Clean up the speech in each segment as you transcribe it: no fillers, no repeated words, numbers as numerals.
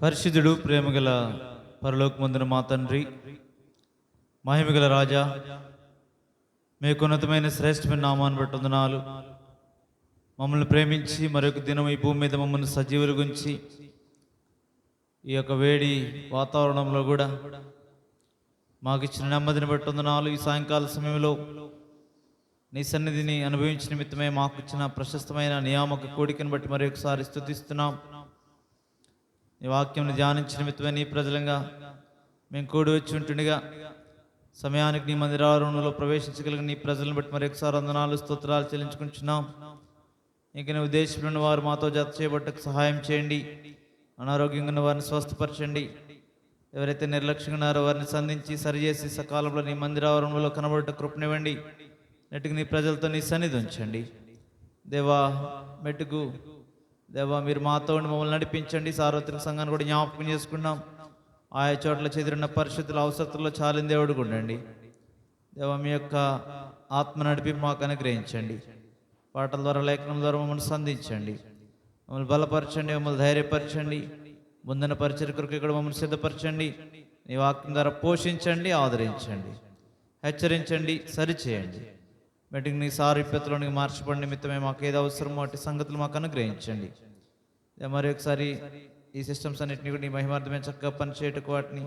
పరిశుద్ధుడు ప్రేమగల పరలోకమందున మా తండ్రి, మహిమగల రాజా, మీకున్నతమైన శ్రేష్టమైన నామాన్ని బట్టి వందనాలు. మమ్మల్ని ప్రేమించి మరొక దినం ఈ భూమి మీద మమ్మల్ని సజీవులు గుంచి ఈ యొక్క వేడి వాతావరణంలో కూడా మాకు ఇచ్చిన నెమ్మదిని బట్టి వందనాలు. ఈ సాయంకాల సమయంలో నీ సన్నిధిని అనుభవించిన నిమిత్తమే మాకు ఇచ్చిన ప్రశస్తమైన నియామక కోడికను బట్టి మరొకసారి స్తుతిస్తున్నాం. నీ వాక్యంని ధ్యానించిన నిమిత్తమే నీ ప్రజలంగా మేము కూడి వచ్చి ఉంటుండగా సమయానికి నీ మందిరారంలో ప్రవేశించగలిగిన నీ ప్రజలను బట్టి మరొకసారి వందనాలు స్తోత్రాలు చెల్లించుకుంటున్నాం. ఇంక నీ ఉద్దేశంలో ఉన్న వారు మాతో జత చేయబట్టకు సహాయం చేయండి. అనారోగ్యంగా ఉన్న వారిని స్వస్థపరచండి. ఎవరైతే నిర్లక్ష్యంగా ఉన్నారో వారిని సంధించి సరిచేసి సకాలంలో నీ మందిరావరణంలో కనబడట కృపనివ్వండి. నెట్టుకు నీ ప్రజలతో నీ సన్నిధి ఉంచండి. దేవా, మెట్టుకు దేవా మీరు మాతో ఉండి మమ్మల్ని నడిపించండి. సార్వత్రిక సంఘాన్ని కూడా జ్ఞాపకం చేసుకున్నాం. ఆయా చోట్ల చెదిరిన పరిస్థితుల అవసరతల్లో చాలిన దేవుడు ఉండండి. దేవా మీ యొక్క ఆత్మ నడిపి మాకు అనుగ్రహించండి. పాటల ద్వారా లేఖనం ద్వారా మమ్మల్ని సంధించండి. మమ్మల్ని బలపరచండి, మమ్మల్ని ధైర్యపరచండి. ముందున్న పరిచయ కొరకు ఇక్కడ మమ్మల్ని సిద్ధపరచండి. నీ వాక్యం ద్వారా పోషించండి, ఆదరించండి, హెచ్చరించండి, సరిచేయండి. మెటింగ్ నీ సారూప్యతలోనికి మార్చబడి నిమిత్తమే మాకు ఏది అవసరమో అటు సంగతులు మాకు అనుగ్రహించండి. మరి ఒకసారి ఈ సిస్టమ్స్ అన్నింటినీ కూడా నీ మహిమార్థమే చక్కగా పనిచేయటకు వాటిని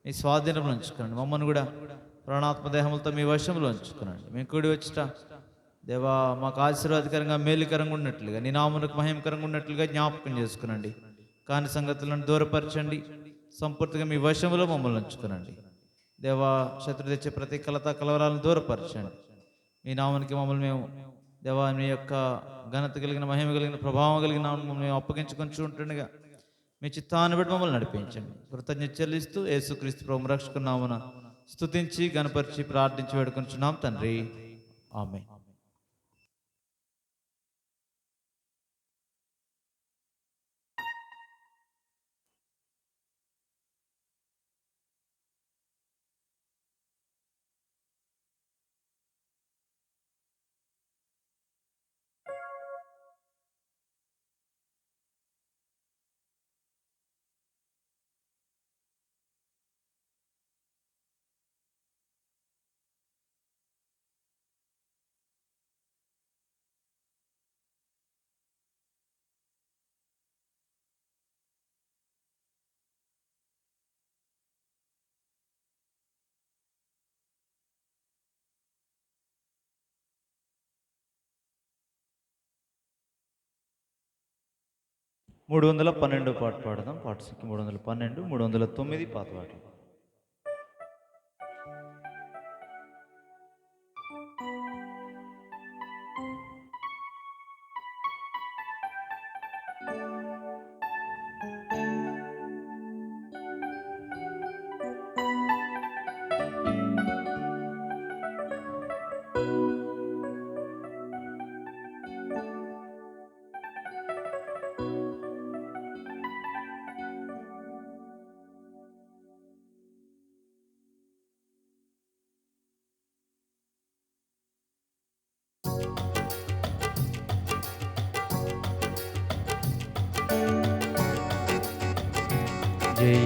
మీ స్వాధీనంలో ఉంచుకోండి. మమ్మల్ని కూడా ప్రాణాత్మ దేహములతో మీ వశంలో ఉంచుకునండి. మేము కూడి వచ్చట దేవా మాకు ఆశీర్వాదకరంగా మేలుకరంగా ఉన్నట్లుగా, నీ నామమునకు మహిమకరంగా ఉన్నట్లుగా జ్ఞాపకం చేసుకునండి. కాని సంగతులను దూరపరచండి. సంపూర్తిగా మీ వశంలో మమ్మల్ని ఉంచుకునండి. దేవా శత్రు తెచ్చే ప్రతి కలవరాలను దూరపరచండి. మీ నామానికి మమ్మల్ని మేము దేవా మీ యొక్క ఘనత కలిగిన, మహిమ కలిగిన, ప్రభావం కలిగిన మమ్మల్ని మేము అప్పగించుకొని ఉంటుండగా మీ చిత్తాన్ని బట్టి మమ్మల్ని నడిపించండి. కృతజ్ఞత చెల్లిస్తూ యేసుక్రీస్తు ప్రభువు రక్షకుని నామమున స్తుతించి గణపరిచి ప్రార్థించి వేడుకొంచున్నాం తండ్రి, ఆమేన్. మూడు 312 పాట పాడదాం. పాట సంఖ్య 312, 309 పాత పాటలు.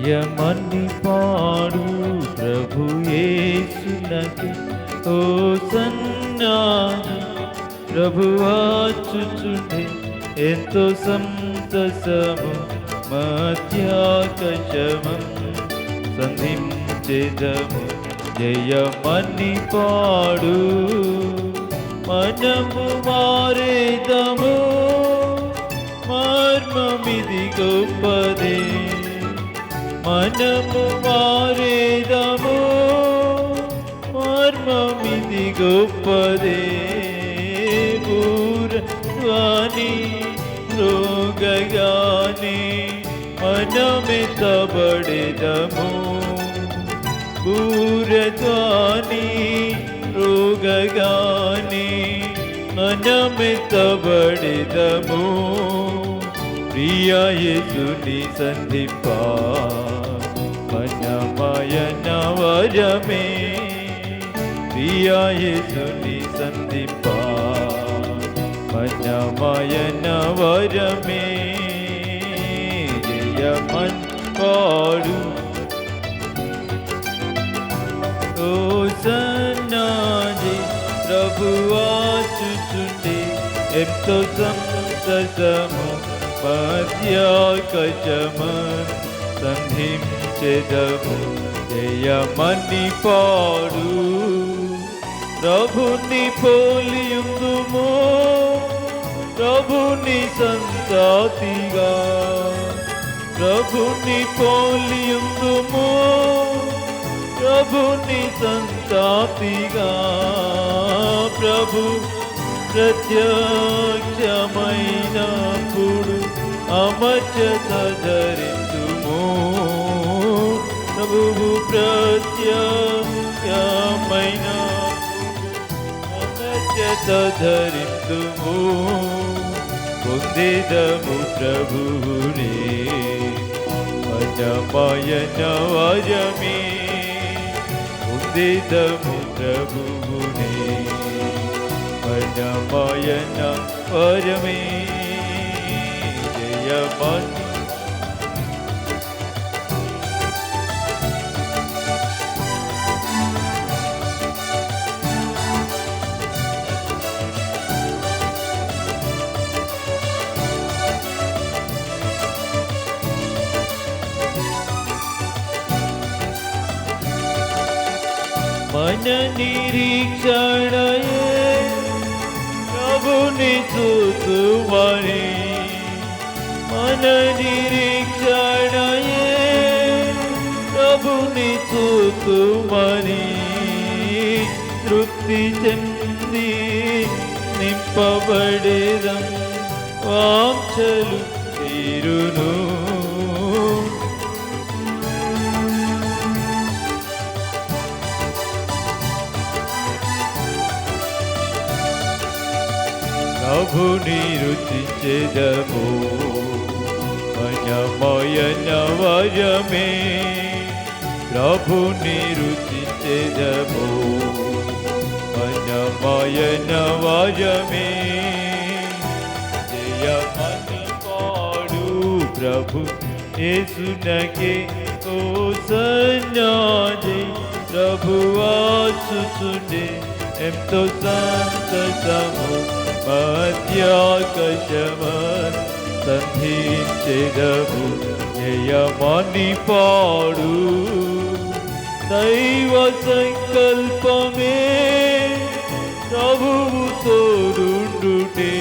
జయమని పాడు ప్రభు యేసునకి హోసన్నా, ప్రభువాచుచుండే ఎంతో సంతసము మధ్యాకాశమం సంధించెదము. జయమని పాడు మనము మారేదము, మర్మమిది గొప్పదే. మనము మారేదము, మర్మమిది గొప్పదే. బూరధ్వని రోగగానే మనమెత్తబడెదము. బూరధ్వని రోగగానే మనమెత్తబడెదము. ప్రియ యేసుని సంధింపా మనమయన వరమే. ప్రియ యేసుని సంధింపా మనమయన వరమే. జయమన్ పాడు. హోసన్నాజీ ప్రభువా చూచుండే ఎంతో సంతసము మధ్యాకశము సంధించెదము జయమని పాడు. ప్రభుని పోలియుందుము ప్రభుని సంతాతిగా, ప్రభుని పోలియుందుము ప్రభుని సంతాతిగా. ప్రభు ప్రత్యక్షమైనప్పుడు అమర్చత ధరించుము. ప్రభువు ప్రత్యక్షమైనప్పుడు అమర్చత ధరించుము. పొందేదము ప్రభువునే అజమయన వరమే. పొందేదము ప్రభువునే అజమయన వరమే. జయమని మన నిరీక్షణయే ప్రభుని చూతుమని. మన నిరీక్షణయే ప్రభుని చూతుమని. తృప్తి చెంది నింపబడేదం వాంఛలు తీరును. ప్రభుని రుచించెదము అజమయన వరమే. ప్రభుని రుచించెదము అజమయన వరమే. జయమని పాడు ప్రభు యేసునకే హోసన్నాజీ ప్రభువా చూచుండే ఎంతో సంతసము మధ్యాకశము సంధించెదము జయమని పాడు. దైవ సంకల్పమే ప్రభువు తోడుండుటే.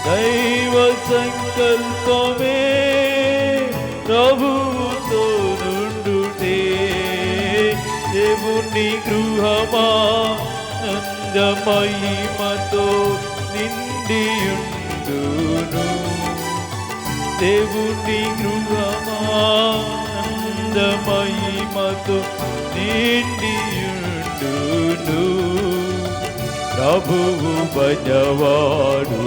దైవ సంకల్పమే ప్రభువు తోడుండుటే. దేవుని గృహమా మహిమతో నిండియుండును. దేవుని గృహమానంద మహిమతో నిండియుండును. ప్రభువు బజవాడు.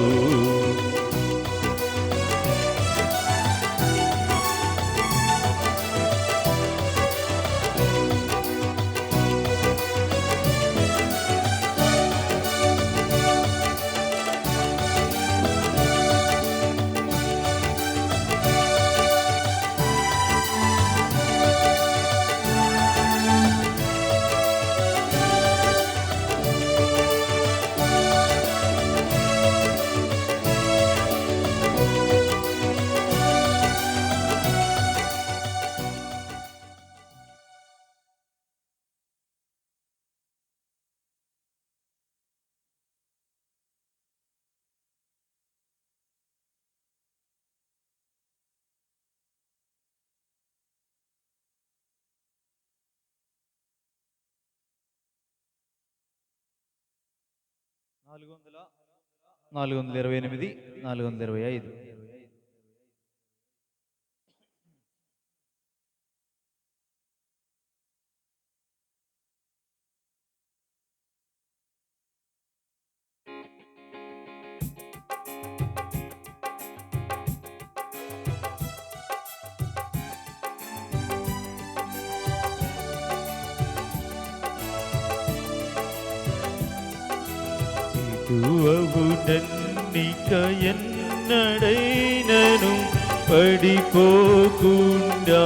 428 425. నన్నిక ఎన్నడైనను పడిపోకుండా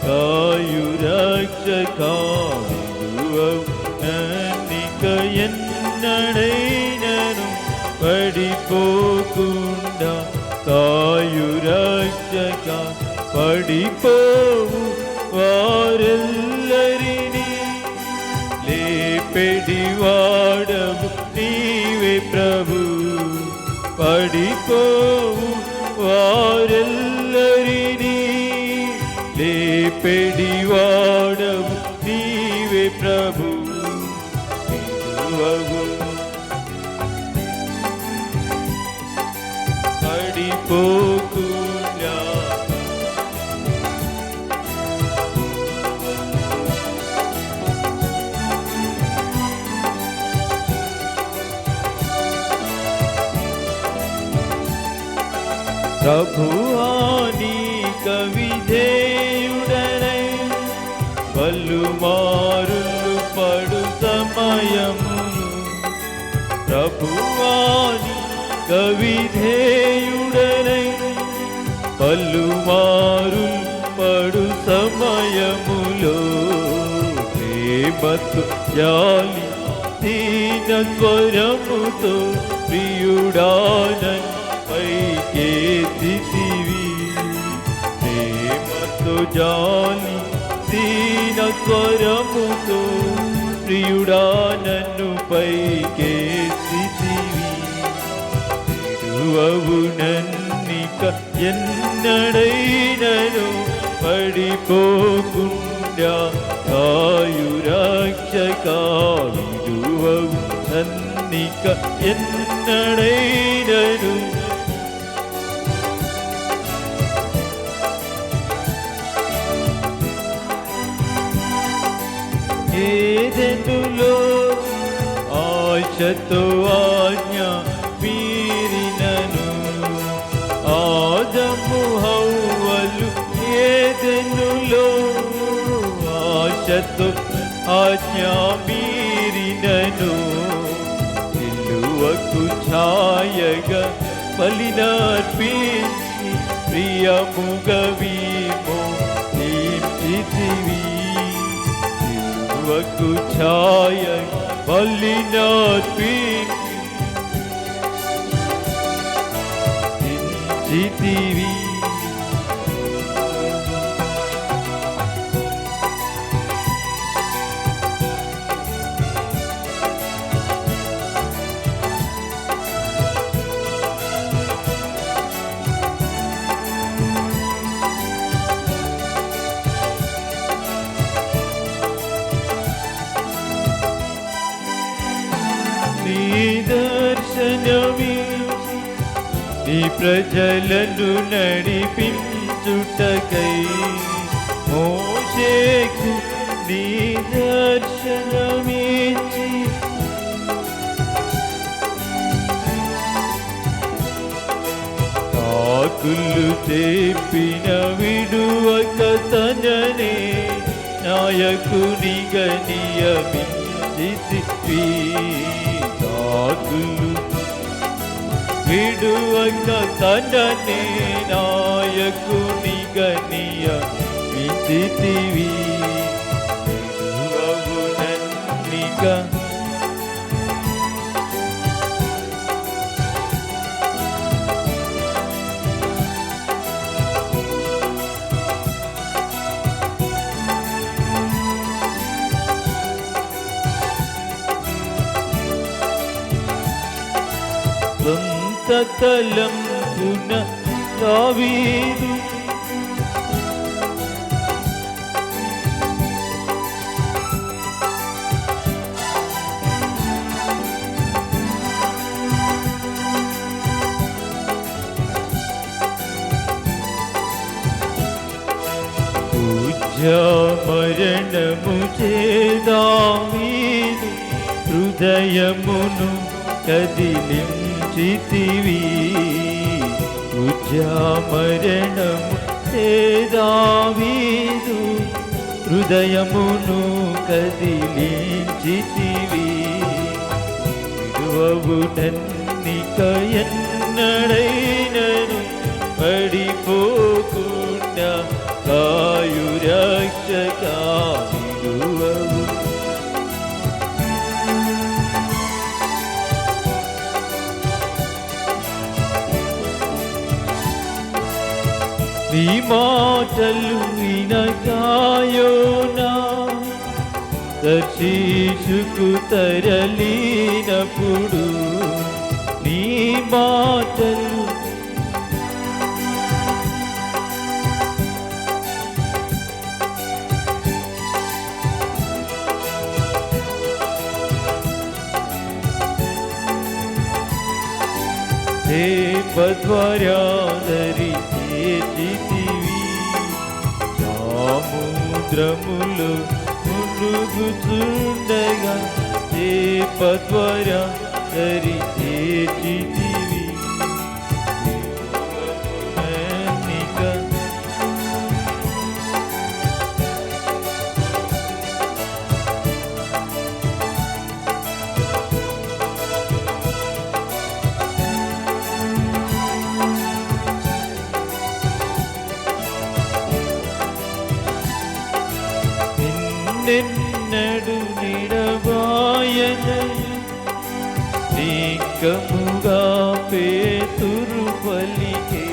కాయు రక్షకా విడువవు నన్నిక ఎన్నడైనను పడిపోకుండా కాయు రక్షకా పడిపోవు వారెల్లరినీ లేపెడివాడవు నీవే ప్రభు పడిపోవు వారెల్లరినీ లేపెడివాడవు నీవే ప్రభు విడువవు పడిపోకుండా ప్రభువాని కవిధేయుడనై పలుమారులు పడు సమయమును ప్రభువాని కవిధేయుడనై పలుమారులు పడు సమయములో ప్రేమతో జాలి దీన స్వరముతో ప్రియుడానన్ పైకెత్తితివి ప్రేమతో జాలి దీన స్వరముతో ప్రియుడా నన్ను పైకెత్తితివి విడువవు నన్నిక ఎన్నడైనను పడిపోకుండా కాయు రక్షకా విడువవు నన్నిక ఎన్నడైనను ఏదెనులో ఆశతో ఆజ్ఞ మీరినను ఆదము హవ్వలు ఏదెనులో ఆశతో ఆజ్ఞ మీరినను సిలువకు ఛాయగా బలినర్పించి ప్రియముగా విమోచించితివి సిలువకు ఛాయగా బలినర్పించితివి దర్శనమి నీ ప్రజలను నడిపించుటకై మోషేకు నీ దర్శనమిచ్చి కాకులు చెప్పిన విడువక తననే నాయకునిగా నియమించితివి కాకులు విడువక తననే నాయకునిగా నియమించితివి విడువవు నన్నిక సొంత తలంపున దావీదు పూజ్య మరణము చేదావీదు హృదయమును కదిలించితివి పూజ్య మరణము చేదావీదు హృదయమును కదిలించితివి విడువవు నన్నిక ఎన్నడైనను పడిపో పోకుండా కాయు రక్షక విడువవు. నీ మాటలు వినగాయోనా దర్శిసుకు తరలినప్పుడు నీ మాటలు దేవద్వారాదరి చేతివి సముద్రములు మునుగుచుండగా దేవద్వారాదరి చేతివి మన్నిక నిన్నెన్నడు నిడబాయనయు నీకముగా పేతురు పలికే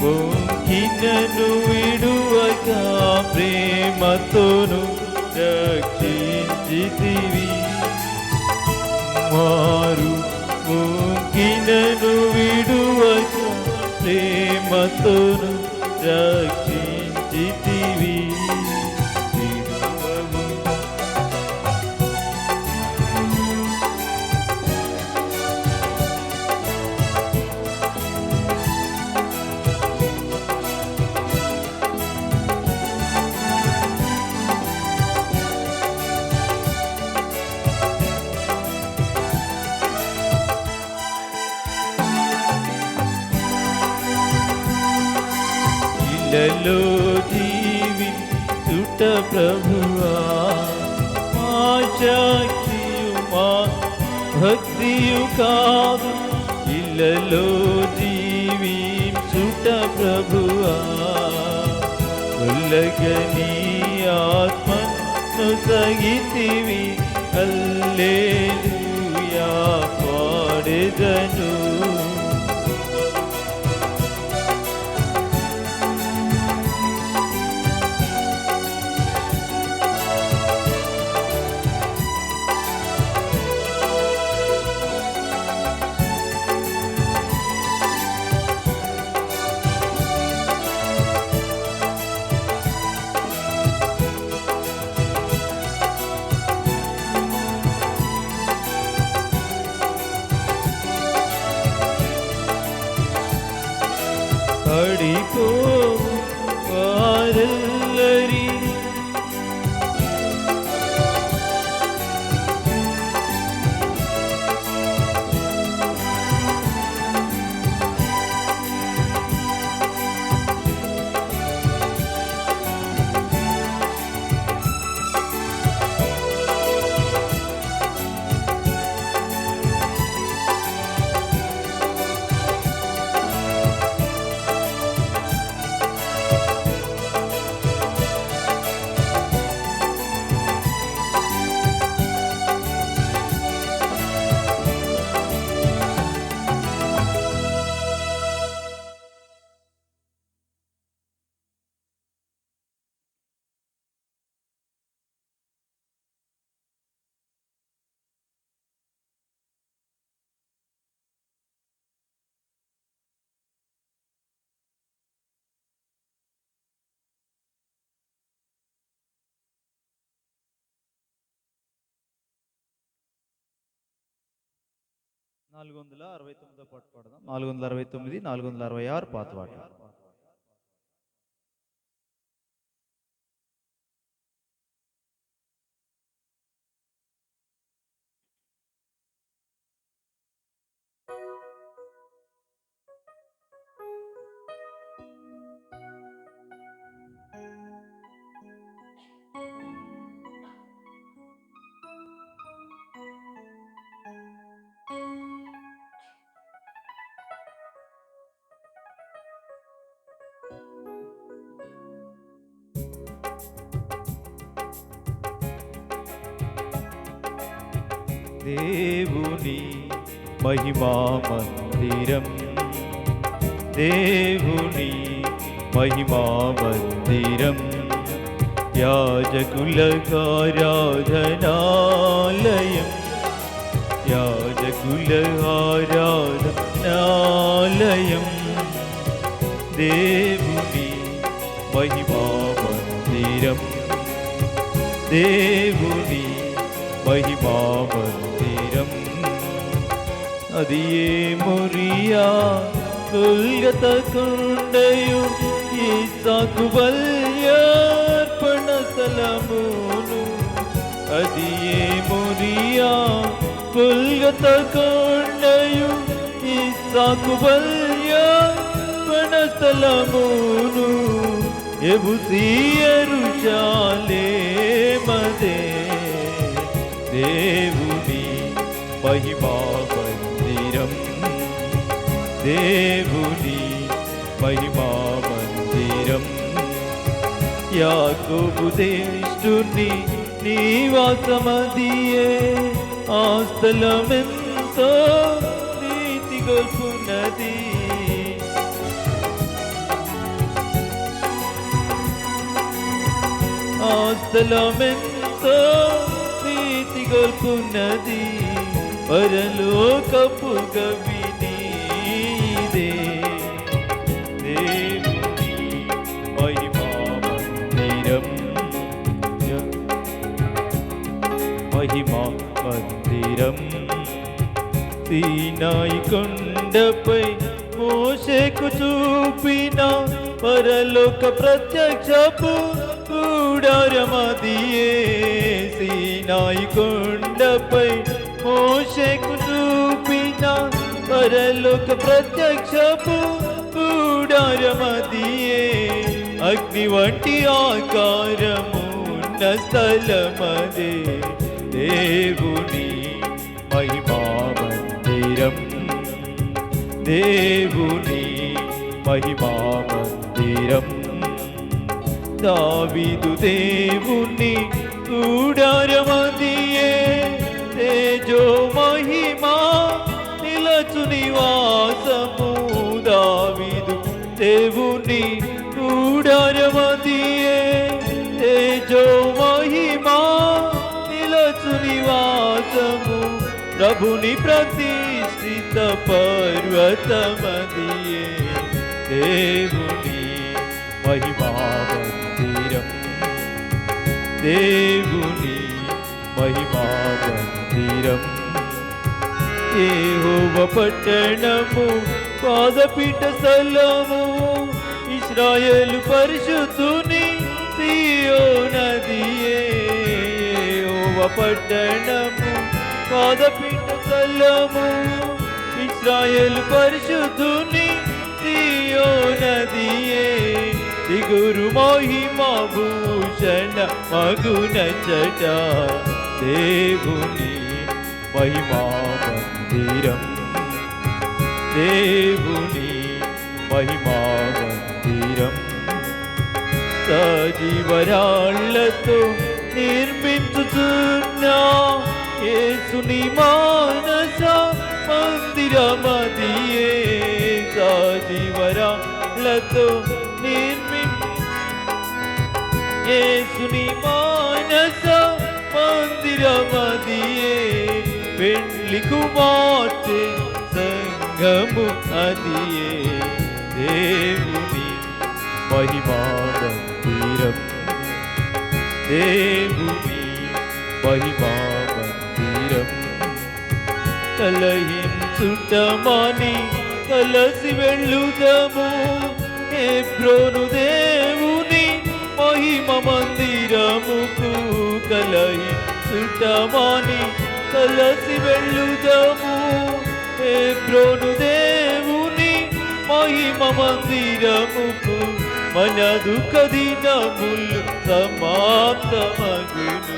పొంగినను విడువక ప్రేమతోను రక్షించితివి. మారు పొంగినను విడువక ప్రేమతోను రక్షించితివి. విడువవు. ఇళ్ళలో జీవించుట ప్రభువా మా శక్తియు మా భక్తియు కాదు. ఇళ్ళలో జీవించుట ప్రభువా ఉల్లగని ఆత్మను సగితివి. హల్లెలూయా పాడెదను. పడిపోవు వారెల్లరి నాలుగు వందల 69 పాట పాడదాం. 469, 466 పాత పాట. దేవుని మహిమా మందిరం, దేవుని మహిమా మందిరం, యాజకులకు ఆరాధనాలయం, యాజకులకు ఆరాధనాలయం, దేవుని మహిమా మందిరం, దేవుని మహిమా మందిరం. అది ఏ మొరియా గొల్గొత కొండయు ఇస్సాకు బల్యార్పణ స్థలమును, అది ఏ మొరియా గొల్గొత కొండయు ఇస్సాకు బల్యార్పణ స్థలమును, యెబూసీ యెరూషలేమదే దేవుని మహిమా మందిరం, దేవుని మహిమా మందిరం. యాకోబు శ్రేష్ఠుని నివాసమదియే, ఆ స్థలమెంతో నీతి గొల్పున్నది, ఆ స్థలమెంతో నీతి గొల్పున్నది, పరలోకపు గవినీదే దేవుని మహిమా మందిరం, మహిమా మందిరం. సీనాయి కొండపై మోషేకు చూపిన పరలోక ప్రత్యక్షపు కూడారమదియే, సీనాయి కొండపై మోషేకు చూపిన పరలోక ప్రత్యక్షపు కూడారమదియే, అగ్ని వంటి ఆకారమున్న స్థలమదే దేవుని మహిమా మందిరం, దేవుని మహిమా మందిరం. దావీదు దేవుని కూడారమదియే, తేజో మహిమా నిలచు నివాసము, దావీదు దేవుని కూడారమదియే, తేజో మహిమా నిలచు నివాసము, ప్రభుని ప్రతిష్ఠిత పర్వతమదియే దేవుని మహిమా మందిరం, దేవుని మహిమా మందిరం. యెహోవా పట్టణము పాదపీఠ స్థలము, ఇశ్రాయేలు పరిశుద్ధుని సీయోనదియే, యెహోవా పట్టణము పాదపీఠ స్థలము, ఇశ్రాయేలు పరిశుద్ధుని సీయోనదియే, దిగురు మహిమా భూషణ మగునచట దేవుని మహిమా మందిరం, దేవుని మహిమా మందిరం. సజీవరాళ్లతో నిర్మించుచున్న యేసుని మానస మందిరమదియే, సజీవరాళ్లతో యేసుని మానస మందిరమదియే, పెండ్లి కుమార్తె సంగము అదియే దేవుని మహిమా మందిరం, దేవుని మహిమా మందిరం. కలహించుటమాని కలసి వెళ్ళుదము, హెబ్రోను దేవుని మహిమ మందిరముకు, కలహించుటమాని కలసి వెళ్ళుదము, హెబ్రోను దేవుని మహిమ మందిరముకు, మన దుఃఖ దినములు సమాప్తమగును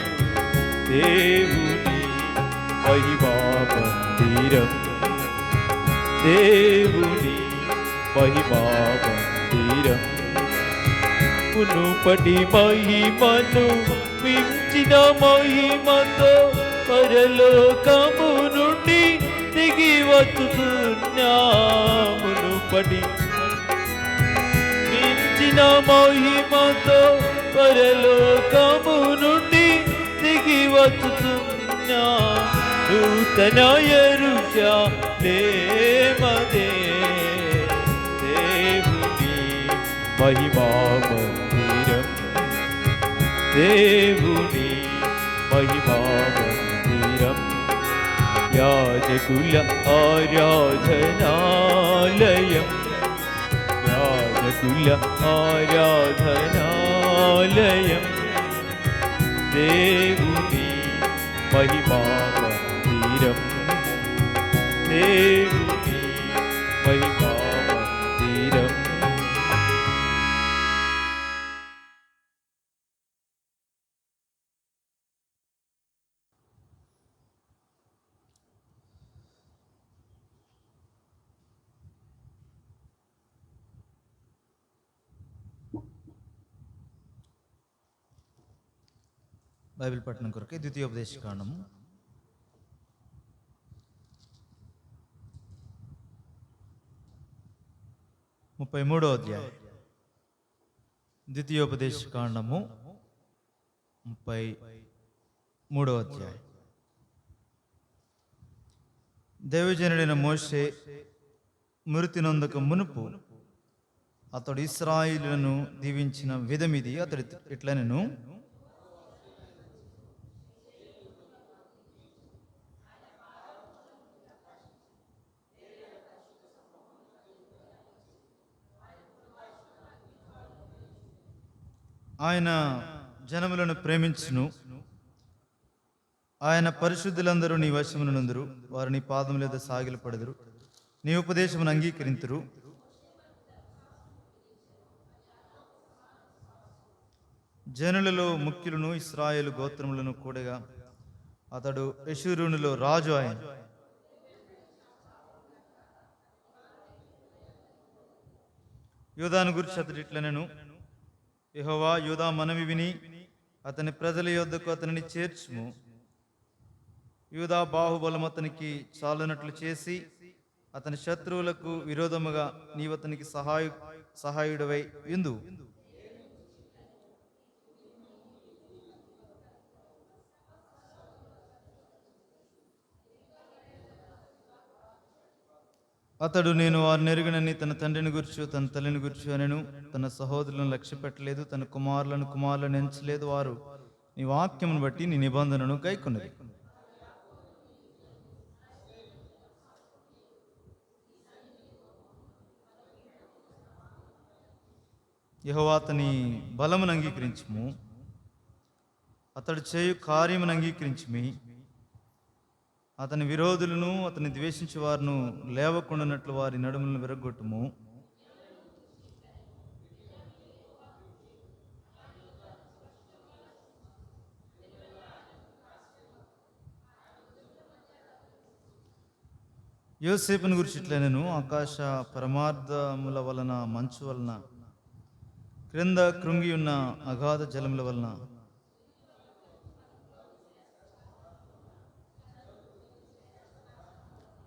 దేవుని మహిమా మందిరం, దేవుని మహిమా మందిరం. మునుపటి మహిమను మించిన మహిమతో పరలోకము నుండి దిగి వచ్చుచున్నామును పడి మించిన మహిమతో పరలోకము నుండి దిగి వచ్చుచున్నా నూతన యెరూషలేమదే దేవుని మహిమా మందిరం దేవుని మహిమా మందిరం యాజకుల ఆరాధనాలయం యాజకుల ఆరాధనాలయం దేవుని మహిమా మందిరం దేవుని మహిమా మందిరం బైబిల్ పట్టణం కొరకే ద్వితీయోపదేశ కాండము 33వ అధ్యాయం. ద్వితీయోపదేశ కాండము 33వ అధ్యాయం. దైవజనుడైన మోషే మృతి నొందక మునుపు అతడు ఇశ్రాయేలులను దీవించిన విధమిది. అతడు ఇట్లనెను, ఆయన జనములను ప్రేమించును, ఆయన పరిశుద్ధులందరూ నీ వశమునందురు, వారు నీ పాదముల మీద సాగిలపడదురు, నీ ఉపదేశమును అంగీకరింతురు. జనులలో ముఖ్యులను ఇశ్రాయేలు గోత్రములను కూడగా అతడు యెషూరునిలో రాజు. ఆయన యూదాను గురించి అతడు ఇట్లనెను, యెహోవా యూదా మనవి విని అతని ప్రజల యొద్దకు అతనిని చేర్చుము. యూదా బాహుబలం అతనికి చాలునట్లు చేసి అతని శత్రువులకు విరోధముగా నీవు అతనికి సహాయుడవై ఇందు. అతడు నేను వారిని ఎరుగనని తన తండ్రిని గుర్చు తన తల్లిని గుర్చు అనెను. తన సహోదరులను లక్ష్య పెట్టలేదు, తన కుమారులను ఎంచలేదు. వారు నీ వాక్యమును బట్టి నీ నిబంధనను గైకొన్నది. యెహోవా అతని బలమును అంగీకరించుము, అతడు చేయు కార్యమును అంగీకరించుమి. అతని విరోధులను అతని ద్వేషించే వారిను లేవకుండానట్లు వారి నడుములను విరగొట్టుము. యోసేపును గురించి ఇట్లనెను, ఆకాశ పరమార్థముల వలన మంచు వలన క్రింద కృంగి ఉన్న అగాధ జలముల వలన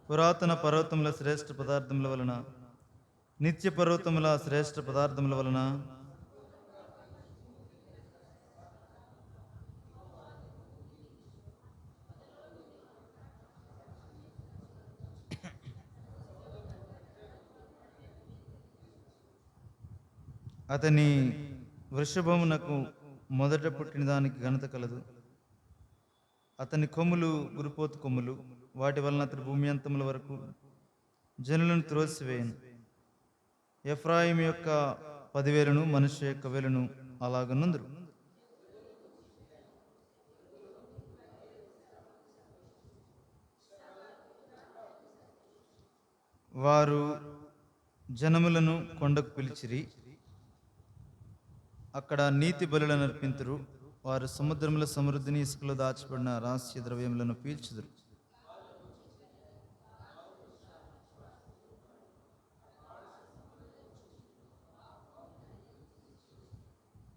పురాతన పర్వతముల శ్రేష్ఠ పదార్థముల వలన నిత్య పర్వతముల శ్రేష్ఠ పదార్థముల వలన అతని వృషభమునకు మొదట పుట్టిన దానికి ఘనత కలదు. అతని కొమ్ములు గురుపోతు కొమ్ములు, వాటి వలన అతడు భూమి అంతముల వరకు జనులను త్రోసివేయను. ఎఫ్రాయిం యొక్క 10,000ను మనుష్య యొక్క 1,000ను అలాగనుందురు. వారు జనములను కొండకు పిలిచిరి, అక్కడ నీతి బలులను అర్పింతురు. వారు సముద్రముల సమృద్ధిని, ఇసుకలో దాచబడిన రహస్య ద్రవ్యములను పీల్చుదురు.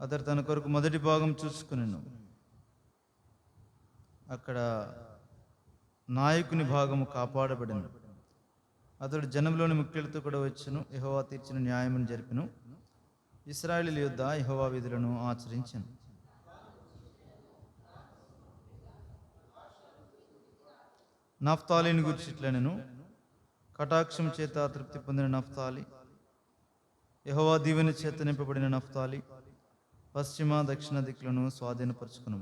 అతడు తన కొరకు మొదటి భాగం చూసుకునేను. అక్కడ నాయకుని భాగము కాపాడబడింది. అతడు జనంలోని ముఖ్యులతో కూడా వచ్చును. యెహోవా తీర్చిన న్యాయమును జరిపిను. ఇశ్రాయేలీయుల యుద్ధ యెహోవా విధులను ఆచరించెను. నఫ్తాలిని గురించి ఇట్లనెను, కటాక్షం చేత తృప్తి పొందిన నఫ్తాలి, యెహోవా దీవెన చేత నింపబడిన నఫ్తాలి, పశ్చిమ దక్షిణ దిక్కులను స్వాధీనపరచుకును.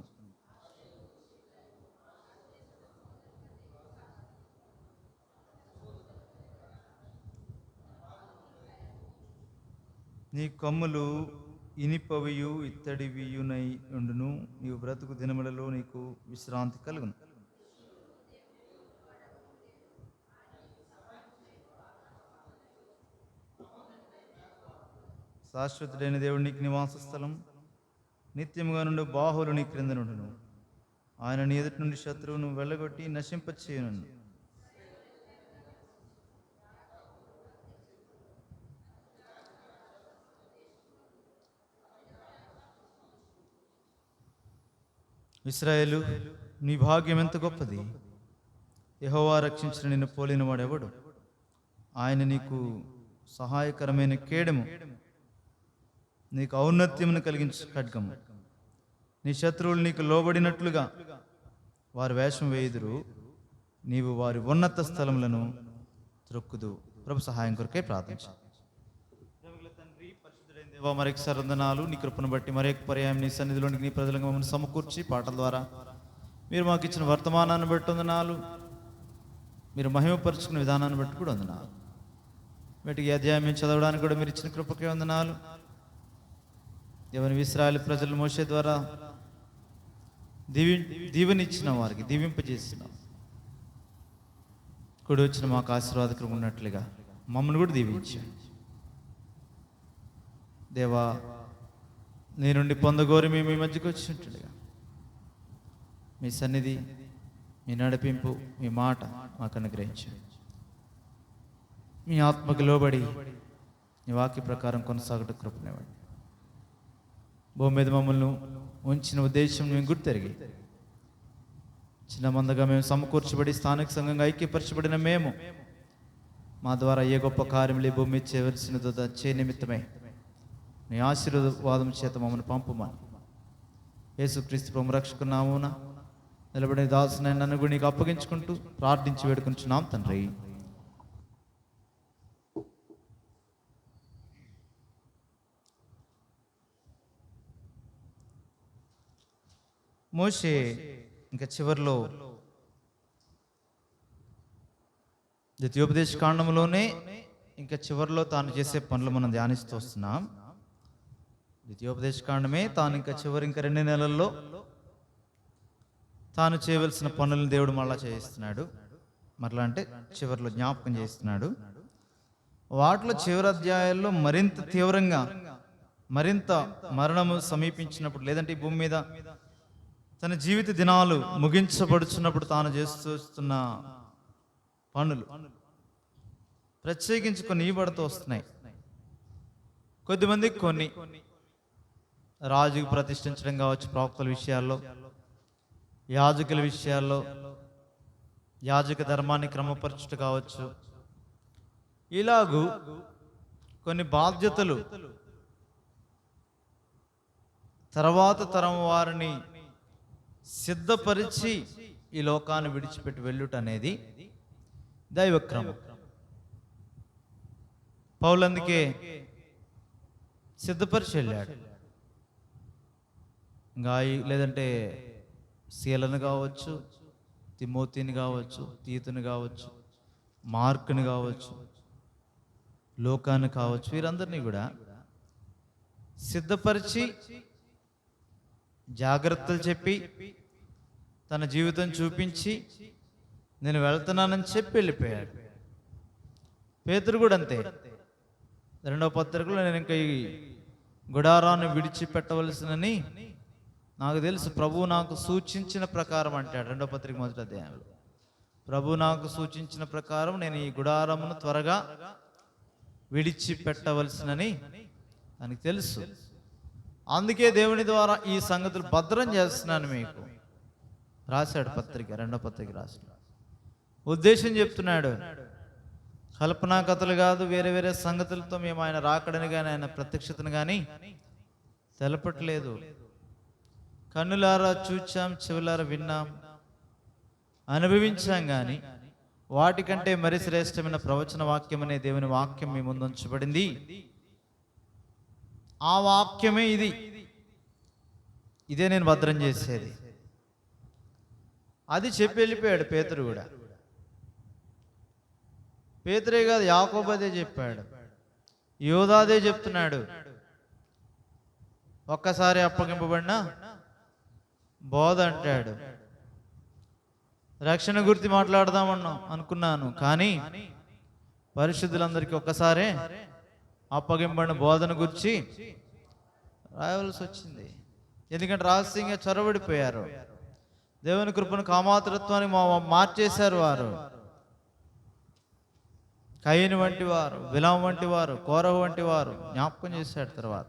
నీ కొమ్ములు ఇనిపవియు ఇత్తడివియునై ఉండును. నీవు బ్రతుకు దినములలో నీకు విశ్రాంతి కలుగును. శాశ్వతుడైన దేవుడు నీకు నివాస స్థలం, నిత్యముగా నుండి బాహువులు నీ క్రింద నుండును. ఆయన నీ ఎదుటి నుండి శత్రువును వెళ్ళగొట్టి నశింపచేయును. ఇశ్రాయేలు, నీ భాగ్యం ఎంత గొప్పది! యెహోవా రక్షించిన నిన్ను పోలిన వాడెవడు? ఆయన నీకు సహాయకరమైన కేడము, నీకు ఔన్నత్యమును కలిగించు ఖడ్గము. నీ శత్రువులు నీకు లోబడినట్లుగా వారు వేషం వేయుదురు. నీవు వారి ఉన్నత స్థలములను త్రొక్కుదు. ప్రభు సహాయం కొరకే ప్రార్థించు. దేవా, మరొకసారి వందనాలు. నీ కృపను బట్టి మరొక పర్యాయం నీ సన్నిధిలోనికి నీ ప్రజలకు మమ్మల్ని సమకూర్చి పాటల ద్వారా మీరు మాకు ఇచ్చిన వర్తమానాన్ని బట్టి వందనాలు. మీరు మహిమపరుచుకున్న విధానాన్ని బట్టి కూడా వందనాలు. వీటికి అధ్యాయం చదవడానికి కూడా మీరు ఇచ్చిన కృపకే వందనాలు. దేవుని ఇశ్రాయేలు ప్రజలు మోషే ద్వారా దీవెనిచ్చిన వారికి దీవింపజేసిన కూడి వచ్చిన మాకు ఆశీర్వాదకరం ఉన్నట్లుగా మమ్మల్ని కూడా దీవించాడు. దేవా, నీ నుండి పొందగోరి మేము మీ మధ్యకు వచ్చినట్లుగా మీ సన్నిధి, మీ నడిపింపు, మీ మాట మాకు అనుగ్రహించండి. మీ ఆత్మకు లోబడి నీ వాక్య ప్రకారం కొనసాగట కృపనివ్వండి. భూమి మీద మమ్మల్ని ఉంచిన ఉద్దేశం మేము గుర్తెరిగి చిన్న మందగా మేము సమకూర్చబడి స్థానిక సంఘంగా ఐక్యపరచబడిన మేము మా ద్వారా ఏ గొప్ప కార్యములు భూమి మీద చేయవలసినదో చే నిమిత్తమే నీ ఆశీర్వాదం చేత మమ్మల్ని పంపుమని యేసుక్రీస్తు ప్రభు రక్షకుని నామమున నిలబడిన దాసునైన నన్ను కూడా నీకు అప్పగించుకుంటూ ప్రార్థించి వేడుకుంటున్నాం తండ్రి. మోషే ఇంకా చివరిలో ద్వితీయోపదేశ కాండంలోనే ఇంకా చివరిలో తాను చేసే పనులు మనం ధ్యానిస్తూ వస్తున్నాం. ద్వితీయోపదేశ కాండమే తాను ఇంకా 2 నెలల్లో తాను చేయవలసిన పనులను దేవుడు మళ్ళా చేయిస్తున్నాడు. మరలా అంటే చివరిలో జ్ఞాపకం చేస్తున్నాడు. వాటిలో చివరి అధ్యాయాల్లో మరింత తీవ్రంగా, మరింత మరణము సమీపించినప్పుడు, లేదంటే ఈ భూమి మీద తన జీవిత దినాలు ముగించబడుచున్నప్పుడు తాను చేస్తున్న పనులు ప్రత్యేకించి కొన్ని ఇవ్వబడుతూ వస్తున్నాయి. కొద్దిమందికి కొన్ని రాజుకు ప్రతిష్ఠించడం కావచ్చు, ప్రవక్తల విషయాల్లో, యాజకుల విషయాల్లో, యాజక ధర్మాన్ని క్రమపరచుట కావచ్చు. ఇలాగూ కొన్ని బాధ్యతలు తర్వాత తరం వారిని సిద్ధపరిచి ఈ లోకాన్ని విడిచిపెట్టి వెళ్ళుట అనేది దైవక్రమం. పౌలు అందుకే సిద్ధపరిచి వెళ్ళాడు. గాయి లేదంటే శీలను కావచ్చు, తిమోతిని కావచ్చు, తీతుని కావచ్చు, మార్కుని కావచ్చు, లోకాన్ని కావచ్చు, వీరందరినీ కూడా సిద్ధపరిచి జాగ్రత్తలు చెప్పి తన జీవితం చూపించి నేను వెళ్తున్నానని చెప్పి వెళ్ళిపోయాడు. పేతురు కూడా అంతే. 2వ పత్రికలో నేను ఇంకా ఈ గుడారాన్ని విడిచిపెట్టవలసినని నాకు తెలుసు, ప్రభువు నాకు సూచించిన ప్రకారం అంటాడు 2వ పత్రిక 1వ అధ్యాయంలో. ప్రభు నాకు సూచించిన ప్రకారం నేను ఈ గుడారమును త్వరగా విడిచిపెట్టవలసినని నాకు తెలుసు. అందుకే దేవుని ద్వారా ఈ సంగతులు భద్రం చేస్తున్నాను మీకు రాశాడు పత్రిక, 2వ పత్రిక రాశాడు. ఉద్దేశం చెప్తున్నాడు. కల్పనా కథలు కాదు, వేరే వేరే సంగతులతో మేము ఆయన రాకడని కానీ ఆయన ప్రత్యక్షతను కానీ తెలపట్లేదు. కన్నులారా చూచాం, చెవులారా విన్నాం, అనుభవించాం, కానీ వాటికంటే మరి శ్రేష్టమైన ప్రవచన వాక్యం అనే దేవుని వాక్యం మీ ముందు ఉంచబడింది. ఆ వాక్యమే ఇది, ఇదే నేను భద్రం చేసేది. అది చెప్పి వెళ్ళిపోయాడు పేతురు కూడా. పేతురే కాదు, యాకోబు అదే చెప్పాడు, యోధా అదే చెప్తున్నాడు. ఒక్కసారి అప్పగింపబడిన బోధ అంటాడు. రక్షణ గురించి అనుకున్నాను, కానీ పరిశుద్ధులందరికీ ఒక్కసారే అప్పగింపబడిన బోధన గురించి రాయవలసి వచ్చింది. ఎందుకంటే రహస్యంగా చొరబడిపోయారు. దేవుని కృపను కామాతురత్వాన్ని మార్చేశారు వారు. కయీను వంటి వారు, బిలాము వంటి వారు, కోరహు వంటి వారు జ్ఞాపకం చేశాడు. తర్వాత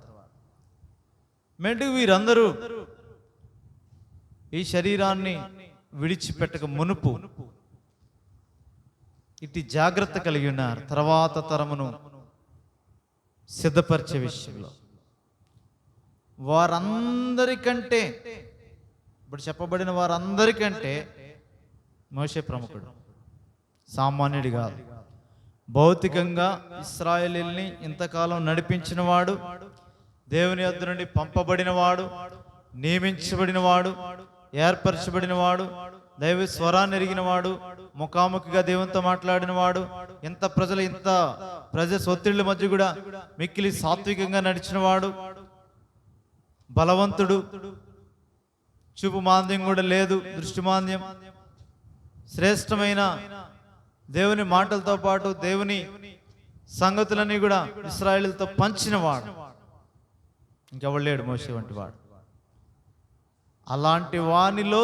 మెండుకు వీరందరూ ఈ శరీరాన్ని విడిచిపెట్టక మునుపు ఇటు జాగ్రత్త కలిగి ఉన్నారు. తర్వాత తరమును సిద్ధపరిచే విషయంలో వారందరికంటే, ఇప్పుడు చెప్పబడిన వారందరికంటే మోషే ప్రముఖుడు, సామాన్యుడి కాదు. భౌతికంగా ఇశ్రాయేలీయుల్ని ఇంతకాలం నడిపించిన వాడు, దేవుని యొద్ద నుండి పంపబడినవాడు, నియమించబడినవాడు, ఏర్పరచబడినవాడు, దైవ స్వరాన్ని ఎరిగినవాడు, ముఖాముఖిగా దేవునితో మాట్లాడినవాడు, ఇంత ప్రజ ఒత్తిళ్ల మధ్య కూడా మిక్కిలి సాత్వికంగా నడిచినవాడు, బలవంతుడు, చూపు మాంద్యం కూడా లేదు, దృష్టి మాంద్యం, శ్రేష్టమైన దేవుని మాటలతో పాటు దేవుని సంగతులన్నీ కూడా ఇశ్రాయేలుతో పంచినవాడు. ఇంకెవడు లేడు మోషే వంటి వాడు. అలాంటి వానిలో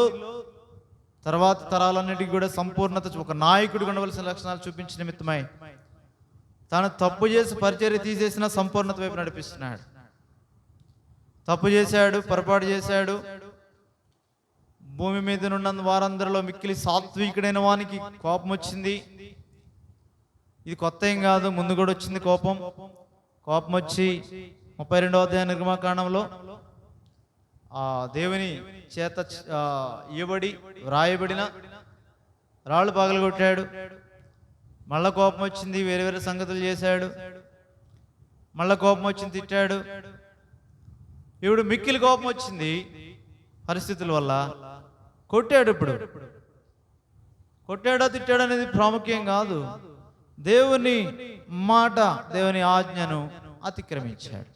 తర్వాత తరాలన్నిటికీ కూడా సంపూర్ణత, ఒక నాయకుడు ఉండవలసిన లక్షణాలు చూపించిన నిమిత్తమై తాను తప్పు చేసి పరిచర్య తీసేసిన సంపూర్ణత వైపు నడిపిస్తున్నాడు. తప్పు చేశాడు, పొరపాటు చేశాడు. భూమి మీద ఉన్న వారందరిలో మిక్కిలి సాత్వికుడైన వానికి కోపం వచ్చింది. ఇది కొత్త ఏం కాదు, ముందు కూడా వచ్చింది కోపం. కోపం వచ్చి 32వ అధ్యాయ నిర్గమకాండంలో దేవుని చేత ఇవ్వబడి వ్రాయబడిన రాళ్ళు పగలగొట్టాడు. మళ్ళా కోపం వచ్చింది, వేరే వేరే సంగతులు చేశాడు. మళ్ళా కోపం వచ్చింది, తిట్టాడు. ఇప్పుడు మిక్కిలి కోపం వచ్చింది పరిస్థితుల వల్ల, కొట్టాడు. ఇప్పుడు కొట్టాడో తిట్టాడో అనేది ప్రాముఖ్యం కాదు. దేవుని మాట, దేవుని ఆజ్ఞను అతిక్రమించాడు.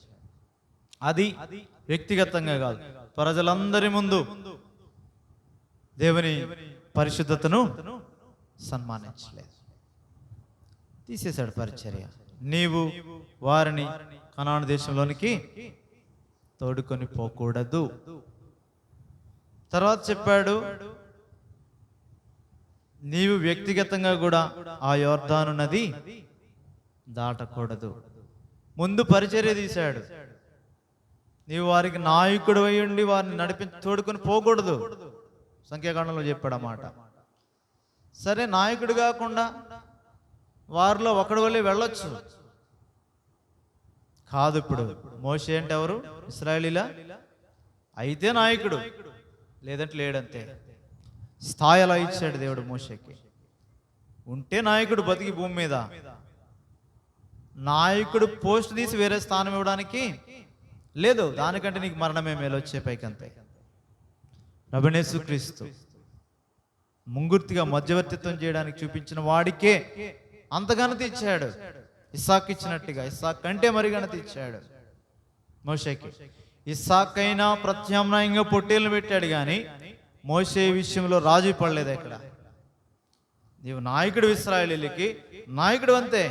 అది వ్యక్తిగతంగా కాదు, ప్రజలందరి ముందు దేవుని పరిశుద్ధతను సన్మానించలేదు, తీసేశాడు పరిచర్య. నీవు వారిని కనాను దేశంలోనికి తోడుకొని పోకూడదు. తర్వాత చెప్పాడు, నీవు వ్యక్తిగతంగా కూడా ఆ యోర్దాను నది దాటకూడదు. ముందు పరిచర్య తీశాడు. నీవు వారికి నాయకుడు అయి ఉండి వారిని తోడుకొని పోకూడదు. సంఖ్యాకాండంలో చెప్పాడు అన్నమాట. సరే, నాయకుడు కాకుండా వారిలో ఒకడి వల్లే వెళ్ళొచ్చు కాదు. ఇప్పుడు మోషే అంటే ఎవరు? ఇశ్రాయేలీలా అయితే నాయకుడు, లేదంటే లేడంతే. స్థాయి అలా ఇచ్చాడు దేవుడు మోషేకి. ఉంటే నాయకుడు బతికి భూమి మీద, నాయకుడు పోస్ట్ తీసి వేరే స్థానం ఇవ్వడానికి లేదు. దానికంటే నీకు మరణమే మేలు వచ్చే పైకంతే. ప్రభువైన క్రీస్తు ముంగుర్తిగా మధ్యవర్తిత్వం చేయడానికి చూపించిన వాడికే అంత ఘనత ఇచ్చాడు. ఇస్సాకు ఇచ్చినట్టుగా, ఇస్సాకు కంటే మరి ఘనత ఇచ్చాడు మోషేకి. ఇస్సాకు అయినా ప్రత్యామ్నాయంగా పొట్టేళ్ళు పెట్టాడు, కానీ మోషే విషయంలో రాజీ పడలేదు. ఎక్కడ నీవు నాయకుడు, ఇశ్రాయేలీయులకి నాయకుడు అంతే.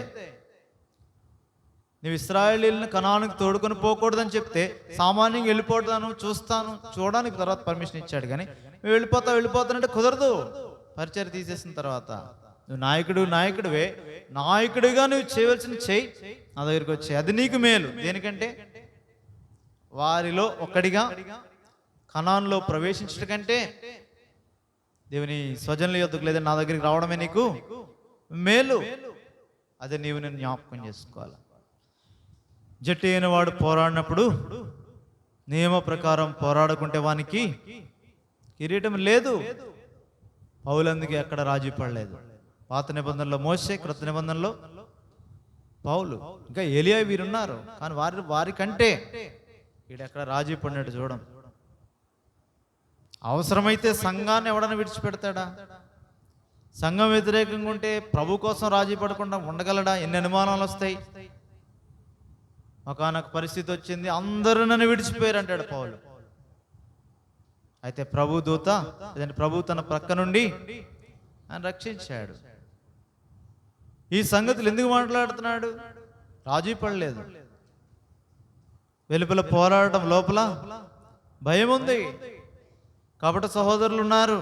నువ్వు ఇశ్రాయేలీయులను కనానుకు తోడుకొని పోకూడదని చెప్తే సామాన్యంగా వెళ్ళిపోతాను, చూడడానికి తర్వాత పర్మిషన్ ఇచ్చాడు. కానీ నువ్వు వెళ్ళిపోతానంటే కుదరదు. పరిచర్య తీసేసిన తర్వాత నువ్వు నాయకుడివే, నాయకుడిగా నువ్వు చేయవలసిన చెయ్యి, నా దగ్గరికి వచ్చి అది నీకు మేలు. దేనికంటే వారిలో ఒక్కడిగా కనానులో ప్రవేశించడం కంటే దేవుని స్వజనుల యొద్దకు లేదా నా దగ్గరికి రావడమే నీకు మేలు. అదే నీవు నేను జ్ఞాపకం చేసుకోవాలి. జట్టు అయిన వాడు పోరాడినప్పుడు నియమ ప్రకారం పోరాడుకుంటే వానికి కిరీటం లేదు. పౌలందుకే ఎక్కడ రాజీ పడలేదు. పాత నిబంధనలో మోషే, క్రొత్త నిబంధనలో పౌలు, ఇంకా ఏలియా వీరున్నారు. కానీ వారికంటే వీడెక్కడ రాజీ పడినట్టు చూడం. అవసరమైతే సంఘాన్ని ఎవడన్నా విడిచిపెడతాడా? సంఘం వ్యతిరేకంగా ఉంటే ప్రభు కోసం రాజీ పడకుండా ఉండగలడా? ఎన్ని అనుమానాలు వస్తాయి. ఒకానొక పరిస్థితి వచ్చింది, అందరూ నన్ను విడిచిపోయారు అంటాడు పౌలు. అయితే ప్రభు దూత, ప్రభు తన ప్రక్క నుండి ఆయన రక్షించాడు. ఈ సంగతులు ఎందుకు మాట్లాడుతున్నాడు? రాజీ పడలేదు. వెలుపల పోరాడటం, లోపల భయం ఉంది. కాబట్టి సహోదరులు ఉన్నారు.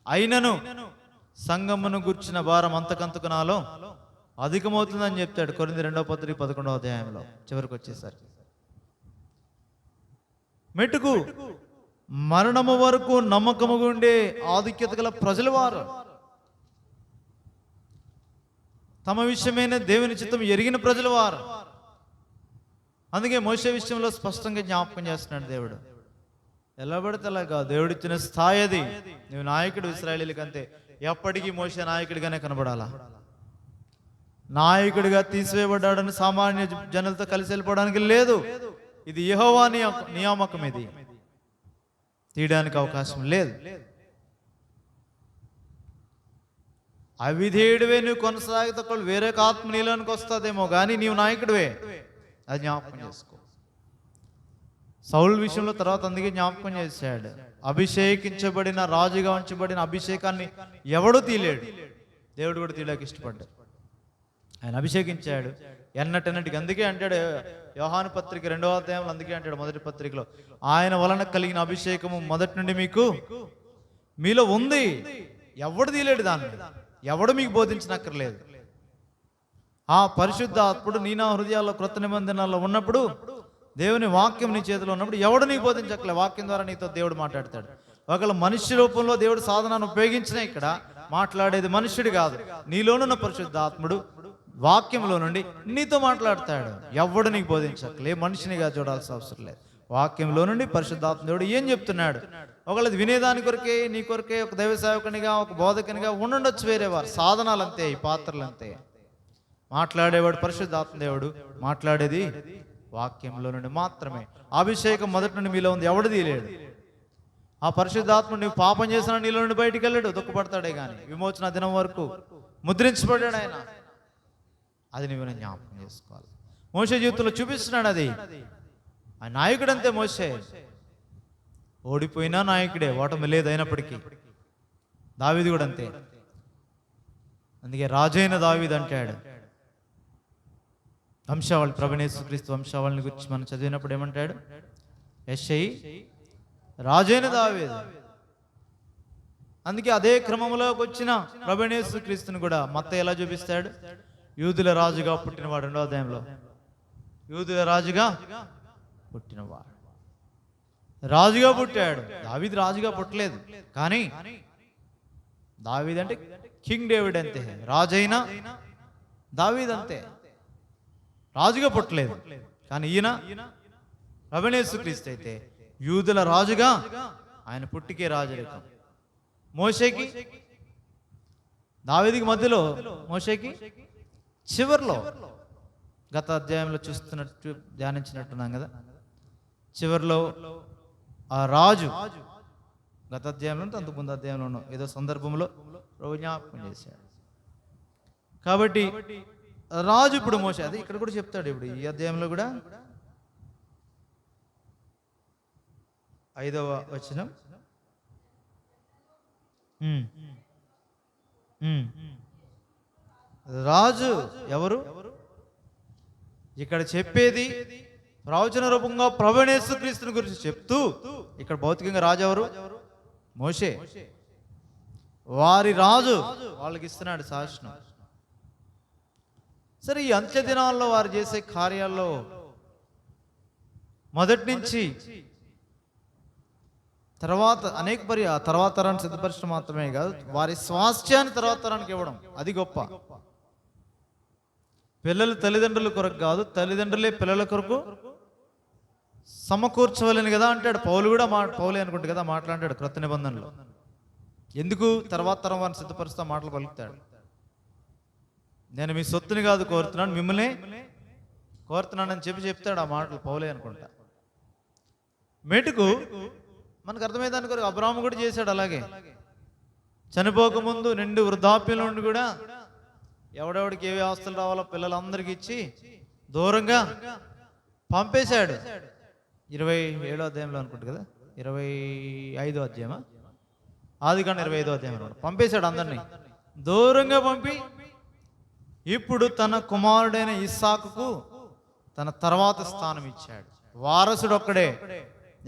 అయినను సంఘమును గుర్చిన భారం అంతకంతకు నాలో అధికమవుతుందని చెప్తాడు కొరింథీ 2:11 అధ్యాయంలో చివరికి వచ్చేసరికి. మెట్టుకు మరణము వరకు నమ్మకముగా ఉండే ఆధిక్యత గల ప్రజలు వారు, తమ విషయమైన దేవుని చిత్తం ఎరిగిన ప్రజలు వారు. అందుకే మోషే విషయంలో స్పష్టంగా జ్ఞాపకం చేస్తున్నాడు దేవుడు. ఎలా పడితే అలాగా దేవుడిచ్చిన స్థాయి అది. నువ్వు నాయకుడు ఇశ్రాయేలీలకంతే. ఎప్పటికీ మోషే నాయకుడిగానే కనబడాలా. నాయకుడిగా తీసివేయబడ్డాడని సామాన్య జనులతో కలిసి వెళ్ళిపోవడానికి లేదు. ఇది యెహోవా నియామకం. ఇది తీయడానికి అవకాశం లేదు. అవిధేయుడివే నువ్వు కొనసాగితే వేరే ఆత్మ నీలోనికి వస్తుందేమో కానీ నీవు నాయకుడివే. అది జ్ఞాపకం చేసుకో. సౌలు విషయంలో తర్వాత అందుకే జ్ఞాపకం చేశాడు. అభిషేకించబడిన రాజుగా ఉంచబడిన అభిషేకాన్ని ఎవడూ తీయలేడు. దేవుడు కూడా తీయడానికి ఇష్టపడ్డాడు. ఆయన అభిషేకించాడు ఎన్నటన్నటికి. అందుకే అంటాడు యోహాను పత్రిక 2వ అధ్యాయంలో, అందుకే అంటాడు మొదటి పత్రికలో, ఆయన వలన కలిగిన అభిషేకము మొదటి నుండి మీలో ఉంది. ఎవడు తీయలేడు దాన్ని. ఎవడు మీకు బోధించనక్కర్లేదు. ఆ పరిశుద్ధాత్ముడు నీ నా హృదయాల్లో క్రొత్త నిబంధనలో ఉన్నప్పుడు, దేవుని వాక్యం నీ చేతిలో ఉన్నప్పుడు ఎవడు నీకు బోధించక్కర్లేదు. వాక్యం ద్వారా నీతో దేవుడు మాట్లాడతాడు. ఒకవేళ మనుష్య రూపంలో దేవుడు సాధనాన్ని ఉపయోగించిన ఇక్కడ మాట్లాడేది మనుష్యుడు కాదు, నీలోనున్న పరిశుద్ధాత్ముడు వాక్యంలో నుండి నీతో మాట్లాడతాడు. ఎవడు నీకు బోధించక్కర్లేదు. మనిషినిగా చూడాల్సిన అవసరం లేదు. వాక్యంలో నుండి పరిశుద్ధాత్మ దేవుడు ఏం చెప్తున్నాడు. ఒకవేళ వినేదాని కొరకే, నీ కొరకే ఒక దైవ సేవకునిగా, ఒక బోధకునిగా ఉండుండొచ్చు వేరేవారు. సాధనాలు అంతే, ఈ పాత్రలు అంతే. మాట్లాడేవాడు పరిశుద్ధాత్మ దేవుడు, మాట్లాడేది వాక్యంలో నుండి మాత్రమే. అభిషేకం మొదటి నుండి మీలో ఉంది, ఎవడు తీయలేడు. ఆ పరిశుద్ధాత్మ నువ్వు పాపం చేసిన నీలో నుండి బయటికి వెళ్ళాడు, దుఃఖపడతాడే కానీ విమోచన దినం వరకు ముద్రించబడ్డాడు ఆయన. అది నువ్వు జ్ఞాపకం చేసుకోవాలి. మోషే జీవితంలో చూపిస్తున్నాడు అది. ఆ నాయకుడు అంతే. మోషే ఓడిపోయినా నాయకుడే, ఓటమి లేదు అయినప్పటికీ. దావీదు కూడా అంతే. అందుకే రాజైన దావీదు అంటాడు. వంశావళి, ప్రభువైన యేసుక్రీస్తు వంశావళిని గురించి మనం చదివినప్పుడు ఏమంటాడు? యెషయి రాజైన దావీదు. అందుకే అదే క్రమంలోకి వచ్చిన ప్రభువైన యేసుక్రీస్తుని కూడా మత్తయి ఎలా చూపిస్తాడు? యూదుల రాజుగా పుట్టినవాడు. 2వ అధ్యాయంలో యూదుల రాజుగా పుట్టినవాడు. రాజుగా పుట్టాడు. దావీదు రాజుగా పుట్టలేదు, కానీ దావీదు అంటే కింగ్ డేవిడ్ అంతే. రాజైన దావీదు అంతే. రాజుగా పుట్టలేదు, కానీ ఈయన ప్రభువైన యేసుక్రీస్తు అయితే యూదుల రాజుగా, ఆయన పుట్టికే రాజరికం. మోషేకి దావీదుకి మధ్యలో, మోషేకి చివర్లో, గత అధ్యాయంలో చూస్తున్నట్టు ధ్యానించినట్టున్నాం కదా, చివర్లో ఆ రాజు, గత అధ్యాయంలో అంతకు ముందు అధ్యాయంలో ఏదో సందర్భంలో ప్రభు జ్ఞాపకం చేశాడు. కాబట్టి రాజు ఇప్పుడు మోషే. అది ఇక్కడ కూడా చెప్తాడు. ఇప్పుడు ఈ అధ్యాయంలో కూడా 5వ వచనం, రాజు ఎవరు ఇక్కడ చెప్పేది? ప్రవచన రూపంగా ప్రభువైన యేసుక్రీస్తుని గురించి చెప్తూ, ఇక్కడ భౌతికంగా రాజు ఎవరు? మోషే. వారి రాజు వాళ్ళకి ఇస్తున్నాడు శాసనం. సరే, ఈ అంత్య దినాల్లో వారు చేసే కార్యాల్లో మొదటి నుంచి తర్వాత ఆ తర్వాత తరాన్ని సిద్ధపరచడం మాత్రమే కాదు, వారి స్వాస్థ్యాన్ని తర్వాత తరానికి ఇవ్వడం, అది గొప్ప. పిల్లలు తల్లిదండ్రుల కొరకు కాదు, తల్లిదండ్రులే పిల్లల కొరకు సమకూర్చవలేను కదా అంటాడు పౌలు కూడా. పౌలే అనుకుంటు కదా మాట్లాడాడు క్రొత్త నిబంధనలో. ఎందుకు తర్వాత తరం వారిని సిద్ధపరుస్తా మాటలు పలుకుతాడు. నేను మీ సొత్తుని కాదు కోరుతున్నాను, మిమ్మల్ని కోరుతున్నానని చెప్తాడు ఆ మాటలు పౌలే అనుకుంటా. మెటుకు మనకు అర్థమయ్యేదాని కొరకు అబ్రాహాము కూడా చేశాడు అలాగే. చనిపోకముందు నిండు వృద్ధాప్యంలో ఉండి కూడా ఎవడెవడికి ఏవి ఆస్తులు రావాలో పిల్లలందరికీ ఇచ్చి దూరంగా పంపేశాడు. 27వ అధ్యాయంలో అనుకుంటు కదా, 25వ అధ్యాయమా, ఆదికాండం 25వ అధ్యాయం పంపేశాడు అందరినీ దూరంగా పంపి, ఇప్పుడు తన కుమారుడైన ఇస్సాకుకు తన తర్వాత స్థానం ఇచ్చాడు. వారసుడు ఒక్కడే,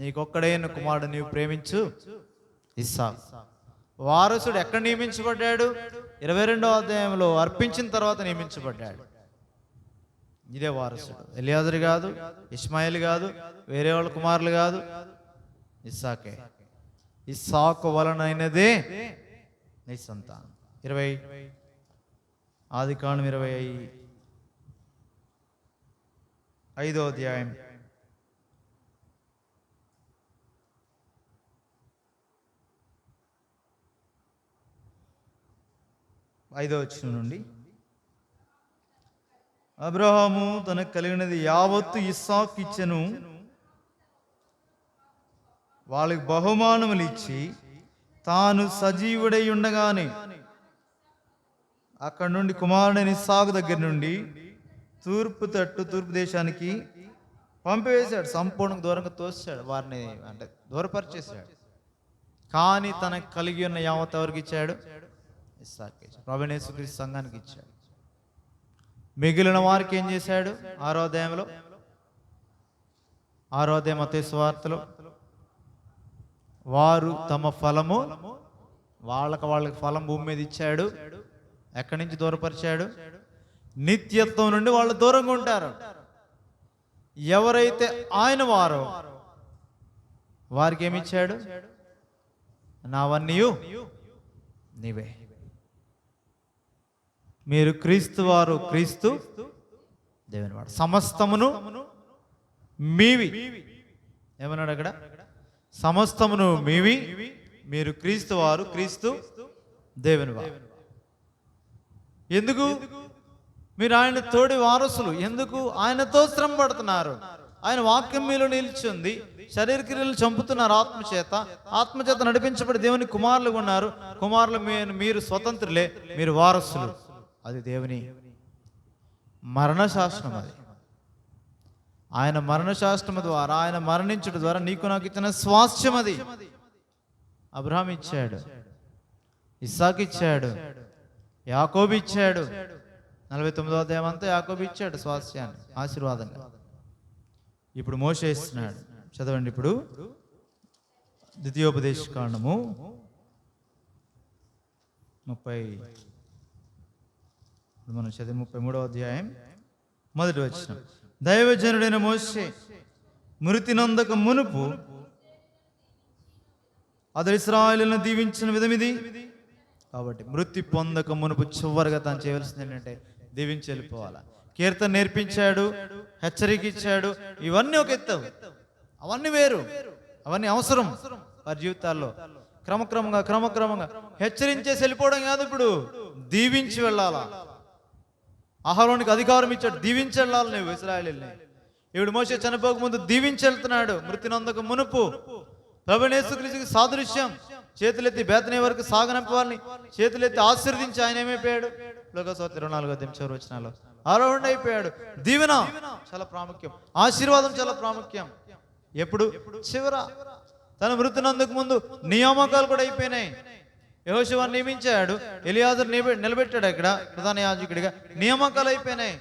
నీకొక్కడైన కుమారుడు నీవు ప్రేమించు ఇస్సాకు. వారసుడు ఎక్కడ నియమించబడ్డాడు? 22వ అధ్యాయంలో అర్పించిన తర్వాత నియమించబడ్డాడు. ఇదే వారసుడు. ఎలియాజరు కాదు, ఇష్మాయిల్ కాదు, వేరే వాళ్ళ కుమారులు కాదు, ఇస్సాకే. ఇస్సాకు వలనైనదే నీ సంతానం. 20 ఆదికాండం 25వ అధ్యాయం 5వ వచనం నుండి, అబ్రహాము తనకు కలిగినది యావత్తు ఇస్సాకు ఇచ్చెను, వాళ్ళకి బహుమానములు ఇచ్చి తాను సజీవుడై ఉండగానే అక్కడ నుండి కుమారుడైన ఇస్సాకు దగ్గర నుండి తూర్పు దేశానికి పంపివేశాడు. సంపూర్ణంగా దూరంగా తోసాడు, వారిని అంటే దూరపరిచేశాడు. కానీ తనకు కలిగి ఉన్న యావత్ ఎవరికి ఇచ్చాడు? ఇస్సాకు ఇచ్చాడు. ప్రభువైన యేసుక్రీస్తు సంఘానికి ఇచ్చాడు. మిగిలిన వారికి ఏం చేశాడు? 6వ అధ్యాయంలో 6వ అధ్యాయం మత్తయి సువార్తలో, వారు తమ ఫలము వాళ్ళకి ఫలం భూమి మీద ఇచ్చాడు. ఎక్కడి నుంచి దూరపరిచాడు? నిత్యత్వం నుండి వాళ్ళు దూరంగా ఉంటారు. ఎవరైతే ఆయన వారో వారికి ఏమి ఇచ్చాడు? నావన్నీయు నీవే. మీరు క్రీస్తు వారు, క్రీస్తు దేవుని వాడు, సమస్తమును మీవి. ఏమన్నాడు అక్కడ? సమస్తమును మీవి, మీరు క్రీస్తు వారు, క్రీస్తు దేవుని వారు. ఎందుకు? మీరు ఆయన తోడి వారసులు. ఎందుకు? ఆయనతో శ్రమ పడుతున్నారు. ఆయన వాక్యం మీలో నిలిచింది. శరీర క్రియలు చంపుతున్నారు ఆత్మచేత నడిపించబడి దేవుని కుమారులుగా ఉన్నారు. కుమారులు మీరు స్వతంత్రులే, మీరు వారసులు. అది దేవుని మరణశాస్త్రం. అది ఆయన మరణశాస్త్రము ద్వారా, ఆయన మరణించడం ద్వారా నీకు నాకు ఇచ్చిన స్వాస్థ్యం. అది అబ్రహాం ఇచ్చాడు, ఇస్సాకు ఇచ్చాడు, యాకోబు ఇచ్చాడు. 49వ అధ్యాయం అంతా యాకోబు ఇచ్చాడు స్వాస్థ్యాన్ని ఆశీర్వాదంగా. ఇప్పుడు మోషే ఇస్తున్నాడు. చదవండి ఇప్పుడు ద్వితీయోపదేశకాండము 33వ అధ్యాయం 1వ వచనం. దైవజనుడైన మోషే మృతి నొందక మునుపు అతడు ఇశ్రాయేలును దీవించిన విధమిది. కాబట్టి మృతి పొందక మునుపు చివరిగా తాను చేయవలసింది ఏంటంటే దీవించి వెళ్ళిపోవాలా. కీర్తన నేర్పించాడు, హెచ్చరిక ఇచ్చాడు. ఇవన్నీ ఒక ఎత్తు, అవన్నీ వేరు, అవన్నీ అవసరం వారి జీవితాల్లో. క్రమక్రమంగా హెచ్చరించేసి వెళ్ళిపోవడం కాదు, ఇప్పుడు దీవించి వెళ్ళాలా. అహరోనుకి అధికారం ఇచ్చాడు, దీవించి వెళ్ళాలి నువ్వు ఇశ్రాయేలుని. ఇప్పుడు మోషే చనిపోక ముందు దీవించి వెళ్తున్నాడు. మృతి నొందక మునుపు ప్రభువైన యేసుక్రీస్తుకి సాదృశ్యం. చేతులెత్తి బేతనీ వరకు సాగనంపవాలని చేతులెత్తి ఆశీర్వదించి ఆయన ఏమైపోయాడు? లోకాసువార్త 24వ అధ్యాయం చివరి వచనాల్లో ఆరోహణ అయిపోయాడు. దీవెన చాలా ప్రాముఖ్యం, ఆశీర్వాదం చాలా ప్రాముఖ్యం. ఎప్పుడు? చివర. తన మృతి నందుకు ముందు నియామకాలు కూడా అయిపోయినాయి. యెహోషువను నియమించాడు, ఎలియాజరు నిలబెట్టాడు అక్కడ ప్రధాన యాజకుడిగా. నియామకాలు అయిపోయినాయి.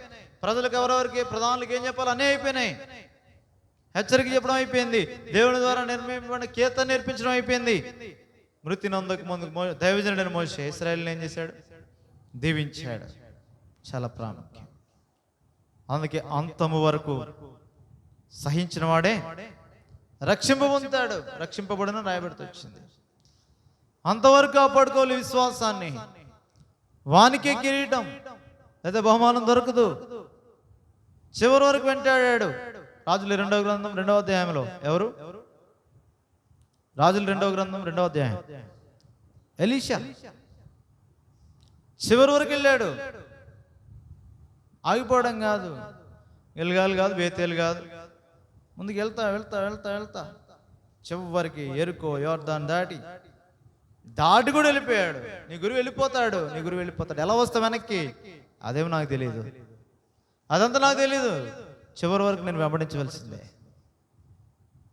ప్రజలకు ఎవరెవరికి, ప్రధానులకు ఏం చెప్పాలి అన్నీ అయిపోయినాయి. హెచ్చరిక చెప్పడం అయిపోయింది. దేవుని ద్వారా నిర్మింపబడిన కీర్తన నేర్పించడం అయిపోయింది. మృతి నొందకు ముందు దైవజనుడైన మోషే ఇశ్రాయేలుని ఏం చేశాడు? దీవించాడు. చాలా ప్రాముఖ్యం. అందుకే అంతము వరకు సహించిన వాడే రక్షింపబడతాడు, రక్షింపబడిన రాయబడుతూ వచ్చింది. అంతవరకు కాపాడుకోవాలి విశ్వాసాన్ని. వానికే కిరీటం లేదా బహుమానం దొరకదు. చివరి వరకు వెంటాడాడు. రాజుల 2వ గ్రంథం 2వ అధ్యాయంలో ఎవరు? రాజుల 2వ గ్రంథం 2వ అధ్యాయం ఎలీషా చివరి వరకు వెళ్ళాడు. ఆగిపోవడం కాదు, గిల్గాలు కాదు, బేతేలు కాదు, ముందుకు వెళ్తా వెళ్తా వెళ్తా వెళ్తా చివరికి ఎరుకో యోర్దాన్ దాటి కూడా వెళ్ళిపోయాడు. నీ గురువు వెళ్ళిపోతాడు, నీ గురువు వెళ్ళిపోతాడు. ఎలా వస్తా వెనక్కి అదేమో నాకు తెలియదు, అదంతా నాకు తెలీదు. చివరి వరకు నేను వెంబడించవలసిందే,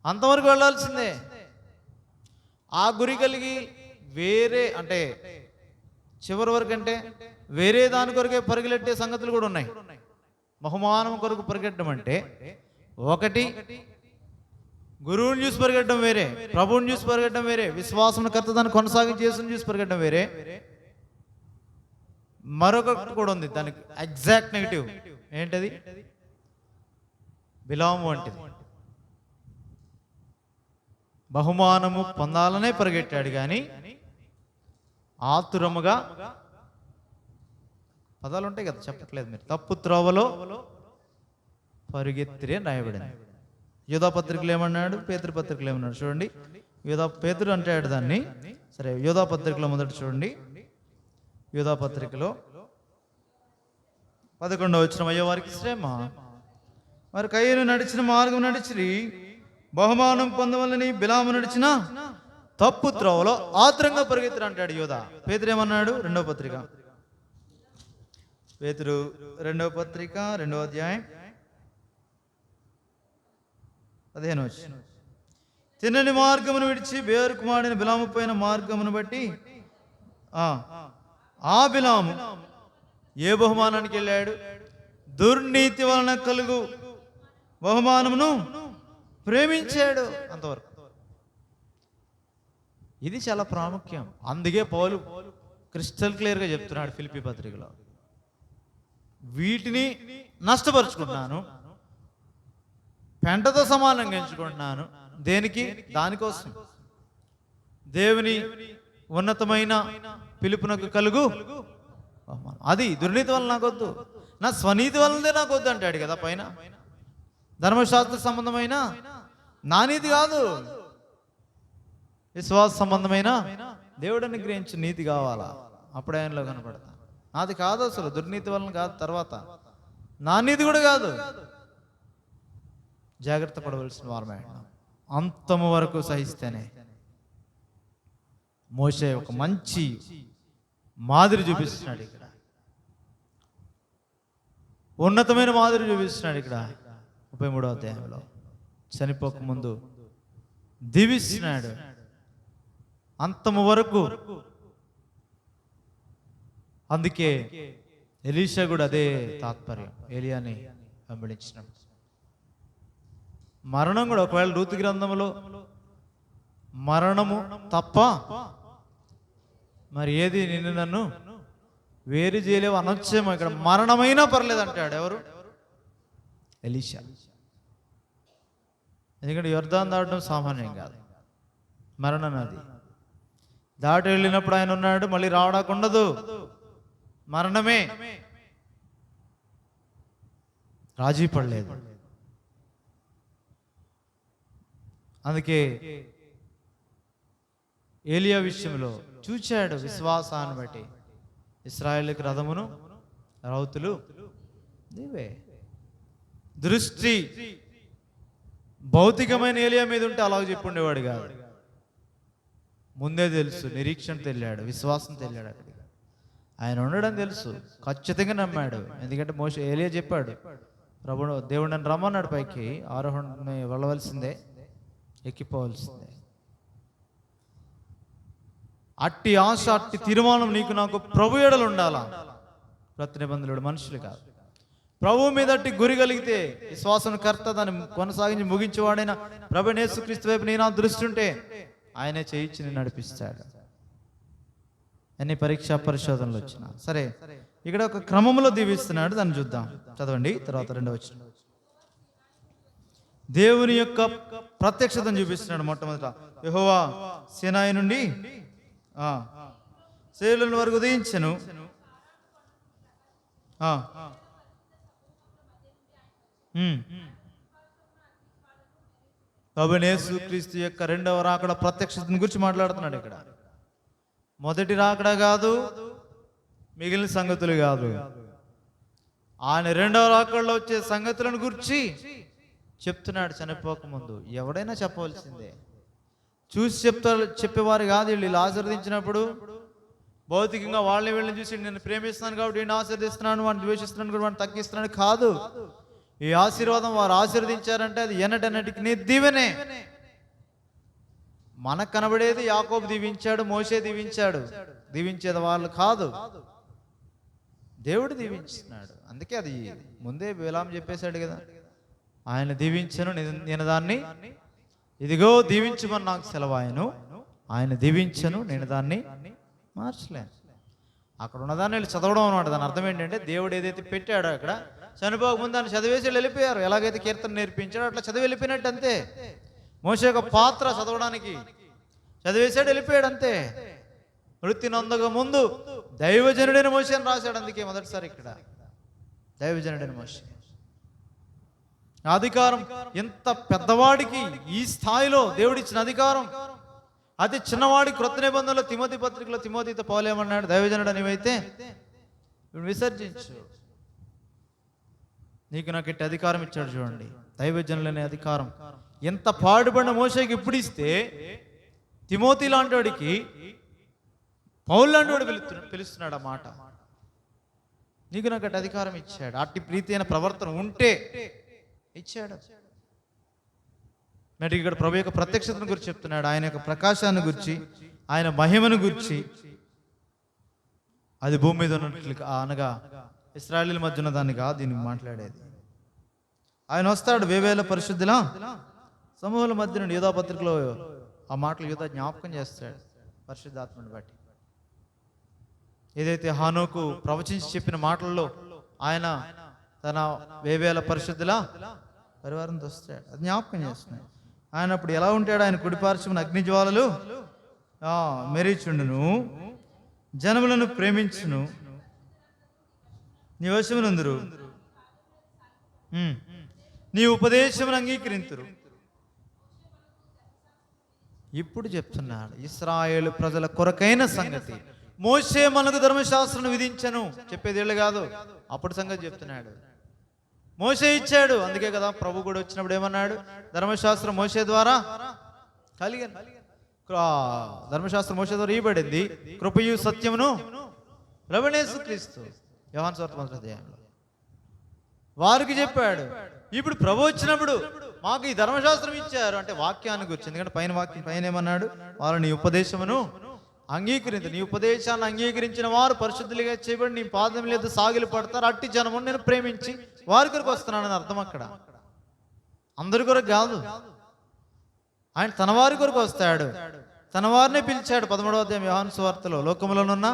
అంతవరకు వెళ్ళాల్సిందే. ఆ గురి కలిగి వేరే అంటే చివరి వరకు అంటే వేరే దాని కొరకే పరిగెట్టే సంగతులు కూడా ఉన్నాయి. బహుమానం కొరకు పరిగెట్టడం అంటే ఒకటి గురువుని చూసి పరిగెట్టడం వేరే, ప్రభువుని చూసి పరిగెట్టడం వేరే, విశ్వాసం కర్త దాన్ని కొనసాగించి చేసుకుని చూసి పరిగెట్టడం వేరే. మరొకటి కూడా ఉంది, దానికి ఎగ్జాక్ట్ నెగిటివ్. ఏంటది? బిలాము వంటిది. బహుమానము పొందాలనే పరిగెట్టాడు కానీ ఆతురముగా, పదాలు ఉంటాయి కదా, చెప్పట్లేదు మీరు, తప్పు త్రోవలో పరిగెత్తిరే రాయబడింది. యూదా పత్రికలు ఏమన్నాడు, పేతురు పత్రికలు ఏమన్నాడు చూడండి. పేతురు అంటాడు దాన్ని. సరే, యూదా పత్రికలో మొదట చూడండి. యూదా పత్రికలో 11వ వచనం, అయ్యో వారికి శ్రమ, వారి కయ్యను నడిచిన మార్గం నడిచి బహుమానం పొందవలని బిలాము నడిచిన తప్పు త్రోవలో ఆత్రంగా పరిగెత్తురు అంటాడు యూదా. పేతురు ఏమన్నాడు? 2వ పత్రిక, పేతురు 2వ పత్రిక 2వ అధ్యాయం 15వ వచనం, తిన్నని మార్గమును విడిచి బేరుకు మాడిన బిలాము పోయిన మార్గమును బట్టి ఆ బిలాము ఏ బహుమానానికి వెళ్ళాడు? దుర్నీతి వలన కలుగు బహుమానమును ప్రేమించాడు. అంతవరకు. ఇది చాలా ప్రాముఖ్యం. అందుకే పౌలు క్రిస్టల్ క్లియర్గా చెప్తున్నాడు ఫిలిప్పీ పత్రికలో, వీటిని నష్టపరుచుకుంటున్నాను, పెంటతో సమానంగా ఎంచుకుంటున్నాను. దేనికి? దానికోసం. దేవుని ఉన్నతమైన పిలుపునకు కలుగు అది. దుర్నీతి వల్ల నాకొద్దు, నా స్వనీతి వల్లనే నాకొద్దు అంటాడు కదా పైన. ధర్మశాస్త్ర సంబంధమైన నా నీతి కాదు, విశ్వాస సంబంధమైన దేవుడిని గ్రహించి నీతి కావాలా, అప్పుడు ఆయనలో కనపడతా. నాది కాదు అసలు, దుర్నీతి వలన కాదు, తర్వాత నా నీతి కూడా కాదు. జాగ్రత్త పడవలసిన వారమే. అంతము వరకు సహిస్తేనే. మోషే ఒక మంచి మాదిరి చూపిస్తున్నాడు ఇక్కడ, ఉన్నతమైన మాదిరి చూపిస్తున్నాడు ఇక్కడ 33వ అధ్యాయంలో. చనిపోక ముందు దీవిస్తున్నాడు అంతము వరకు. అందుకే ఎలీషా కూడా అదే తాత్పర్యం, ఏలియాని వెంబడించినాడు. మరణం కూడా ఒకవేళ రూతు గ్రంథంలో మరణము తప్ప మరి ఏది నిన్ను నన్ను వేరు చేయలేవు అనొచ్చేమో. ఇక్కడ మరణమైనా పర్లేదు అంటాడు. ఎవరు? ఎలీషా. ఎందుకంటే యొర్దాను దాటడం సామాన్యం కాదు, మరణం అది. దాటి వెళ్ళినప్పుడు ఆయన ఉన్నాడు, మళ్ళీ రావడానికి ఉండదు, మరణమే. రాజీ పడలేదు. అందుకే ఏలియా విషయంలో చూచాడు విశ్వాసాన్ని బట్టి, ఇశ్రాయేలుకి రథమును రౌతులు నీవే. దృష్టి భౌతికమైన ఏలియా మీద ఉంటే అలాగ చెప్పుండేవాడు కాదు. ముందే తెలుసు, నిరీక్షణతో వెళ్ళాడు, విశ్వాసంతో వెళ్ళాడు. అక్కడికి ఆయన ఉండడం తెలుసు, ఖచ్చితంగా నమ్మాడు. ఎందుకంటే మోషే ఏలియా చెప్పాడు, ప్రభుడు దేవుడు నన్ను రమ్మన్నాడు పైకి, ఆరోహణ వెళ్ళవలసిందే, ఎక్కిపోవలసిందే. అట్టి ఆశ, అట్టి తీర్మానం నీకు నాకు ప్రభు ఎడలు ఉండాలా. ప్రతి నిబంధనలు మనుషులు కాదు. ప్రభు మీద అట్టి గురి కలిగితే, విశ్వాసం కర్త దాన్ని కొనసాగించి ముగించేవాడైన ప్రభువైన యేసుక్రీస్తు వైపు నీ నా దృష్టి ఉంటే ఆయనే చేయించి నేను నడిపిస్తాడు. అన్ని పరీక్షా పరిశోధనలు వచ్చినా సరే, ఇక్కడ ఒక క్రమంలో దీవిస్తున్నాడు, దాన్ని చూద్దాం. చదవండి తర్వాత 2వ వచనం. దేవుని యొక్క ప్రత్యక్షతను చూపిస్తున్నాడు. మొట్టమొదట యెహోవా సీనాయి నుండి సేలుల వరకు ఉదయించెను. ప్రభువైన యేసుక్రీస్తు యొక్క రెండవ రాకడ ప్రత్యక్షతను గురించి మాట్లాడుతున్నాడు ఇక్కడ. మొదటి రాకడ కాదు, మిగిలిన సంగతులు కాదు, ఆయన రెండవ రాకడలో వచ్చే సంగతులను గురించి చెప్తున్నాడు. చనిపోకముందు ఎవడైనా చెప్పవలసిందే, చూసి చెప్పేవారు కాదు వీళ్ళు. ఆశీర్వదించినప్పుడు భౌతికంగా వాళ్ళని వీళ్ళని చూసి నేను ప్రేమిస్తున్నాను కాబట్టి నేను ఆశీర్దిస్తున్నాను, వాడిని ద్వేషిస్తున్నాను కూడా వాడిని తగ్గిస్తున్నాను కాదు. ఈ ఆశీర్వాదం వారు ఆశీర్వదించారంటే అది ఎన్నటన్నిటికీ దీవెనే. మనకు కనబడేది యాకోబు దీవించాడు, మోషే దీవించాడు, దీవించేది వాళ్ళు కాదు, దేవుడు దీవించినాడు. అందుకే అది ముందే బిలాము చెప్పేశాడు కదా, ఆయన దీవించను నేను దాన్ని, ఇదిగో దీవించమని నాకు సెలవాయను, ఆయన దీవించను నేను దాన్ని మార్చలేను. అక్కడ ఉన్నదాన్ని వీళ్ళు చదవడం అనమాట. దాని అర్థం ఏంటంటే దేవుడు ఏదైతే పెట్టాడో అక్కడ చనిపోకముందు దాన్ని చదివేసి వెళ్ళిపోయారు. ఎలాగైతే కీర్తన నేర్పించాడో అట్లా చదివి వెళ్ళిపోయినట్టు అంతే. మోషే యొక్క పాత్ర చదవడానికి చదివేశాడు, వెళ్ళిపోయాడు అంతే. వృత్తి నొందక ముందు దైవజనుడైన మోషే అని రాశాడు. అందుకే మొదటిసారి ఇక్కడ దైవజనుడైన మోషే. అధికారం ఎంత పెద్దవాడికి ఈ స్థాయిలో దేవుడిచ్చిన అధికారం, అతి చిన్నవాడి క్రొత్త నిబంధనలో తిమోతి పత్రికలో తిమోతితో పౌలేమన్నాడు, దైవజనుడు నీవైతే విసర్జించు, నీకు నాకు ఇట్టి అధికారం ఇచ్చాడు. చూడండి, దైవజనులనే అధికారం. ఎంత పాడుపడిన మోషేకి ఇప్పుడు ఇస్తే తిమోతి లాంటి వాడికి పౌలు లాంటి వాడు పిలుస్తున్నాడు ఆ మాట. నీకు నాకు అట్టి అధికారం ఇచ్చాడు. అట్టి ప్రీతి అయిన ప్రవర్తన ఉంటే ఇచ్చాడు. మరి ఇక్కడ ప్రభు యొక్క ప్రత్యక్షతను గురించి చెప్తున్నాడు, ఆయన యొక్క ప్రకాశాన్ని గురించి, ఆయన మహిమను గురించి. అది భూమి మీద ఉన్నట్లు అనగా ఇశ్రాయేలీల మధ్య ఉన్న దాన్ని కాదు దీన్ని మాట్లాడేది. ఆయన వస్తాడు వేవేల పరిశుద్ధుల సమూహాల మధ్య నుండి. యూదా పత్రికలో ఆ మాటలు యూదా జ్ఞాపకం చేస్తాడు పరిశుద్ధాత్మని బట్టి. ఏదైతే హానోకు ప్రవచించి చెప్పిన మాటల్లో ఆయన తన వేవేల పరిశుద్ధుల పరివారంతో వస్తాడు, అది జ్ఞాపకం చేస్తున్నాడు. ఆయన అప్పుడు ఎలా ఉంటాడు? ఆయన కుడిపార్శ్వమున అగ్నిజ్వాలలు మెరీచుండును, జనములను ప్రేమించును, నీ వశమునందురు, నీ ఉపదేశమును అంగీకరింతురు. ఇప్పుడు చెప్తున్నాడు ఇశ్రాయేలు ప్రజల కొరకైన సంగతి. మోషే మనకు ధర్మశాస్త్రం విధించను చెప్పేదేళ్ళు కాదు, అప్పుడు సంగతి చెప్తున్నాడు. మోషే ఇచ్చాడు, అందుకే కదా ప్రభు కూడా వచ్చినప్పుడు ఏమన్నాడు? ధర్మశాస్త్రం మోషే ద్వారా కలిగను, ధర్మశాస్త్రం మోషే ద్వారా ఇవ్వబడింది, కృపయు సత్యమును ప్రభువైన యేసుక్రీస్తు యోహాను సువార్త 1వ అధ్యాయంలో వారికి చెప్పాడు. ఇప్పుడు ప్రభు వచ్చినప్పుడు మాకు ఈ ధర్మశాస్త్రం ఇచ్చారు అంటే వాక్యాన్ని గురించి. ఎందుకంటే పైన వాక్యం పైన ఏమన్నాడు? వారు నీ ఉపదేశమును అంగీకరించు, నీ ఉపదేశాన్ని అంగీకరించిన వారు పరిశుద్ధులుగా చేయబడి నీ పాదం లేదు సాగిలు పడతారు. అట్టి జనమును నేను ప్రేమించి వారి కొరకు వస్తున్నానని అర్థం. అక్కడ అందరి కొరకు కాదు, ఆయన తన వారి కొరకు వస్తాడు. తన వారినే పిలిచాడు. 13వ అధ్యాయం యోహాను సువార్తలో లోకములోనున్న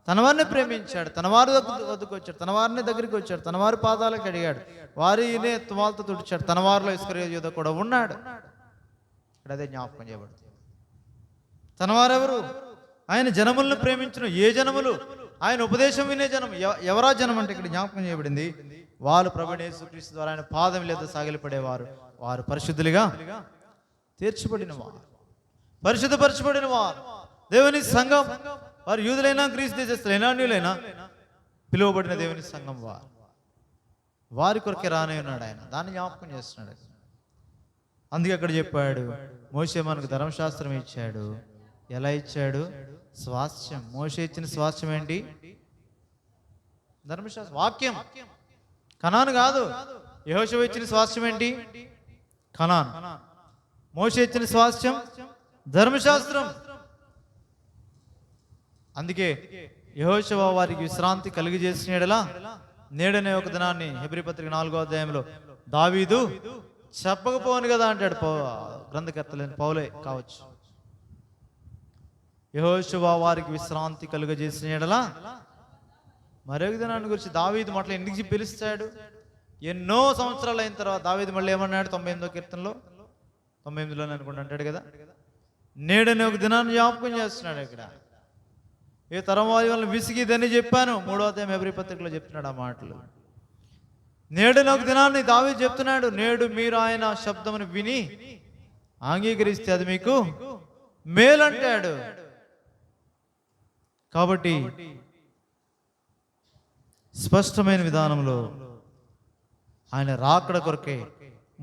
తన వారిని ప్రేమించాడు, తన వారి వద్దకు వచ్చాడు, తన వారిని దగ్గరికి వచ్చాడు, తన వారి పాదాలకు అడిగాడు, వారినే తువాలతో తుడిచాడు, తన వారిలో ఇస్కరియోతు యూదా కూడా ఉన్నాడు. ఇక్కడ అదే జ్ఞాపకం చేయబడుతుంది. తన వారెవరు? ఆయన జనములను ప్రేమించును. ఏ జనములు? ఆయన ఉపదేశం వినే జనం. ఎవరా జనం అంటే ఇక్కడ జ్ఞాపకం చేయబడింది, వాళ్ళు ప్రభువైన యేసుక్రీస్తు ద్వారా ఆయన పాదం లేదా సాగిలపడేవారు, వారు పరిశుద్ధులుగా తీర్చబడిన వారు, పరిశుద్ధపరచబడిన వారు, దేవుని సంఘం. వారు యూదులైనా గ్రీసు దేశస్తులైనా అన్యులైనా పిలువబడిన దేవుని సంఘం వారు. వారి కొరకే రానే ఉన్నాడు ఆయన, దాన్ని జ్ఞాపకం చేస్తున్నాడు. అందుకే అక్కడ చెప్పాడు, మోషే మనకు ధర్మశాస్త్రం ఇచ్చాడు. ఎలా ఇచ్చాడు? స్వాస్థ్యం. మోషే ఇచ్చిన స్వాస్థ్యం ఏంటి? ధర్మశాస్త్రం, వాక్యం. కనాను కాదు. యెహోషువ ఇచ్చిన స్వాస్థ్యం ఏంటి? కనాన్. మోషే ఇచ్చిన స్వాస్థ్యం ధర్మశాస్త్రం. అందుకే యెహోషువ వారికి విశ్రాంతి కలిగజేసిన ఎడల నేడనే ఒక దినాన్ని హెబ్రీ పత్రిక 4వ అధ్యాయంలో దావీదు చెప్పకపోను కదా అంటాడు. గ్రంథకర్తలేని పౌలే కావచ్చు. యెహోషువ వారికి విశ్రాంతి కలుగజేసిన ఎడల మరొక దినాన్ని గురించి దావీదు మాటలు ఎందుకు పిలుస్తాడు? ఎన్నో సంవత్సరాలు అయిన తర్వాత దావీదు మళ్ళీ ఏమన్నాడు 98వ కీర్తనలో 98లో అనుకుంటా అంటాడు కదా, నేడని ఒక దినాన్ని జ్ఞాపకం చేస్తున్నాడు. ఇక్కడ ఏ తరం వారి వల్ల విసిగిదని చెప్పాను, 3వ అధ్యాయం హెబ్రీ పత్రికలో చెప్తున్నాడు ఆ మాటలు. నేడని ఒక దినాన్ని దావీదు చెప్తున్నాడు, నేడు మీరు ఆయన శబ్దమును విని అంగీకరిస్తే అది మీకు మేలంటాడు. కాబట్టి స్పష్టమైన విధానంలో ఆయన రాకడ కొరకే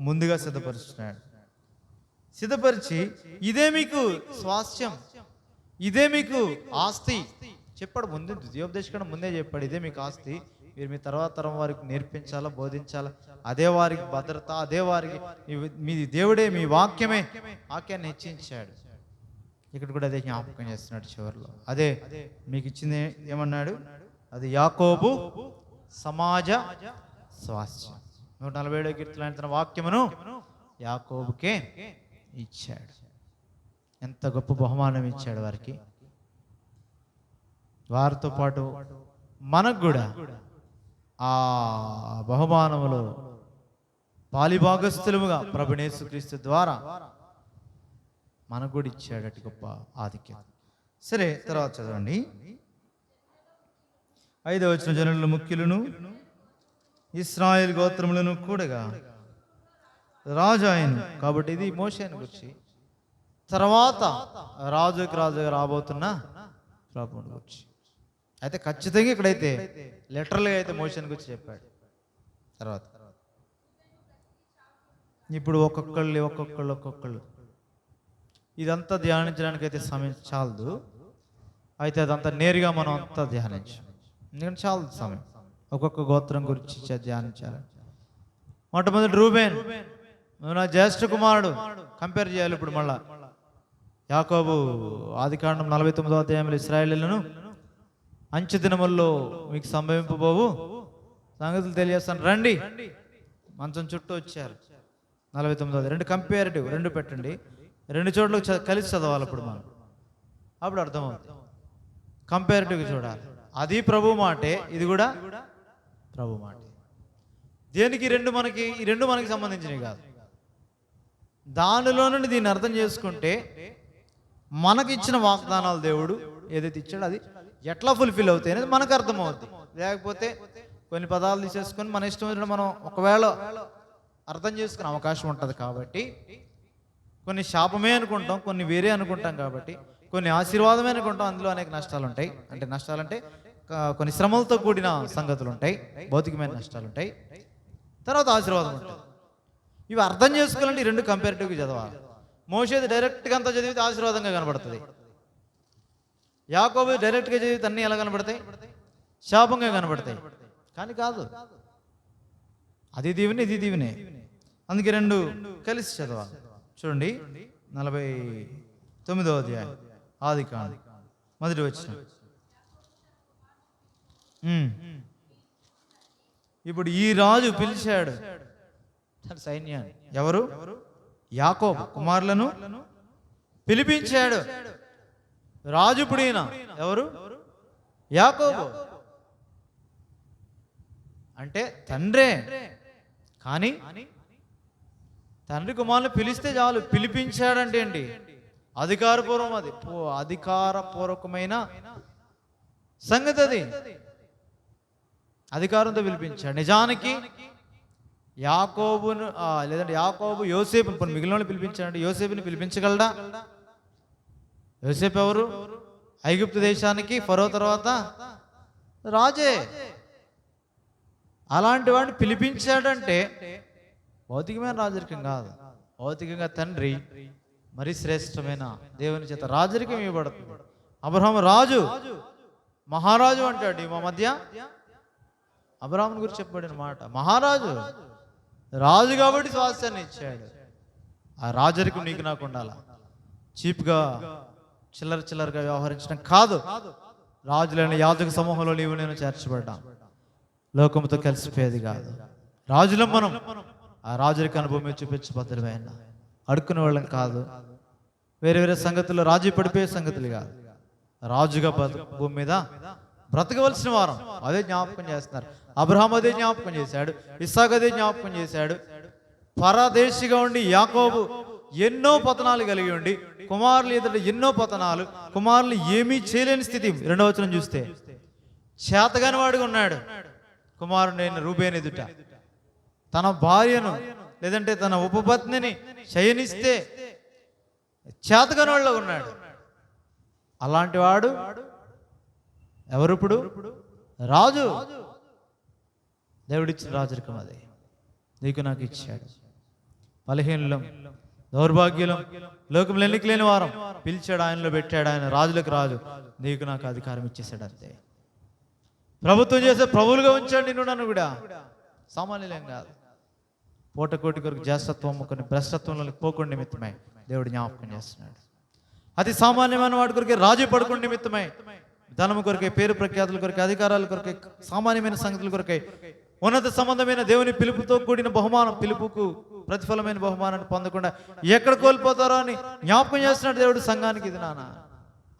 ముందుగా సిద్ధపరుస్తున్నాడు. సిద్ధపరిచి ఇదే మీకు స్వాస్థ్యం, ఇదే మీకు ఆస్తి చెప్పాడు. ముందే ద్వితీయోపదేశం ముందే చెప్పాడు, ఇదే మీకు ఆస్తి, మీరు మీ తర్వాత తరం వారికి నేర్పించాలా, బోధించాలా, అదే వారికి భద్రత, అదే వారికి మీ దేవుడే, మీ వాక్యాన్ని హెచ్చించాడు. ఇక్కడ కూడా అదే జ్ఞాపకం చేస్తున్నాడు చివరిలో. అదే మీకు ఇచ్చింది ఏమన్నాడు, అది యాకోబు సమాజ స్వాస్థ్యం. 147వ కీర్తనలో ఆయన తన వాక్యమును యాకోబుకే ఇచ్చాడు. ఎంత గొప్ప బహుమానం ఇచ్చాడు వారికి. వారితో పాటు మనకు కూడా ఆ బహుమానములో పాలిభాగస్థులముగా ప్రభువైన యేసుక్రీస్తు ద్వారా మనకు కూడా ఇచ్చాడు అటు గొప్ప ఆధిక్యత. సరే, తర్వాత చదవండి. 5వ వచనం, జనుల ముఖ్యులను ఇశ్రాయేలు గోత్రములను కూడగా రాజు ఆయన. కాబట్టి ఇది మోషేను గురించి, తర్వాత రాజుగా రాబోతున్న ప్రభువుని గురించి. అయితే ఖచ్చితంగా ఇక్కడైతే లెటర్లుగా అయితే మోషేను గురించి చెప్పాడు. తర్వాత ఇప్పుడు ఒక్కొక్కళ్ళు ఇదంతా ధ్యానించడానికి అయితే సమయం చాలదు. అయితే అదంతా నేరుగా మనం అంతా ధ్యానించాం, ఎందుకంటే చాలదు సమయం. ఒక్కొక్క గోత్రం గురించి ధ్యానించాలి. మొట్టమొదటి రూబేన్, నా జ్యేష్ఠ కుమారుడు. కంపేర్ చేయాలి ఇప్పుడు మళ్ళా. యాకోబు ఆదికాండం 49వ అధ్యాయంలో ఇశ్రాయేలీయులను అంచె దినముల్లో మీకు సంభవింపబోవు సంగతులు తెలియజేస్తాను రండి మంచం చుట్టూ వచ్చారు. 49వ రెండు కంపేరిటివ్, రెండు పెట్టండి, రెండు చోట్ల కలిసి చదవాలి. అప్పుడు మనం అప్పుడు అర్థమవుతుంది. కంపేరిటివ్గా చూడాలి. అది ప్రభు మాటే, ఇది కూడా ప్రభు మాటే. దేనికి ఈ రెండు మనకి సంబంధించినవి కాదు. దానిలో నుండి దీన్ని అర్థం చేసుకుంటే మనకి ఇచ్చిన వాగ్దానాలు దేవుడు ఏదైతే ఇచ్చాడో అది ఎట్లా ఫుల్ఫిల్ అవుతాయి అనేది మనకు అర్థమవుతుంది. లేకపోతే కొన్ని పదాలు తీసేసుకొని మన ఇష్టం వచ్చిన మనం ఒకవేళ అర్థం చేసుకునే అవకాశం ఉంటుంది. కాబట్టి కొన్ని శాపమే అనుకుంటాం, కొన్ని వేరే అనుకుంటాం, కాబట్టి కొన్ని ఆశీర్వాదమే అనుకుంటాం. అందులో అనేక నష్టాలు ఉంటాయి. అంటే నష్టాలంటే కొన్ని శ్రమలతో కూడిన సంగతులు ఉంటాయి, భౌతికమైన నష్టాలు ఉంటాయి, తర్వాత ఆశీర్వాదం ఉంటుంది. ఇవి అర్థం చేసుకోవాలంటే ఈ రెండు కంపారిటివ్గా చదవాలి. మోషేది డైరెక్ట్గా అంతా చదివితే ఆశీర్వాదంగా కనబడుతుంది. యాకోబు డైరెక్ట్గా చదివితే అన్నీ ఎలా కనబడతాయి? శాపంగా కనబడతాయి. కానీ కాదు, అది దీవెనే, ఇది దీవెనే. అందుకే రెండు కలిసి చదవాలి. చూడండి 49వ అధ్యాయం ఆదికాండం మొదటి వచనం. ఇప్పుడు ఈ రాజు పిలిచాడు సైన్యాన్ని. ఎవరు? యాకోబు కుమారులను పిలిపించాడు. రాజు ఇప్పుడు ఈయన ఎవరు? యాకోబు. అంటే తండ్రే, కానీ తండ్రి కుమారులను పిలిస్తే చాలు. పిలిపించాడంటే ఏంటి? అధికారపూర్వం. అది అధికారపూర్వకమైన సంగతి. అది అధికారంతో పిలిపించాడు. నిజానికి యాకోబును లేదంటే యాకోబు యోసేపుని మిగిలిన పిలిపించాడు. యోసేపుని పిలిపించగలడా? యోసేపు ఎవరు? ఐగుప్తు దేశానికి ఫరో తర్వాత రాజే. అలాంటి వాడిని పిలిపించాడంటే భౌతికమైన రాజరికం కాదు, భౌతికంగా తండ్రి మరి శ్రేష్టమైన దేవుని చేత రాజరికం ఇవ్వబడుతుంది. అబ్రహాము రాజు, మహారాజు అంటాడు. మా మధ్య అబ్రహాముని గురించి చెప్పబడిన మాట మహారాజు, రాజు కాబట్టి స్వాస్థ్యాన్ని ఇచ్చాడు. ఆ రాజరికం నీకు నాకు ఉండాలా? చీప్గా చిల్లరగా వ్యవహరించడం కాదు. రాజులైన యాజక సమూహంలో నీవు నేను చేర్చబడ్డా, లోకంతో కలిసిపోయేది కాదు. రాజులం మనం. ఆ రాజరిక అనుభవం చూపించబద్దమైన అడుక్కునే వాళ్ళం కాదు. వేరే వేరే సంగతుల్లో రాజీ పడిపోయే సంగతులు కాదు. రాజుగా భూమి మీద బ్రతకవలసిన వారం. అదే జ్ఞాపకం చేస్తున్నారు. అబ్రహాం అదే జ్ఞాపకం చేశాడు, ఇస్సాకు అదే జ్ఞాపకం చేశాడు. పరదేశిగా ఉండి యాకోబు ఎన్నో పతనాలు కలిగి ఉండి కుమారులు ఎదుట ఎన్నో పతనాలు, కుమారులు ఏమీ చేయలేని స్థితి. 2వ వచనం చూస్తే చేతగాని వాడుగా ఉన్నాడు కుమారుడైన రూబేను ఎదుట. తన భార్యను లేదంటే తన ఉపపత్నిని శయనిస్తే చేతగాని వాళ్ళలో ఉన్నాడు. అలాంటి వాడు ఎవరు? ఇప్పుడు రాజు. దేవుడిచ్చిన రాజరికం అదే నీకు నాకు ఇచ్చాడు. బలహీనులం, దౌర్భాగ్యులం, లోకంలో ఎన్నిక లేని వారం పిలిచాడు, ఆయనలో పెట్టాడు. ఆయన రాజులకు రాజు, నీకు నాకు అధికారం ఇచ్చేసాడు. అంతే. ప్రభుత్వం చేసే ప్రభువులుగా ఉంచాడు నిన్ను నన్ను కూడా. సామాన్యులేం కాదు. పూటకోటి కొరకు జ్యేష్ఠత్వం కొన్ని భ్రష్టత్వంలోకి పోకుండా నిమిత్తమై దేవుడు జ్ఞాపకం చేస్తున్నాడు. అతి సామాన్యమైన వాటి కొరకే రాజు పడుకుని నిమిత్తమై, ధనము కొరకే, పేరు ప్రఖ్యాతుల కొరకే, అధికారాల కొరకే, సామాన్యమైన సంగతుల కొరకే, ఉన్నత సంబంధమైన దేవుని పిలుపుతో కూడిన బహుమానం, పిలుపుకు ప్రతిఫలమైన బహుమానాన్ని పొందకుండా ఎక్కడ కోల్పోతారో అని జ్ఞాపకం చేస్తున్నాడు దేవుడు సంఘానికి. ఇది నాన్న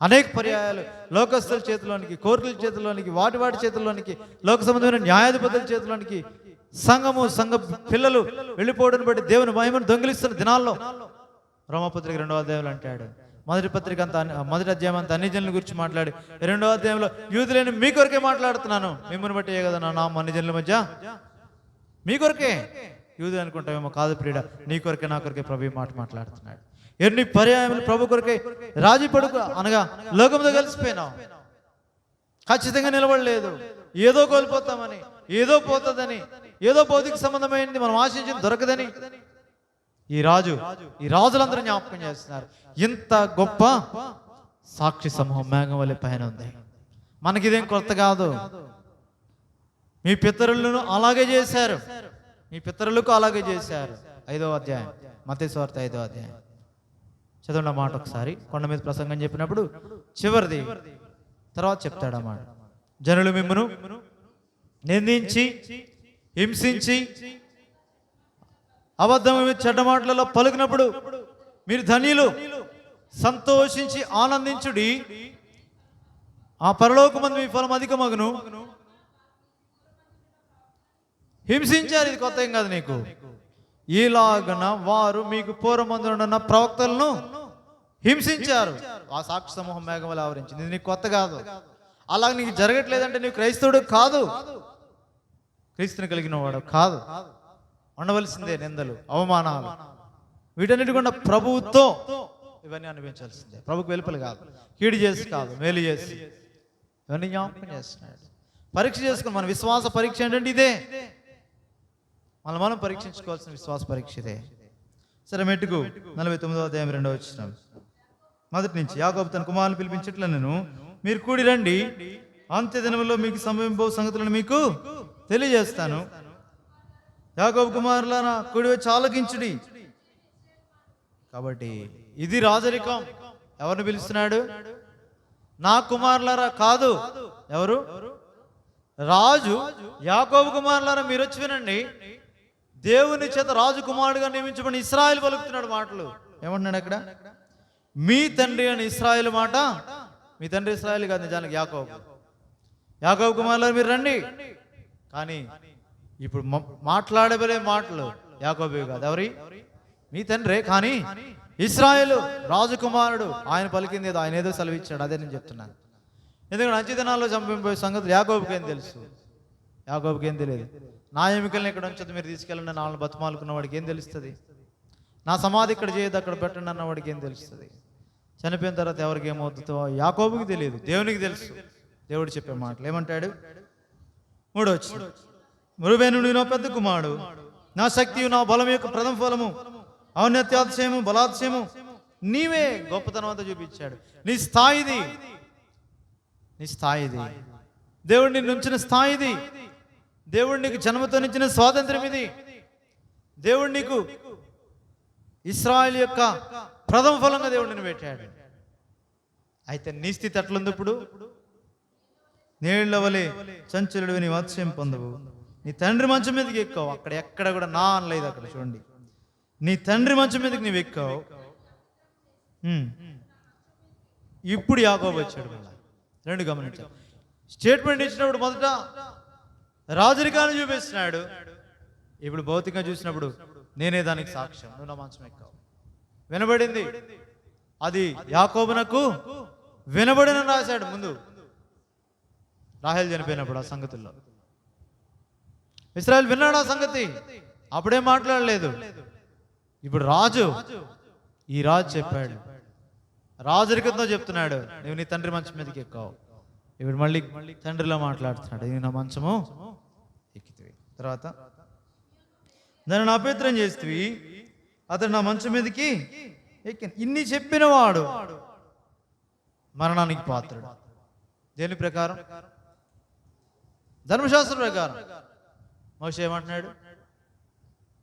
అనేక పర్యాయాలు లోకస్తుల చేతిలోనికి, కోర్టుల చేతిలోనికి, వాటి చేతిలోనికి, లోక సంబంధమైన న్యాయాధిపతుల చేతిలోనికి సంఘ పిల్లలు వెళ్ళిపోవడం బట్టి దేవుని మహిమను దొంగిలిస్తున్న దినాల్లో రోమపత్రిక 2వ అధ్యాయంలో అంటాడు. మొదటి అధ్యాయం అంతా అన్ని జనుల గురించి మాట్లాడి 2వ అధ్యాయంలో యూదులైన మీ కొరకే మాట్లాడుతున్నాను, మిమ్మల్ని బట్టి కదా నా నామం అన్ని జనుల మధ్య మీ కొరకే. యూదు అనుకుంటామేమో, కాదు ప్రియుడ, నీ కొరకే నా కొరకే ప్రభు ఈ మాట మాట్లాడుతున్నాడు. ఎన్ని పర్యాయములు ప్రభు కొరకే రాజీ పడుకు అనగా లోకంతో కలిసిపోయినావు. ఖచ్చితంగా నిలబడలేదు. ఏదో కోల్పోతామని, ఏదో పోతుందని, ఏదో భౌతిక సంబంధమైనది మనం ఆశించింది దొరకదని ఈ రాజులందరూ జ్ఞాపకం చేస్తున్నారు. ఇంత గొప్ప సాక్షి సమూహం మేఘం వల్లే పైన ఉంది. మనకిదేం కొత్త కాదు. మీ పితరులను అలాగే చేశారు, మీ పితరులకు అలాగే చేశారు. 5వ అధ్యాయం మత్తయి సువార్త 5వ అధ్యాయం చదవండి మాట ఒకసారి. కొండ మీద ప్రసంగం చెప్పినప్పుడు చివరిది తర్వాత చెప్తాడు అన్నమాట. జనులు మిమ్మును నిందించి, హింసించి, అబద్ధమైన చెడ్డ మాటలలో పలుకునప్పుడు మీరు ధన్యులు, సంతోషించి ఆనందించుడి, ఆ పరలోకమందు మీ ఫలం అధికమగును. హింసించారు, ఇది కొత్త ఏం కాదు నీకు. ఈలాగన వారు మీకు పూర్వమందున్న ప్రవక్తలను హింసించారు. ఆ సాక్షి సమూహం మేఘం వల్ల ఆవరించింది. ఇది నీకు కొత్త కాదు. అలాగే నీకు జరగట్లేదంటే నీవు క్రైస్తవుడు కాదు, క్రీస్తుని కలిగిన వాడు కాదు. ఉండవలసిందే నిందలు, అవమానాలు, వీటన్నిటి కూడా ప్రభువుతో ఇవన్నీ అనిపించాల్సిందే. ప్రభుకు వెలుపల కాదు, కీడు చేసి కాదు, మేలు చేసి. ఇవన్నీ జ్ఞాపకం చేస్తున్నాడు. పరీక్ష చేసుకుని మన విశ్వాస పరీక్ష ఏంటంటే ఇదే. మనం పరీక్షించుకోవాల్సిన విశ్వాస పరీక్ష ఇదే. సరే, మెట్టుకు 49వ అధ్యాయం 2వ వచనం మొదటి నుంచి. యాకోబు తన కుమారుని పిలిపించట్ల నేను, మీరు కూడి రండి, అంత్య దినములో మీకు సంభవింపో సంగతులను మీకు తెలియజేస్తాను. యాకోబు కుమారులారా కూడి వచ్చి ఆలకించుడి. కాబట్టి ఇది రాజరికం. ఎవరిని పిలుస్తున్నాడు? నా కుమారులారా కాదు. ఎవరు? రాజు. యాకోబు కుమారులారా మీరు వచ్చి వినండి. దేవుని చేత రాజు కుమారుడుగా నియమించబడిన ఇశ్రాయేలు పలుకుతున్నాడు మాటలు. ఏమంటున్నాడు అక్కడ? మీ తండ్రి అని ఇశ్రాయేలు మాట. మీ తండ్రి ఇశ్రాయేలు కాదు, నిజానికి యాకోబు కుమారులారా మీరు రండి. కానీ ఇప్పుడు మాట్లాడబడే మాటలు యాకోబు కాదు. ఎవరి? మీ తండ్రే, కానీ ఇశ్రాయేలు రాజకుమారుడు. ఆయన పలికింది ఏదో, ఆయన ఏదో సెలవిచ్చాడు. అదే నేను చెప్తున్నాను. ఎందుకంటే అంచెదినాల్లో చంపిపోయే సంగతులు యాకోబుకి ఏం తెలుసు? యాకోబుకి ఏం తెలియదు. నా ఎముకల్ని ఇక్కడ ఉంచదు, మీరు తీసుకెళ్ళండి నాలుగు బతుమాలుకున్న వాడికి ఏం తెలుస్తుంది? నా సమాధి ఇక్కడ చేయదు, అక్కడ పెట్టండి అన్న వాడికి ఏం తెలుస్తుంది? చనిపోయిన తర్వాత ఎవరికి ఏమవుతుందో యాకోబుకి తెలియదు, దేవునికి తెలుసు. దేవుడు చెప్పే మాటలు ఏమంటాడు? 3వ వచనం. రూబేను నా పెద్ద కుమారుడు, నా శక్తియు నా బలం యొక్క ప్రథమ ఫలము, ఔన్నత్యాతిశయము బలాతిశయము నీవే. గొప్పతనం అంతా చూపించాడు. నీ స్థాయిది, నీ స్థాయిది, దేవుడు నిన్ను ఉంచిన స్థాయిది, దేవుడు నీకు జన్మతో ఇచ్చిన స్వాతంత్ర్యం ఇది. దేవుడు నీకు ఇశ్రాయేలు యొక్క ప్రథమ ఫలంగా దేవుడు నిన్ను పెట్టాడు. అయితే నీ స్థితి ఎట్లుంది ఇప్పుడు? నీళ్ల వలె చంచలుడు నీ వాత్సల్యం పొందవు. నీ తండ్రి మంచం మీదకి ఎక్కావు. అక్కడ ఎక్కడ కూడా నా అనలేదు. అక్కడ చూడండి, నీ తండ్రి మంచం మీదకి నీవు ఎక్కావు. ఇప్పుడు యాకోబు వచ్చాడు. మళ్ళా రెండు గమనించావు. స్టేట్మెంట్ ఇచ్చినప్పుడు మొదట రాజరికాన్ని చూపిస్తున్నాడు, ఇప్పుడు భౌతికంగా చూసినప్పుడు నేనే దానికి సాక్ష్యం, నువ్వు నా మంచం ఎక్కావు. వినబడింది, అది యాకోబునకు వినబడిన రాశాడు ముందు రాహేల్ చనిపోయినప్పుడు. ఆ సంగతుల్లో ఇశ్రాయేల్ విన్నాడు ఆ సంగతి, అప్పుడేం మాట్లాడలేదు. ఇప్పుడు రాజు, ఈ రాజు చెప్పాడు, రాజరికంతో చెప్తున్నాడు, నువ్వు నీ తండ్రి మంచం మీదకి ఎక్కావు. ఇప్పుడు మళ్ళీ తండ్రిలో మాట్లాడుతున్నాడు, ఇది నా మంచము ఎక్కితివి, తర్వాత దాన్ని అపవిత్రం చేస్తేవి, అతడు నా మంచం మీదకి ఎక్కి. ఇన్ని చెప్పినవాడు మరణానికి పాత్రుడు. దేని ప్రకారం? ధర్మశాస్త్రం ప్రకారం. మోషే ఏమంటున్నాడు?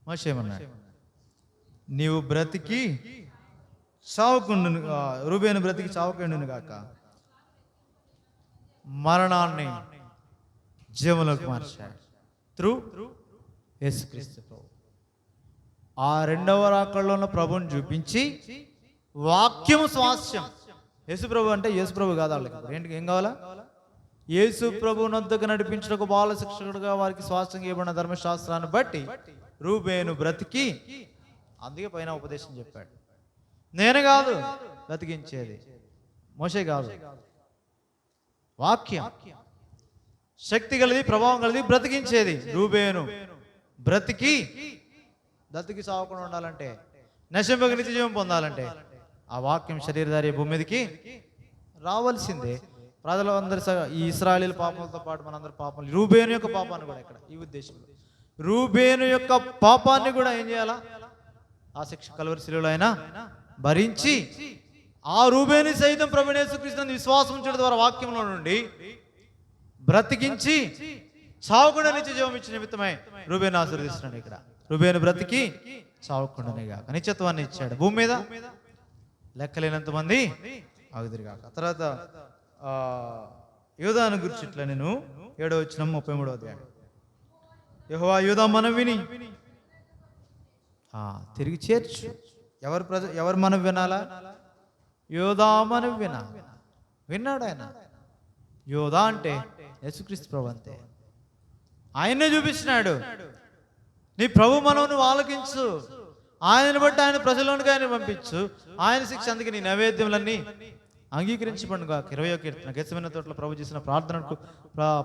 మోషే ఏమన్నాడు? నీవు బ్రతికి చావకుండును, రూబేను బ్రతికి చావకుండును గాక, మరణాన్ని జీవంలోకి మార్చాడు త్రూ యేసుక్రీస్తు ప్రభు. ఆ రెండవ రాకడలో ఉన్న ప్రభుని చూపించి వాక్యము స్వాస్యం. యేసు ప్రభు అంటే యేసు ప్రభు కాదు వాళ్ళకి. ఏంటి, ఏం కావాలా? యేసు ప్రభు నొద్దకు నడిపించిన ఒక బాల శిక్షకుడుగా వారికి స్వాస్థ్యం ఇవ్వబడిన ధర్మశాస్త్రాన్ని బట్టి రూబేను బ్రతికి, అందుకే పైన ఉపదేశం చెప్పాడు, నేను కాదు బ్రతికించేది, మోషే కాదు, వాక్యం శక్తి కలిది, ప్రభావం కలిది, బ్రతికించేది. రూబేను బ్రతికి సావకుండా ఉండాలంటే, నశింపక నిత్య జీవం పొందాలంటే ఆ వాక్యం శరీరధారి భూమి మీదకి రావాల్సిందే. ప్రజలందరి ఈ ఇశ్రాయేలు పాపాలతో పాటు మనందరి పాపాలు, రూబేను యొక్క పాపాన్ని కూడా ఇక్కడ ఈ ఉద్దేశంలో, రూబేను యొక్క పాపాన్ని కూడా ఏం చేయాలా? ఆ శిక్ష కలువరి శిలువలో ఆయన భరించి, ఆ రూబేను సైతం ప్రభువైన యేసుక్రీస్తునందు విశ్వాసం ఉంచడం ద్వారా వాక్యంలో నుండి బ్రతికించి చావకుండా నిత్య జీవం ఇచ్చిన నిమిత్తమై రూబేను ఆశీర్వదిస్తున్నాడు. ఇక్కడ రూబేను బ్రతికి చావకుండానే కాక నిత్యత్వాన్ని ఇచ్చాడు. భూమి మీద లెక్కలేనంత మంది ఆగుదురు కాక. తర్వాత యూదాను గురించి ఇట్లా నేను 7వ వచనం 33వ అధ్యాయం. యెహోవా యూదా మనం విని తిరిగి చేర్చు. ఎవరు మనం వినాలా? యోధా మనం విన్నాడు ఆయన. యోధా అంటే యేసుక్రీస్తు ప్రభు, అంతే. ఆయన్నే చూపిస్తున్నాడు, నీ ప్రభు మనవును ఆలకించు, ఆయనను బట్టి ఆయన ప్రజల్లోనికి ఆయన పంపించు, ఆయన శిక్ష అందుకే నీ నైవేద్యములన్నీ అంగీకరించబడును గాక. 21వ కీర్తన. గెత్సేమనే తోటలో ప్రభు చేసిన ప్రార్థనకు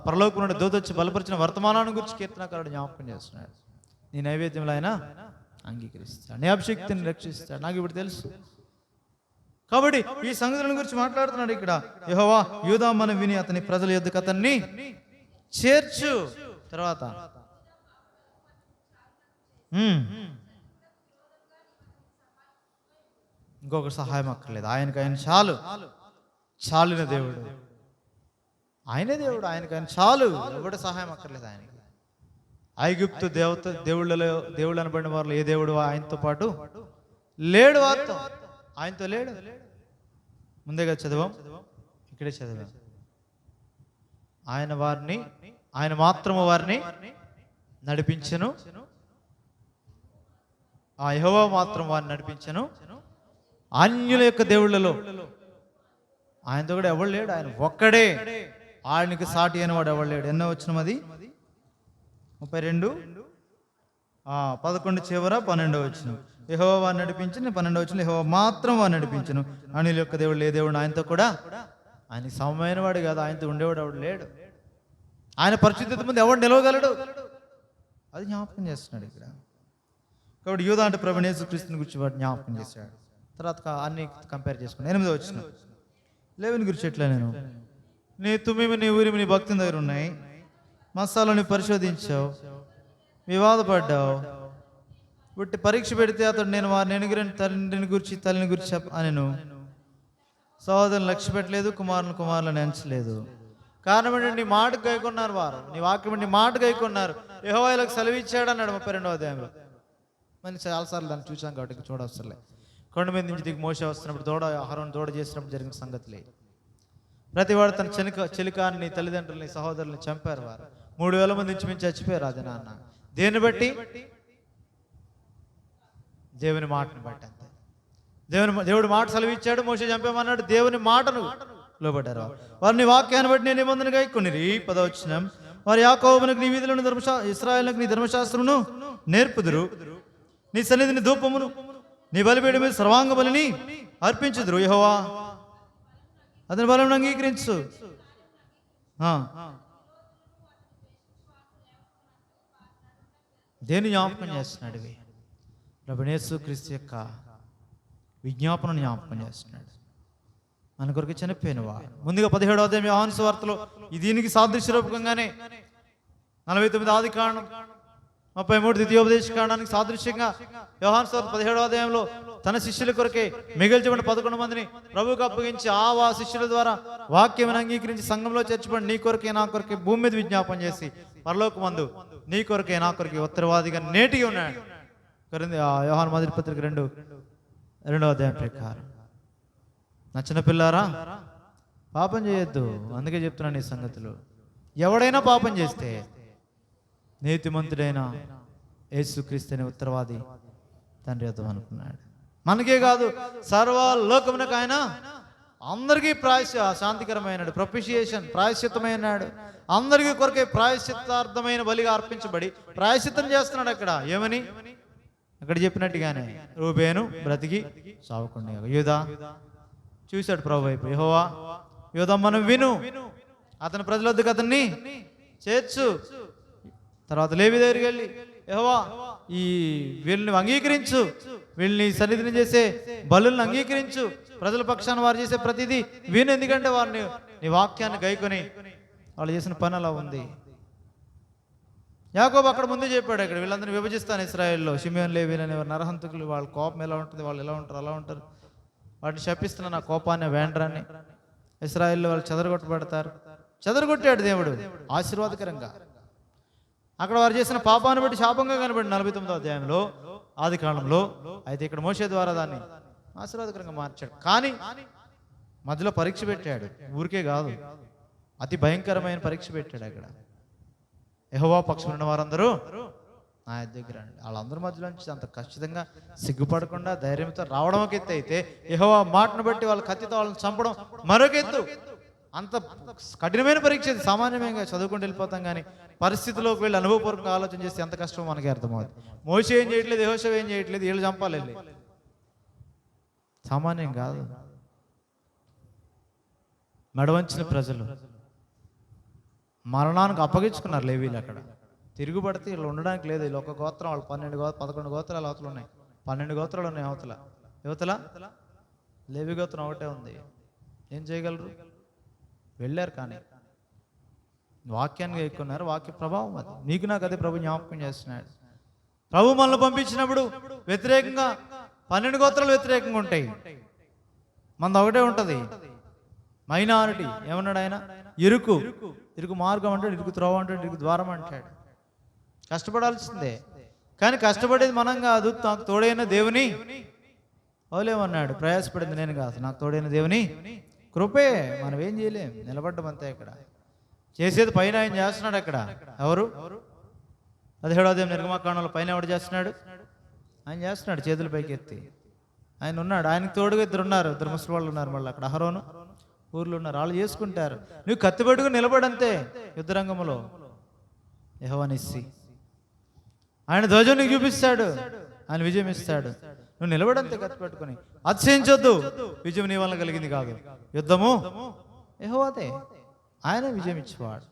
పరలోకం నుండి దూత వచ్చి బలపరిచిన వర్తమానాన్ని గురించి కీర్తనకారుడు జ్ఞాపకం చేస్తున్నాడు. నీ నైవేద్యంలో ఆయన అంగీకరిస్తాడు, నీ అభిషక్తిని రక్షిస్తాడు. నాకు ఇప్పుడు తెలుసు కాబట్టి ఈ సంగతుల గురించి మాట్లాడుతున్నాడు ఇక్కడ. యెహోవా యూదా మనం విని అతని ప్రజల యొద్దకు అతన్ని చేర్చు. తర్వాత ఇంకొక సహాయం అక్కర్లేదు, ఆయన చాలిన దేవుడు, ఆయనే దేవుడు, ఆయన చాలు, ఎవడ సహాయం అక్కర్లేదు ఆయనకి. ఐగుప్తు దేవుళ్ళు అనబడిన వారిలో ఏ దేవుడు ఆయనతో పాటు లేడు, వారితో ఆయనతో లేడు. ముందేగా చదివాం, ఇక్కడే చదివాం. ఆయన మాత్రము వారిని నడిపించెను, ఆ యెహోవా మాత్రం వారిని నడిపించెను. అన్యుల యొక్క దేవుళ్ళలో ఆయనతో కూడా ఎవడు లేడు, ఆయన ఒక్కడే, ఆయనకి సాటి అయిన వాడు ఎవడు లేడు. ఎన్నో వచ్చిన అది 32 11 చివర 12వ వచనం. యెహోవా వారిని నడిపించిన 12వ వచనం. యెహోవా మాత్రం వారిని నడిపించను, అన్యుల యొక్క దేవుడు ఏ దేవుడు ఆయనతో కూడా, ఆయనకి సమమైన వాడు కాదు, ఆయనతో ఉండేవాడు ఎవడు లేడు. ఆయన పరిశుద్ధత ముందు ఎవడు నిలవగలడు, అది జ్ఞాపకం చేస్తున్నాడు ఇక్కడ. కాబట్టి యూదా అంటే ప్రభువైన యేసుక్రీస్తుని గురించి వాడు జ్ఞాపకం చేశాడు. తర్వాత అన్ని కంపేర్ చేసుకుని 8వ వచనం. లేవిని గురించి ఎట్లా, నీ తుమ్మిమి నీ ఊరిమి నీ భక్తుని దగ్గర ఉన్నాయి, మసాలని పరిశోధించావు, వివాదపడ్డావు, బట్టి పరీక్ష పెడితే అతడు నేను వారిని ఎనుగురని తండ్రిని గురించి తల్లిని గురించి అనెను. సహోదరుని లక్ష్య పెట్టలేదు, కుమారులను ఎంచలేదు. కారణం ఏంటంటే నీ మాట గైకొన్నారు వారు, నీ వాక్యం నీ మాట గైకొన్నారు. యెహోవా వీళ్ళకి సెలవిచ్చాడు అన్నాడు 32వ అధ్యాయంలో. మనం చాలాసార్లు దాన్ని చూసాం కాబట్టి చూడవసరలే. కొండ మీద నుంచి దిగి మోసే వస్తున్నప్పుడు ఆహారం దూడ చేసినప్పుడు జరిగిన సంగతులే. ప్రతివాడు తన చెలికాన్ని తల్లిదండ్రులని సహోదరుల్ని చంపారు. వారు 3000 మంది నుంచి చచ్చిపోయారు. అది నాన్న దేన్ని బట్టి? దేవుని మాటను బట్టి. అంతే. దేవుడు మాట సెలవిచ్చాడు, మోసే చంపేమన్నాడు. దేవుని మాటను లోబడ్డారు. వారిని వాక్యాన్ని బట్టి నేను నిబంధనగా కొనిరి. 10వ వారి యాకోబునకు నీ వీధులను ఇశ్రాయేలునకు నీ ధర్మశాస్త్రమును నేర్పుదురు. నీ సన్నిధిని ధూపమును నీ బలిపీఠం మీద సర్వాంగ బలిని అర్పించుదురు. యెహోవా అతని బలను అంగీకరించు. దేని జ్ఞాపకం చేస్తున్నాడు? ప్రభువైన యేసుక్రీస్తు యొక్క విజ్ఞాపనను జ్ఞాపకం చేస్తున్నాడు. మన కొరకు చనిపోయినవా. ముందుగా 17వ అధ్యాయం యోహాను సువార్తలో దీనికి సాదృశ్య రూపకంగానే 49 ఆదికాండం 33 ద్వితీయోపదేశ కాండానికి సాదృశ్యంగా యోహాను సువార్త 17వ అధ్యాయంలో తన శిష్యుల కొరకే మిగిల్చబడిన 11 మందిని ప్రభువుకు అప్పగించి ఆ శిష్యుల ద్వారా వాక్యం అంగీకరించి సంఘంలో చేర్చబడి నీ కొరకే నా కొరకే భూమి మీద విజ్ఞాపన చేసి పరలోకమందు నీ కొరకే నా కొరకే ఉత్తరవాదిగా నేటిగా ఉన్నాడు. యోహాను మొదటి పత్రిక 2వ అధ్యాయం ప్రకారం. నా చిన్నపిల్లారా, పాపం చేయొద్దు. అందుకే చెప్తున్నాను ఈ సంగతులు. ఎవడైనా పాపం చేస్తే నీతిమంతుడైన యేసుక్రీస్తు అనే ఉత్తరవాది తండ్రి వద్ద అనుకున్నాడు. మనకే కాదు, సర్వలోకమునకు ఆయన అందరికీ శాంతికరమైనడు, ప్రొపిషియేషన్ ప్రాయశ్చిత్తమైనాడు. అందరికీ కొరకే ప్రాయశ్చిత్తార్థమైన బలిగా అర్పించబడి ప్రాయశ్చిత్తం చేస్తున్నాడు. అక్కడ ఏమని అక్కడ చెప్పినట్టుగానే రూబేను బ్రతికి సావకుండా. యూదా చూశాడు ప్రభు వైపు. యెహోవా యూదా మనం విను, అతని ప్రజల వద్దకు అతన్ని చేర్చు. తర్వాత లేవి దగ్గరికి వెళ్ళి యెహోవా వీళ్ళని అంగీకరించు, వీళ్ళని సన్నిధిని చేసే బలులను అంగీకరించు, ప్రజల పక్షాన వారు చేసే ప్రతిదీ విను. ఎందుకంటే వారిని నీ వాక్యాన్ని గైకొని వాళ్ళు చేసిన పని అలా ఉంది. యాకోబు అక్కడ ముందే చెప్పాడు, ఇక్కడ వీళ్ళందరినీ విభజిస్తాను ఇశ్రాయేల్లో. షిమియోన్ లేవీలు అనేవారు నరహంతకులు. వాళ్ళ కోపం ఎలా ఉంటుంది, వాళ్ళు ఎలా ఉంటారు అలా ఉంటారు. వాటిని శపిస్తున్న నా కోపాన్ని వేండ్రాన్ని. ఇశ్రాయేల్లో వాళ్ళు చెదరగొట్టబడతారు. చెదరగొట్టాడు దేవుడు ఆశీర్వాదకరంగా. అక్కడ వారు చేసిన పాపాన్ని బట్టి శాపంగా కనబడి 49వ అధ్యాయంలో ఆదికాండంలో. అయితే ఇక్కడ మోషే ద్వారా దాన్ని ఆశీర్వాదకరంగా మార్చాడు. కానీ మధ్యలో పరీక్ష పెట్టాడు. ఊరికే కాదు, అతి భయంకరమైన పరీక్ష పెట్టాడు. అక్కడ యెహోవా పక్షం ఉన్న వారందరూ నా దగ్గర రండి. వాళ్ళందరి మధ్యలో నుంచి అంత ఖచ్చితంగా సిగ్గుపడకుండా ధైర్యంతో రావడం ఒక ఎత్తు అయితే, యెహోవా మాటను బట్టి వాళ్ళ కత్తితో వాళ్ళని చంపడం మరొక ఎత్తు. అంత కఠినమైన పరీక్ష. సామాన్యంగా చదువుకుంటూ వెళ్ళిపోతాం, కానీ పరిస్థితిలోకి వెళ్ళి అనుభవపూర్వకంగా ఆలోచన చేస్తే ఎంత కష్టమో మనకి అర్థమవుతుంది. మోషే ఏం చేయట్లేదు, యెహోషువ ఏం చేయట్లేదు, వీళ్ళు చంపాలి. సామాన్యం కాదు. మెడవంచిన ప్రజలు మరణానికి అప్పగించుకున్నారు లేవీలు. అక్కడ తిరుగుబడితే వీళ్ళు ఉండడానికి లేదు. వీళ్ళు ఒక గోత్రం, వాళ్ళు 11 గోత్రాలు అవతలు ఉన్నాయి. 12 గోత్రాలు ఉన్నాయి యువతల లేవి గోత్రం ఒకటే ఉంది. ఏం చేయగలరు? వెళ్ళారు, కానీ వాక్యాన్ని ఎక్కున్నారు. వాక్య ప్రభావం అది. నీకు నాకు అదే ప్రభు జ్ఞాపకం చేస్తున్నాడు. ప్రభు మనల్ని పంపించినప్పుడు వ్యతిరేకంగా 12 గోత్రాలు వ్యతిరేకంగా ఉంటాయి. మనది ఒకటే ఉంటుంది, మైనారిటీ. ఏమన్నాడు ఆయన? ఇరుకు మార్గం అంటాడు, ఇరుకు త్రోవ అంటాడు, ఇరుకు ద్వారం అంటాడు. కష్టపడాల్సిందే, కానీ కష్టపడేది మనం కాదు, నాకు తోడైన దేవుని అవులేమన్నాడు. ప్రయాసపడింది నేను కాదు, నాకు తోడైన దేవుని కృపే. మనం ఏం చేయలేం, నిలబడ్డం అంతే. ఇక్కడ చేసేది పైన ఆయన చేస్తున్నాడు. అక్కడ ఎవరు? 17వ అధ్యాయం నిర్గమకాండంలో పైన ఎవడు చేస్తున్నాడు? ఆయన చేస్తున్నాడు, చేతుల పైకి ఎత్తి. ఆయన ఉన్నాడు. ఆయనకు తోడుగా 2 ఉన్నారు, 2 ముసలి వాళ్ళు ఉన్నారు. మళ్ళీ అక్కడ అహరోను ఊర్లో ఉన్నారు. వాళ్ళు చేసుకుంటారు. నువ్వు కత్తి పట్టుకుని నిలబడంతే. యుద్ధరంగంలో యెహోవా నిస్సి ఆయన ధ్వజం నీకు చూపిస్తాడు, ఆయన విజయం ఇస్తాడు. నువ్వు నిలబడంతే కత్తి పట్టుకుని. అతిశయించొద్దు, విజయం నీ వల్ల కలిగింది కాదు, యుద్ధము యెహోవాదే, ఆయన విజయం ఇచ్చేవాడు.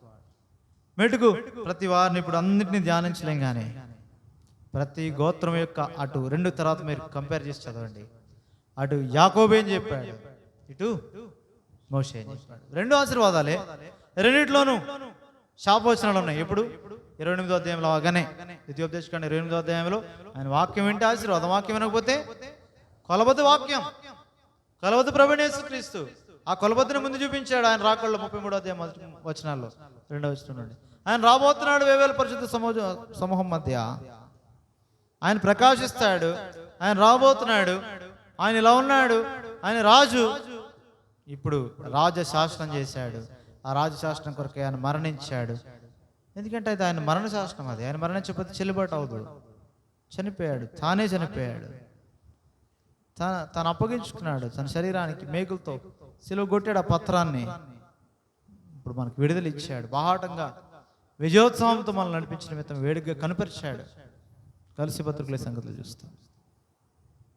మెటుకు ప్రతి వారిని ఇప్పుడు అన్నింటినీ ధ్యానించలేం, కానీ ప్రతి గోత్రం యొక్క అటు 2 తర్వాత మీరు కంపేర్ చేసి చదవండి. అటు యాకోబు ఏం చెప్పాడు, ఇటు మోషే ఏం చెప్పాడు. 2 ఆశీర్వాదాలే, రెండిట్లోనూ శాపవచనాలు ఉన్నాయి. ఎప్పుడు? 28వ అధ్యాయంలో అవగానే ద్వితీయోపదేశకాండం 28వ అధ్యాయంలో ఆయన వాక్యం వింటే ఆశీర్వాదం, వాక్యం వినకపోతే కొలబద్దు వాక్యం, కొలబద్దు ప్రభువైన యేసుక్రీస్తు. ఆ కొలబద్దుని ముందు చూపించాడు ఆయన రాకల్లో 33వ అధ్యాయం వచనాల్లో 2వ వచనం నుండి. ఆయన రాబోతున్నాడు 1000 పరిశుద్ధ సమూహం మధ్య. ఆయన ప్రకాశిస్తాడు, ఆయన రాబోతున్నాడు, ఆయన ఇలా ఉన్నాడు, ఆయన రాజు. ఇప్పుడు రాజశాసనం చేశాడు. ఆ రాజశాసనం కొరకు ఆయన మరణించాడు. ఎందుకంటే అది ఆయన మరణ శాసనం. అది ఆయన మరణించకపోతే చెల్లుబాటు అవుతుంది. చనిపోయాడు, తానే చనిపోయాడు. తను అప్పగించుకున్నాడు తన శరీరానికి మేకులతో సిలువ కొట్టాడు ఆ పత్రాన్ని. ఇప్పుడు మనకు విడుదల ఇచ్చాడు. బాహాటంగా విజయోత్సవంతో మనల్ని నడిపించిన నిమిత్తం వేడుకగా కనుపరిచాడు. కలిసి పత్రికల సంగతులు చూస్తాం.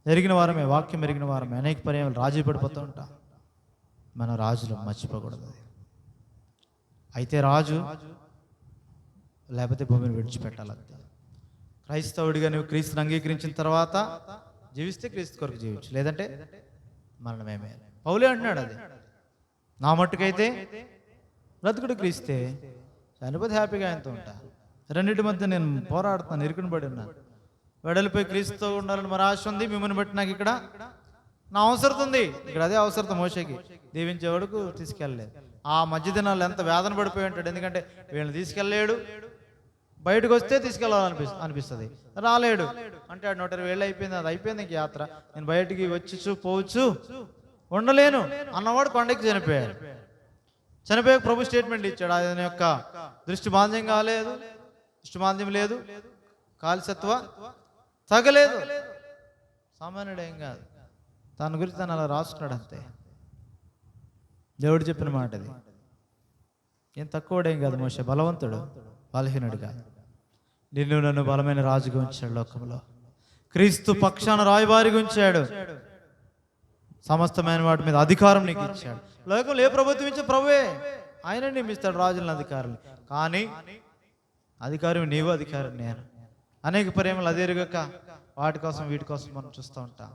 ఎరిగిన వారమే, వాక్యం ఎరిగిన వారమే. అనేక పర్యాయాలు రాజీ పడిపోతూ ఉంటాం. మన రాజులు మర్చిపోకూడదు. అయితే రాజు లేకపోతే భూమిని విడిచిపెట్టాలంతే. క్రైస్తవుడిగా నువ్వు క్రీస్తుని అంగీకరించిన తర్వాత జీవిస్తే క్రీస్తు కొరకు జీవించు, లేదంటే మరణమేమే. పౌలే అంటున్నాడు అది. నా మట్టుకైతే బ్రతుకుడు క్రీస్తే, చనిపోతే హ్యాపీగా ఆయనతో ఉంటా. రెండింటి మధ్య నేను పోరాడుతాను, ఇరుకుని పడి ఉన్నాను. వెడలిపోయి క్రీస్తుతో ఉండాలని మరి ఆశ ఉంది. మిమ్మల్ని బట్టి నాకు ఇక్కడ నా అవసరం ఉంది. ఇక్కడ అదే అవసరం మోషేకి, దీవించేవాడుకు తీసుకెళ్ళలేదు. ఆ మధ్య దినాలు ఎంత వేదన పడిపోయి ఉంటాడు. ఎందుకంటే వీళ్ళని తీసుకెళ్ళలేడు, బయటకు వస్తే తీసుకెళ్ళాలనిపిస్తుంది, రాలేడు అంటే 120 ఏళ్ళు అయిపోయింది, అది అయిపోయింది ఇంక యాత్ర. నేను బయటికి వచ్చి పోవచ్చు, ఉండలేను అన్నవాడు కొండకి చనిపోయాడు. చనిపోయాక ప్రభు స్టేట్మెంట్ ఇచ్చాడు. ఆయన యొక్క దృష్టి మాంద్యం కాలేదు, దృష్టి మాంద్యం లేదు, కాల్సత్వ తగలేదు. సామాన్యుడు ఏం కాదు, తన గురించి తను అలా రాసుకున్నాడు అంతే. దేవుడు చెప్పిన మాట అది. ఏం తక్కువడేం కాదు మోషే, బలవంతుడు, బలహీనుడు కాదు. నిన్ను నన్ను బలమైన రాజుగా ఉంచాడు లోకంలో. క్రీస్తు పక్షాన రాయబారిగా ఉంచాడు. సమస్తమైన వాటి మీద అధికారం నీకు ఇచ్చాడు. లోకంలో ఏ ప్రభుత్వం ఇచ్చే ప్రభువే, ఆయన నియమిస్తాడు రాజులను, అధికారులు. కానీ అధికారం నీవు, అధికారం నేను. అనేక పర్యాలు అదే ఎరుగక వాటి కోసం వీటి కోసం మనం చూస్తూ ఉంటాం.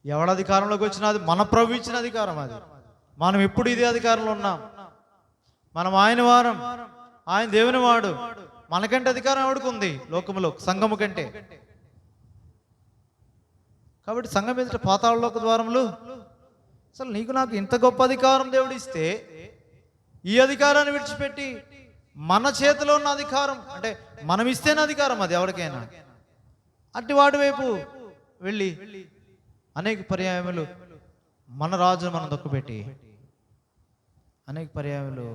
ఎవడ అధికారంలోకి వచ్చినా అది మన ప్రభు ఇచ్చిన అధికారం. అది మనం ఎప్పుడు ఇదే అధికారంలో ఉన్నాం. మనం ఆయన వారం, ఆయన దేవుని వాడు. మనకంటే అధికారం ఎవడికి ఉంది లోకములో, సంఘము కంటే. కాబట్టి సంఘం ఎదుట పాతాళలోక ద్వారములు. అసలు నీకు నాకు ఇంత గొప్ప అధికారం దేవుడు ఇస్తే, ఈ అధికారాన్ని విడిచిపెట్టి మన చేతిలో ఉన్న అధికారం, అంటే మనం ఇస్తేనే అధికారం అది ఎవరికైనా, అట్టి వాడి వైపు వెళ్ళి అనేక పర్యాయములు మన రాజును మనం దొక్కుపెట్టి, అనేక పర్యాయములు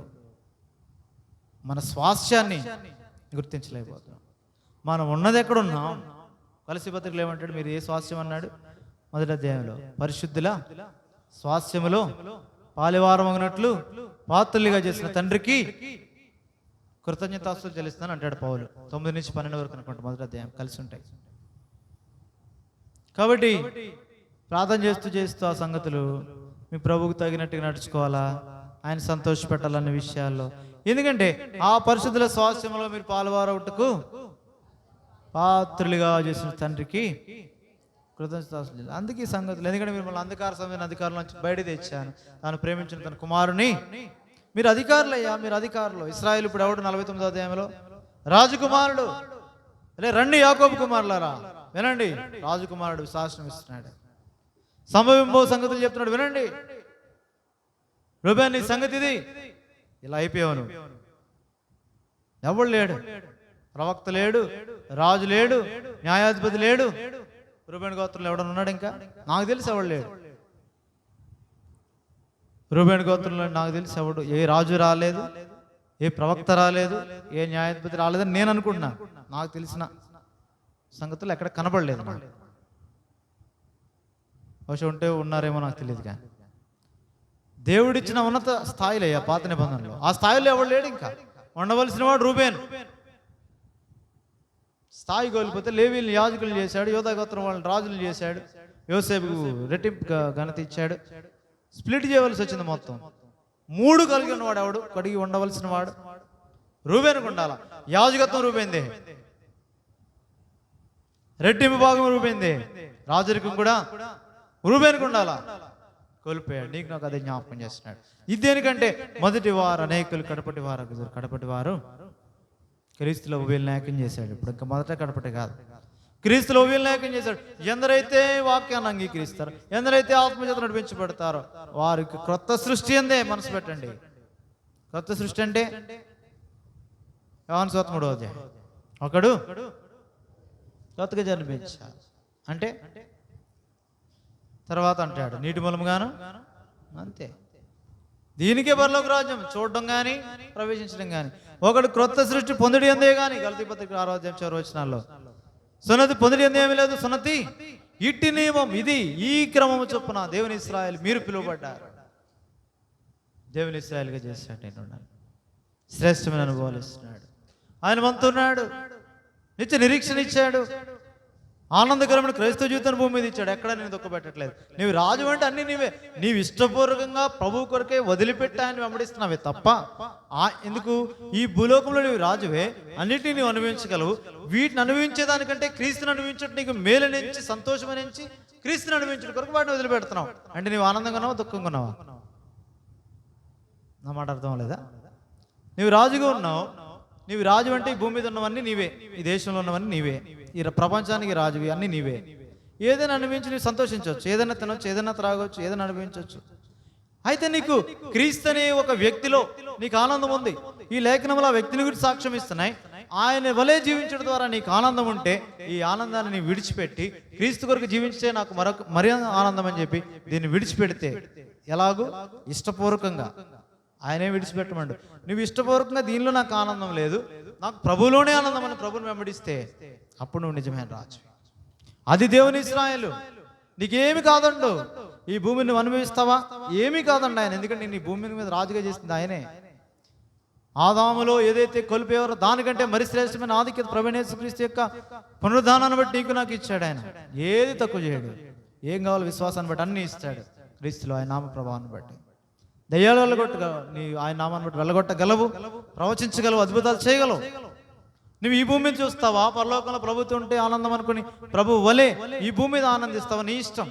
మన స్వాస్థ్యాన్ని గుర్తించలేకపోతున్నాం. మనం ఉన్నది ఎక్కడున్నాం? కలిసి పత్రికలు ఏమంటాడు? మీరు ఏ స్వాస్థ్యం అన్నాడు? మొదటి అధ్యాయంలో, పరిశుద్ధుల స్వాస్థ్యములో పాలివారమగినట్లు పాత్రులుగా చేసిన తండ్రికి కృతజ్ఞతాస్తులు చెల్లిస్తాను అంటాడు పౌలు. 9 నుంచి 12 వరకు అనుకుంటా మొదటి అధ్యాయం కలిసి ఉంటాయి. కాబట్టి ప్రార్థన చేస్తూ ఆ సంగతులు మీ ప్రభువుకు తగినట్టుగా నడుచుకోవాలా, ఆయన సంతోషపెట్టాలన్న విషయాల్లో. ఎందుకంటే ఆ పరిశుద్ధుల స్వాస్థ్యంలో మీరు పాలువారవుటకు పాత్రులుగా చేసిన తండ్రికి కృతజ్ఞతాస్తులు. అందుకే ఈ సంగతులు. ఎందుకంటే మిమ్మల్ని అంధకార సమయం అధికారుల నుంచి బయట తెచ్చాను, తాను ప్రేమించిన తన కుమారుని. మీరు అధికారులయ్యా, మీరు అధికారులు. ఇశ్రాయేలు ఇప్పుడు ఎవడు 49వ అధ్యాయంలో రాజకుమారుడు. అరే రండి యాకోబు కుమారులారా, వినండి, రాజకుమారుడు శాసనం ఇస్తున్నాడు. సంభవింపో సంగతులు చెప్తున్నాడు, వినండి. రూబేన్ నీ సంగతి ఇది, ఇలా అయిపోయావు నువ్వు. ఎవడు లేడు, ప్రవక్త లేడు, రాజు లేడు, న్యాయాధిపతి లేడు. రూబేన్ గోత్రంలో ఎవడన్నా ఉన్నాడు? ఇంకా నాకు తెలిసి ఎవడు లేడు. రూబేన్ గోత్రంలో నాకు తెలిసి ఎవడు, ఏ రాజు రాలేదు, ఏ ప్రవక్త రాలేదు, ఏ న్యాయాధిపతి రాలేదని నేను అనుకుంటున్నా. నాకు తెలిసిన సంగతులు ఎక్కడ కనబడలేదు. బహుశా ఉంటే ఉన్నారేమో నాకు తెలియదు. కానీ దేవుడిచ్చిన ఉన్నత స్థాయిలో, ఆ పాత నిబంధనలో ఆ స్థాయిలో ఎవడు లేడు. ఇంకా ఉండవలసిన వాడు రూబేన్. స్థాయి కోల్పోతే లేవీల్ని యాజకులు చేశాడు, యోధా గోత్రం వాళ్ళని రాజులు చేశాడు, యోసేపుకు రెట్టింపు ఘనత ఇచ్చాడు. స్ప్లిట్ చేయవలసి వచ్చింది మొత్తం. 3 కలిగి ఉన్నవాడు ఎవడు? కడిగి ఉండవలసిన వాడు రూబేనుకు ఉండాల. యాజకత్వం రూబేందే, రెట్టింపు భాగం రూబేందే, రాజరికం కూడా రూబేనుకు ఉండాలా. కోల్పోయాడు. నీకు నాకు అదే జ్ఞాపకం చేస్తున్నాడు. ఇది దేనికంటే మొదటి వారు అనేకులు, కడపటి వారు క్రీస్తులో వీళ్ళనాయకం చేశాడు. ఇప్పుడు ఇంకా మొదట కడపటి కాదు, క్రీస్తులో వీళ్ళనాయకం చేశాడు. ఎందరైతే వాక్యాన్ని అంగీకరిస్తారో, ఎందరైతే ఆత్మచేత నడిపించబడతారో వారికి క్రొత్త సృష్టి అందే. మనసు పెట్టండి, క్రొత్త సృష్టి అంటే యోహాను 3వ అధ్యాయం, ఒకడు కొత్తగా జన్మించాలి అంటే తర్వాత అంటాడు నీటి మూలముగాను అంతే. దీనికే పరలోక రాజ్యం చూడడం కానీ ప్రవేశించడం కానీ. ఒకడు క్రొత్త సృష్టి పొందుడి అందే కానీ, గలతీ పత్రిక 6వ అధ్యాయం 4వ వచనాల్లో, సున్నతి పొందుడి అందే ఏమీ లేదు, సున్నతి ఇట్టి నియమం, ఇది ఈ క్రమము చొప్పున దేవుని ఇశ్రాయేలు మీరు పిలువబడ్డారు. దేవుని ఇశ్రాయేలుగా చేశాడు. నేను ఉన్నాను, శ్రేష్టమైన అనుభవాలు ఇస్తున్నాడు. ఆయన వంతున్నాడు, నిత్య నిరీక్షణ ఇచ్చాడు, ఆనందకరమైన క్రైస్తవ జీవితాన్ని భూమి మీద ఇచ్చాడు. ఎక్కడ నేను దుఃఖపెట్టట్లేదు. నీవు రాజు అంటే అన్ని నీవే, నీవు ఇష్టపూర్వకంగా ప్రభు కొరకే వదిలిపెట్టి ఆయన వెంబడిస్తున్నావే తప్ప ఎందుకు ఈ భూలోకంలో నీవు రాజువే, అన్నిటినీ నీవు అనుభవించగలవు. వీటిని అనుభవించేదానికంటే క్రీస్తుని అనుభవించడం నీకు మేలు నుంచి సంతోషం నుంచి క్రీస్తుని అనుభవించడం కొరకు వాటిని వదిలిపెడుతున్నావు. అంటే నీవు ఆనందంగా ఉన్నావా, దుఃఖంగా ఉన్నావా? నా మాట అర్థం లేదా? నీవు రాజుగా ఉన్నావు. నీవు రాజు అంటే ఈ భూమి మీద ఉన్నవన్నీ నీవే, ఈ దేశంలో ఉన్నవన్నీ నీవే, ఈ ప్రపంచానికి రాజువి అన్నీ నీవే. ఏదైనా అనుభవించి నీవు సంతోషించవచ్చు, ఏదైనా తినవచ్చు, ఏదైనా త్రాగవచ్చు, ఏదైనా అనుభవించవచ్చు. అయితే నీకు క్రీస్తు అనే ఒక వ్యక్తిలో నీకు ఆనందం ఉంది. ఈ లేఖనంలో ఆ వ్యక్తిని గురించి సాక్ష్యం ఇస్తున్నాయి. ఆయన వలే జీవించడం ద్వారా నీకు ఆనందం ఉంటే ఈ ఆనందాన్ని నీ విడిచిపెట్టి క్రీస్తు కొరకు జీవించే నాకు మరి ఆనందం అని చెప్పి దీన్ని విడిచిపెడితే ఎలాగూ ఇష్టపూర్వకంగా ఆయనే విడిచిపెట్టమండు. నువ్వు ఇష్టపూర్వకంగా దీనిలో నాకు ఆనందం లేదు, నాకు ప్రభువులోనే ఆనందం అని ప్రభుని వెంబడిస్తే అప్పుడు నువ్వు నిజమైన రాజు. అది దేవుని ఇశ్రాయేలు. నీకేమి కాదండు. ఈ భూమిని నువ్వు అనుభవిస్తావా? ఏమీ కాదండి ఆయన. ఎందుకంటే నేను ఈ భూమి మీద రాజుగా చేసింది ఆయనే. ఆదాములో ఏదైతే కొలిపేవారో దానికంటే మరి శ్రేష్టమైన ఆధిక్యత ప్రభువైన యేసుక్రీస్తు యొక్క పునరుద్ధానాన్ని బట్టి నీకు నాకు ఇచ్చాడు. ఆయన ఏది తక్కువ చేయడు. ఏం కావాలో విశ్వాసాన్ని బట్టి అన్ని ఇస్తాడు. క్రీస్తులో ఆయన నామ ప్రభావాన్ని బట్టి దయ్యాలు వెళ్ళగొట్టగలవు, నీ ఆయన నామాన్ని బట్టి వెళ్ళగొట్టగలవు, ప్రవచించగలవు, అద్భుతాలు చేయగలవు. నువ్వు ఈ భూమి మీద చూస్తావా? పరలోకంలో ప్రభుత్వం ఉంటే ఆనందం అనుకుని ప్రభు వలే ఈ భూమి మీద ఆనందిస్తావా? నీ ఇష్టం.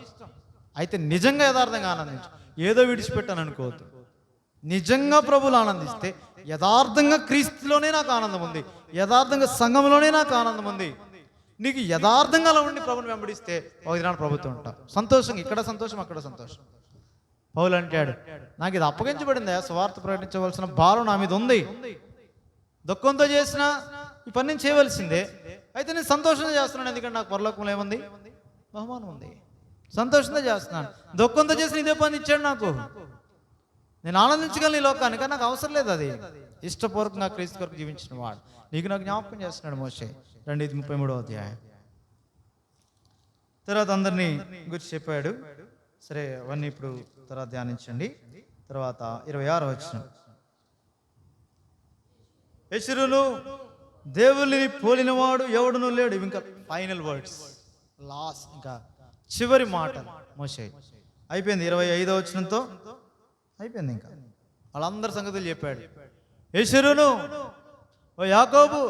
అయితే నిజంగా యథార్థంగా ఆనందించు. ఏదో విడిచిపెట్టాను అనుకోవద్దు. నిజంగా ప్రభువులు ఆనందిస్తే యథార్థంగా క్రీస్తులోనే నాకు ఆనందం ఉంది, యథార్థంగా సంఘంలోనే నాకు ఆనందం ఉంది. నీకు యథార్థంగా అలా ఉండి ప్రభుని వెంబడిస్తే ఒక దినాన్ని ప్రభుత్వం ఉంటావు. సంతోషంగా ఇక్కడ సంతోషం, అక్కడ సంతోషం. పౌలు అంటాడు, నాకు ఇది అప్పగించబడింది, సువార్త ప్రకటించవలసిన భారం నా మీద ఉంది. దుఃఖంతో చేసిన ఈ పని నేను చేయవలసిందే. అయితే నేను సంతోషంగా చేస్తున్నాను, ఎందుకంటే నాకు పరలోకంలో ఏముంది? బహుమానం ఉంది. సంతోషంగా చేస్తున్నాను. దుఃఖంతో చేసిన ఇదే పని ఇచ్చాడు నాకు. నేను ఆనందించగలను ఈ లోకానికి, నాకు అవసరం లేదు. అది ఇష్టపూర్వకంగా క్రీస్తు కొరకు జీవించిన వాడు నీకు నాకు జ్ఞాపకం చేస్తున్నాడు. మోషే 2:33 అధ్యాయం. తర్వాత అందరినీ గురించి చెప్పాడు. సరే, అవన్నీ ఇప్పుడు తర్వాత ధ్యానించండి. తర్వాత 26వ వచనం. యెషూరును దేవుని పోలినవాడు ఎవడునూ లేడు. ఇంకా ఫైనల్ వర్డ్స్, లాస్ట్, ఇంకా చివరి మాటలు మోషే. అయిపోయింది 25వ వచనంతో అయిపోయింది. ఇంకా వాళ్ళందరి సంగతులు చెప్పాడు. యెషూరును, ఓ యాకోబు,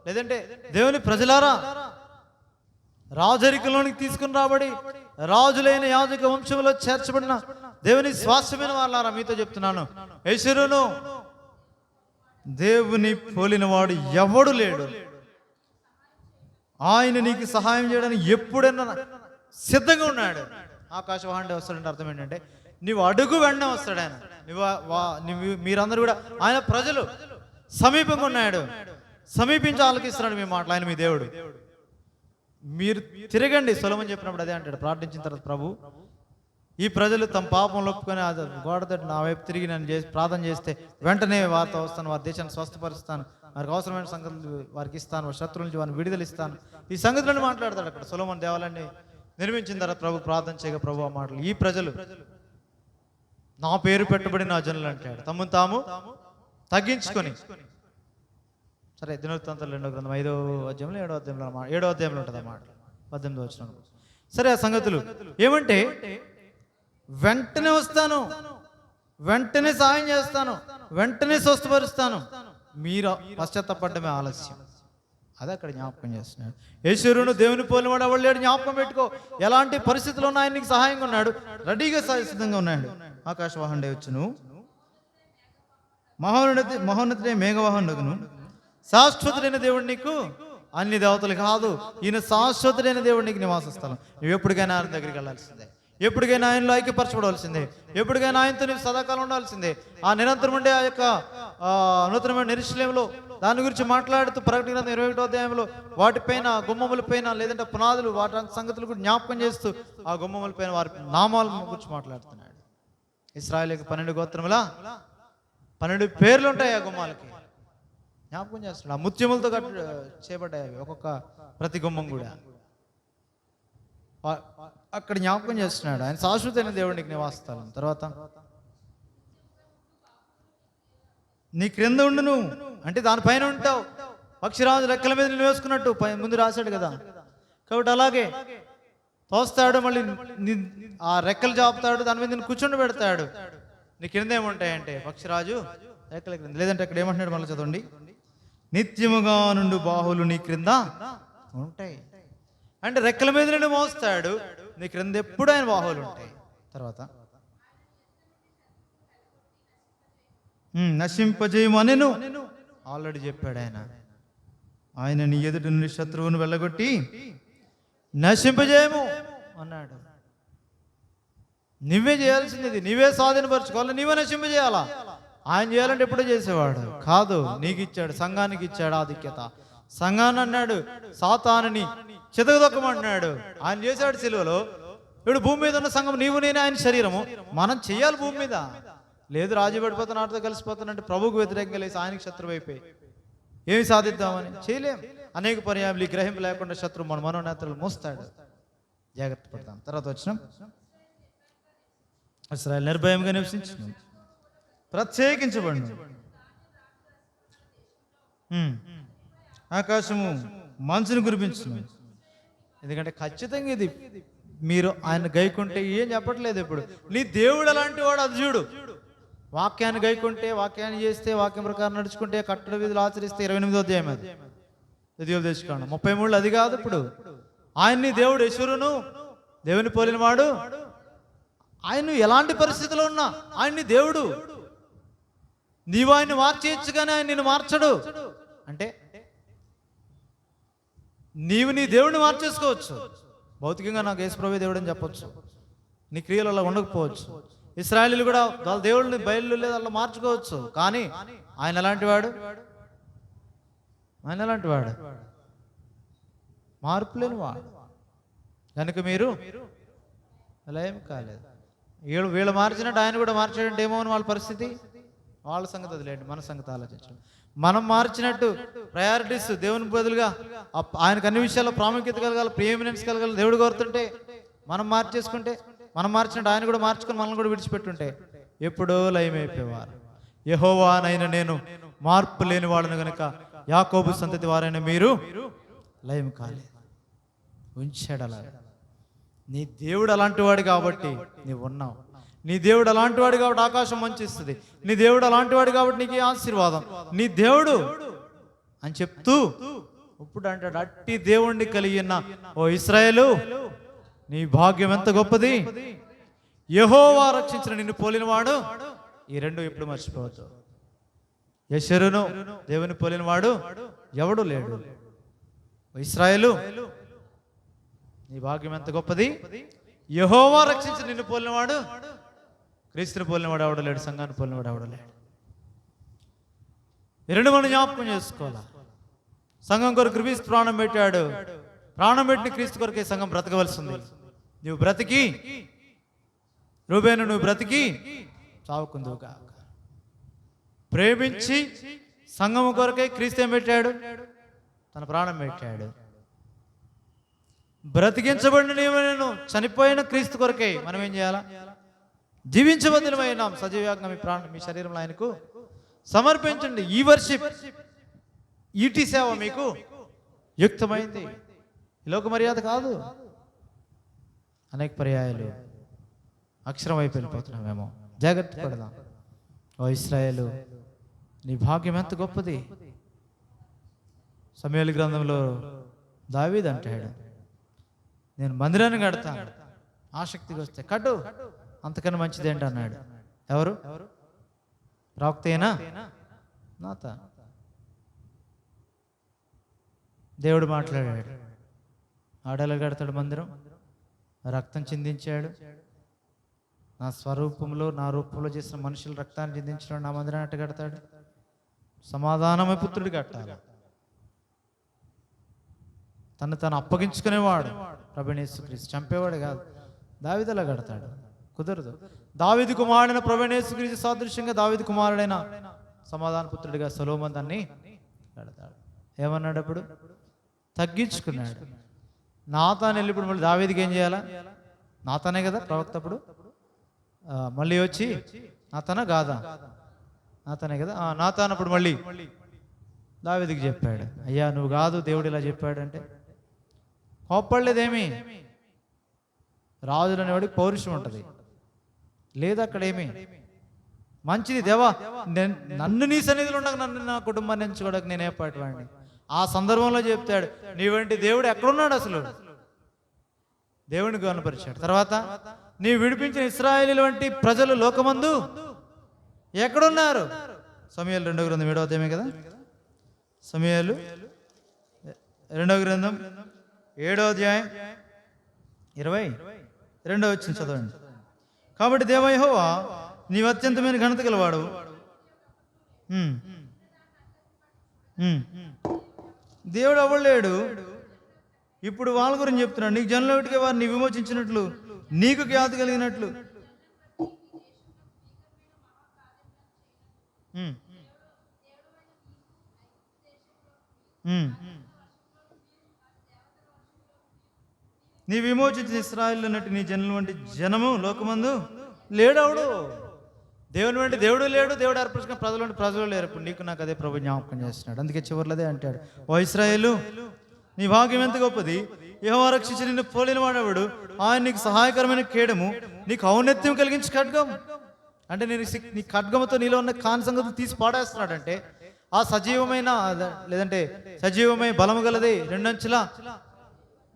లేదంటే దేవుని ప్రజలారా, రాజరికంలోనికి తీసుకుని రాబడి రాజులైన యాజక వంశంలో చేర్చబడిన దేవుని స్వాస్థ్యమైన వాళ్ళారా, మీతో చెప్తున్నాను, యెషూరును దేవుని పోలినవాడు ఎవడు లేడు. ఆయన నీకు సహాయం చేయడానికి ఎప్పుడైనా సిద్ధంగా ఉన్నాడు. ఆకాశవాహండే వస్తాడంటే అర్థం ఏంటంటే నీవు అడుగు వెంటనే వస్తాడు ఆయన. మీరందరూ కూడా ఆయన ప్రజలు సమీపంగా ఉన్నాడు, సమీపించి ఆలకిస్తున్నాడు మీ మాటలు. ఆయన మీ దేవుడు. మీరు తిరగండి. సొలొమోను చెప్పినప్పుడు అదే అంటాడు. ప్రార్థించిన తర్వాత ప్రభు, ఈ ప్రజలు తమ పాపం ఒప్పుకొని గోడతో నా వైపు తిరిగి నన్ను చేసి ప్రార్థన చేస్తే వెంటనే వారితో వస్తాను, వారి దేశాన్ని స్వస్థపరుస్తాను, వారికి అవసరమైన సంగతులు వారికి ఇస్తాను, వారి శత్రువుల నుంచి వారిని విడుదల ఇస్తాను. ఈ సంగతులను మాట్లాడతాడు అక్కడ. సొలొమోను దేవాలయాన్ని నిర్మించిన తర్వాత ప్రభు ప్రార్థన చేయగా ప్రభు ఆ మాటలు, ఈ ప్రజలు నా పేరు పెట్టుబడి నా జనులు అంటాడు. తమను తాము తగ్గించుకొని. సరే, దినవృత్తాంతాలు 2వ గ్రంథం 5వ అధ్యాయంలో 7వ అధ్యాయంలో ఉంటుంది ఆ మాట, 18వ వచనం. సరే, ఆ సంగతులు ఏమంటే వెంటనే వస్తాను, వెంటనే సహాయం చేస్తాను, వెంటనే స్వస్థపరుస్తాను, మీరు పశ్చాత్తపడ్డమే ఆలస్యం. అదే అక్కడ జ్ఞాపకం చేస్తున్నాడు. యెషూరును దేవుని పోలినవాడు ఎవడు లేడు. జ్ఞాపకం పెట్టుకో. ఎలాంటి పరిస్థితుల్లో ఉన్న ఆయన నీకు సహాయంగా ఉన్నాడు, రెడీగా సిద్ధంగా ఉన్నాడు. ఆకాశవాహనుడే వచ్చును, మహోన్నతుడే మేఘవాహనుడును, శాశ్వతుడైన దేవుడు నీకు అన్ని దేవతలు కాదు, ఈయన శాశ్వతుడైన దేవుడు నీకు నివాస స్థలం. నువ్వు ఎప్పటికైనా ఆయన దగ్గరికి వెళ్ళాల్సిందే, ఎప్పటికైనా ఆయనలో ఐక్యపరచబడవలసిందే, ఎప్పటికైనా ఆయనతో నీవు సదాకాలం ఉండాల్సిందే. ఆ నిరంతరం ఉండే ఆ యొక్క నూతనమైన యెరూషలేములో దాని గురించి మాట్లాడుతూ ప్రకటన 21వ అధ్యాయంలో వాటిపైన గుమ్మముల పైన లేదంటే పునాదులు వాటి సంగతులు కూడా జ్ఞాపకం చేస్తూ ఆ గుమ్మముల పైన వారి నామాల గురించి మాట్లాడుతున్నాడు. ఇశ్రాయేలుకి 12 గోత్రముల 12 పేర్లు ఉంటాయి ఆ గుమ్మాలకి. జ్ఞాపకం చేస్తున్నాడు. ఆ ముత్యములతో చేయబడ్డాయి అవి, ఒక్కొక్క ప్రతి గుమ్మం కూడా అక్కడ జ్ఞాపకం చేస్తున్నాడు. ఆయన శాశ్వతమైన దేవుడికి నివాస స్థలం. తర్వాత నీ క్రింద ఉండును అంటే దానిపైన ఉంటావు. పక్షిరాజు రెక్కల మీద నేను వేసుకున్నట్టు ముందు రాశాడు కదా. కాబట్టి అలాగే తోస్తాడు, మళ్ళీ ఆ రెక్కలు చాపుతాడు, దాని మీద నేను కూర్చొని పెడతాడు. నీ కింద ఏముంటాయంటే పక్షిరాజు రెక్కల క్రింద. లేదంటే అక్కడ ఏమంటున్నాడు మళ్ళీ చదవండి, నిత్యముగా నుండి బాహులు నీ క్రింద ఉంటాయి. అంటే రెక్కల మీద నుండి మోస్తాడు, నీ క్రింద ఎప్పుడు ఆయన బాహువులు ఉంటాయి. తర్వాత నశింపజేయము అనెను. ఆల్రెడీ చెప్పాడు ఆయన నీ ఎదుటి నుండి శత్రువును వెళ్ళగొట్టి నశింపజేయము అన్నాడు. నువ్వే చేయాల్సింది, నీవే స్వాధీనపరచుకోవాలి, నీవే నశింపజేయాలా. ఆయన చేయాలంటే ఎప్పుడో చేసేవాడు కాదు, నీకు ఇచ్చాడు, సంఘానికి ఇచ్చాడు ఆధిక్యత. సంఘాన్ని అన్నాడు సాతానుని చితకదొక్కమంటున్నాడు. ఆయన చేశాడు సిలువలో. ఇప్పుడు భూమి మీద ఉన్న సంఘం నీవు నేనే ఆయన శరీరము, మనం చెయ్యాలి భూమి మీద. లేదు రాజు పడిపోతాను, ఆటతో కలిసిపోతానంటే ప్రభువుకు వ్యతిరేకంగా లేసి ఆయనకి శత్రువు అయిపోయి ఏమి సాధిద్దామని చేయలేం. అనేక పర్యాయాలు ఈ గ్రహింపు లేకుండా శత్రువు మన మనోనేతలు మోస్తాడు. జాగ్రత్త పడతాం. తర్వాత వచ్చినాం, ఇశ్రాయేలు నిర్భయంగా నివసించు, ప్రత్యేకించబడి ఆకాశము మంచును కురిపించును. ఎందుకంటే ఖచ్చితంగా ఇది మీరు ఆయన గైకుంటే ఏం చెప్పట్లేదు. ఇప్పుడు నీ దేవుడు అలాంటి వాడు, అది చూడు. వాక్యాన్ని గైకుంటే, వాక్యాన్ని చేస్తే, వాక్యం ప్రకారం నడుచుకుంటే, కట్టడ విధులు ఆచరిస్తే 28వ అధ్యాయం అది ద్వితీయోపదేశకాండం 33 అది కాదు. ఇప్పుడు ఆయన్ని దేవుడు యెషూరును దేవుని పోలిన వాడు. ఆయన ఎలాంటి పరిస్థితిలో ఉన్నా ఆయన్ని దేవుడు. నీవు ఆయన్ని మార్చేయచ్చు కానీ ఆయన నిన్ను మార్చడు. అంటే నీవు నీ దేవుడిని మార్చేసుకోవచ్చు. భౌతికంగా నాకు యేసుప్రభువే దేవుడు అని చెప్పొచ్చు, నీ క్రియలు అలా ఉండకపోవచ్చు. ఇశ్రాయేలీయులు కూడా వాళ్ళ దేవుడిని బయలు లేదా అలా మార్చుకోవచ్చు. కానీ ఆయన ఎలాంటి వాడు? ఆయన ఎలాంటి వాడు? మార్పు లేని వాడు. కనుక మీరు అలా ఏం కాలేదు. వీళ్ళు మార్చినట్టు ఆయన కూడా మార్చాడంటే ఏమో అని వాళ్ళ పరిస్థితి. వాళ్ళ సంగతి వదిలేండి, మన సంగతి ఆలోచించండి. మనం మార్చినట్టు ప్రయారిటీస్ దేవుని బదులుగా ఆయనకు అన్ని విషయాల్లో ప్రాముఖ్యత కలగాలి, ప్రిఎమినెన్స్ కలగాలి దేవుడు కోరుతుంటే, మనం మార్చేసుకుంటే, మనం మార్చినట్టు ఆయన కూడా మార్చుకొని మనల్ని కూడా విడిచిపెట్టుంటే ఎప్పుడో లయమైపోయేవారు. యెహోవానైన నేను మార్పు లేని వాడును గనుక యాకోబు సంతతి వారైన మీరు లయం కాలేదు. ఉంచాడు అలా. నీ దేవుడు అలాంటి వాడు కాబట్టి నీవు ఉన్నావు. నీ దేవుడు అలాంటి వాడు కాబట్టి ఆకాశం మంచిస్తుంది. నీ దేవుడు అలాంటి వాడు కాబట్టి నీకు ఆశీర్వాదం. నీ దేవుడు అని చెప్తూ ఇప్పుడు అంటాడు, అట్టి దేవుణ్ణి కలిగిన ఓ ఇశ్రాయేలు, నీ భాగ్యం ఎంత గొప్పది. యెహోవా రక్షించిన నిన్ను పోలినవాడు. ఈ రెండు ఎప్పుడు మర్చిపోవద్దు. యెషూరును దేవుని పోలినవాడు ఎవడు లేడు. ఇశ్రాయేలు, నీ భాగ్యం ఎంత గొప్పది. యెహోవా రక్షించిన నిన్ను పోలినవాడు, క్రీస్తుని పోలినవాడు ఎవడు లేడు, సంఘాన్ని పోలినవాడు ఎవడు లేడు. ఈ రెండు మనం జ్ఞాపకం చేసుకోవాలా. సంఘం కొరకు క్రీస్తు ప్రాణం పెట్టాడు. ప్రాణం పెట్టిన క్రీస్తు కొరకే సంఘం బ్రతకవలసింది. నువ్వు బ్రతికి, రూబేను నువ్వు బ్రతికి చావుకుందువుగా. ప్రేమించి సంఘం కొరకే క్రీస్తు ఏం పెట్టాడు? తన ప్రాణం పెట్టాడు. బ్రతికించబడిన నేను చనిపోయిన క్రీస్తు కొరకే మనం ఏం చేయాలా? జీవించబద్దులమైనాం. సజీవంగా మీ ప్రాణం, మీ శరీరంలో ఆయనకు సమర్పించండి. ఈ వర్షిప్, ఈటి సేవ మీకు యుక్తమైంది. ఈ లోక మర్యాద కాదు. అనేక పర్యాయాలు అక్షరం వైపు వెళ్ళిపోతున్నామేమో. జాగ్రత్త పడదాం. ఓ ఇశ్రాయేలు, నీ భాగ్యం ఎంత గొప్పది. సమూయేలు గ్రంథంలో దావీదు అంటాడు, నేను మందిరాన్ని కడతాను, ఆసక్తికి వస్తే కట్టు, అంతకన్నా మంచిది ఏంటి అన్నాడు. ఎవరు? ప్రవక్తేనా? నాత. దేవుడు మాట్లాడాడు. ఆడేలా కడతాడు మందిరం? రక్తం చిందించాడు. నా స్వరూపంలో, నా రూపంలో చేసిన మనుషులు రక్తాన్ని చిందించడం నా మందిరాన్ని అట్ట కడతాడు. సమాధానమే పుత్రుడు కట్టాలి. తను అప్పగించుకునేవాడు ప్రభువైన యేసుక్రీస్తు, చంపేవాడు కాదు. దావీదు అలా కడతాడు, కుదరదు. దావీదు కుమారుడైన ప్రభువైన యేసుక్రీస్తు సాదృశ్యంగా దావీదు కుమారుడైన సమాధాన పుత్రుడిగా సొలొమోను దాన్ని కడతాడు. ఏమన్నాడు అప్పుడు? తగ్గించుకున్నాడు. నాతాను వెళ్ళి ఇప్పుడు మళ్ళీ దావీదుకి ఏం చేయాలా? నాతానే కదా ప్రవక్త. అప్పుడు మళ్ళీ వచ్చి నాతానా కాదా? నాతానే కదా, నాతాన్ అప్పుడు మళ్ళీ దావీదుకి చెప్పాడు, అయ్యా నువ్వు కాదు దేవుడు ఇలా చెప్పాడు అంటే కోప్పడలేదేమి. రాజులు అనేవాడికి పౌరుషం ఉంటుంది, లేదు అక్కడేమి. మంచిది దేవా, నన్ను నీ సన్నిధిలో ఉండగా నన్ను నా కుటుంబాన్ని ఎంచుకోవడానికి నేను ఏపాటి వాడిని. ఆ సందర్భంలో చెప్తాడు, నీ వంటి దేవుడు ఎక్కడున్నాడు అసలు, దేవుడిని కనపరిచాడు. తర్వాత నీవు విడిపించిన ఇశ్రాయేలీల వంటి ప్రజలు లోకమందు ఎక్కడున్నారు. సమూయేలు 2వ గ్రంథం 7వ అధ్యాయమే కదా, సమూయేలు 2వ గ్రంథం 7వ అధ్యాయం 22వ వచనం చదవండి. కాబట్టి దేవా యెహోవా నీవు అత్యంతమైన ఘనత గలవాడు. దేవుడు అవ్వలేడు. ఇప్పుడు వాళ్ళ గురించి చెప్తున్నాడు, నీకు జనుల ఒకటికే వారిని విమోచించినట్లు, నీకు ఖ్యాతి కలిగినట్లు. నీ విమోచించిన ఇశ్రాయేలు అన్నట్టు నీ జనుల వంటి జనము లోకమందు లేడవుడు. దేవుని వంటి దేవుడు లేడు, దేవుడు ఏర్పరచుకున్న ప్రజలు వంటి ప్రజలు లేరు. ఇప్పుడు నీకు నాకు అదే ప్రభు జ్ఞాపకం చేస్తున్నాడు. అందుకే చివరిలోదే అంటాడు, ఓ ఇశ్రాయేలు నీ భాగ్యం ఎంత గొప్పది, యెహోవా రక్షించి నిన్ను పోలిన వాడెవడు, ఆయన నీకు సహాయకరమైన కేడము, నీకు ఔన్నత్యం కలిగించి ఖడ్గం. అంటే నేను నీ ఖడ్గముతో నీలో ఉన్న కాని సంగతులు తీసి పాడేస్తున్నాడంటే ఆ సజీవమైన లేదంటే సజీవమైన బలము గలది 2 అంచుల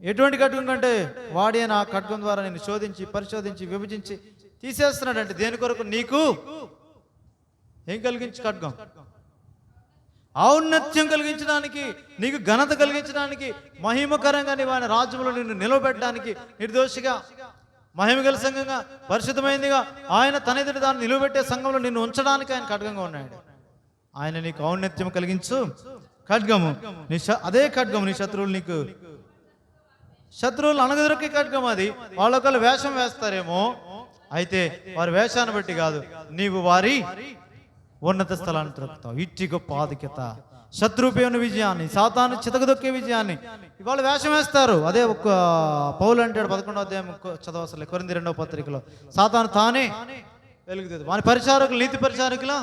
ఎటువంటి ఖడ్గం కంటే వాడి అని ఆ ఖడ్గం ద్వారా నేను శోధించి పరిశోధించి విభజించి తీసేస్తున్నాడు. అంటే దేని కొరకు, నీకు ఏం కలిగించి ఖడ్గం, ఔన్నత్యం కలిగించడానికి, నీకు ఘనత కలిగించడానికి, మహిమకరంగా నీ వాని రాజ్యంలో నిన్ను నిలవబెట్టడానికి, నిర్దోషిగా మహిమగల సంఘంగా పరిశుద్ధమైందిగా ఆయన తన ఎదుటి దాన్ని నిలవబెట్టే సంఘంలో నిన్ను ఉంచడానికి ఆయన ఖడ్గంగా ఉన్నాడు. ఆయన నీకు ఔన్నత్యం కలిగించు ఖడ్గము, అదే ఖడ్గము నీ శత్రువులు అనగదొరికే ఖడ్గం. అది వాళ్ళ ఒకళ్ళు వేషం వేస్తారేమో, అయితే వారి వేషాన్ని బట్టి కాదు, నీవు వారి ఉన్నత స్థలాన్ని దొరుకుతావు. ఇట్టి గొప్ప ఆధిక్యత, శత్రుపేన విజయాన్ని, సాతాను చితకదొక్కే విజయాన్ని ఇవాళ వేషం వేస్తారు. అదే ఒక పౌలు అంటాడు 11వ అధ్యాయం చదవసలే కొరింథీ 2వ పత్రికలో, సాతాను తానే వెలుగుతుంది, వాని పరిచారకులు నీతి పరిచారకులా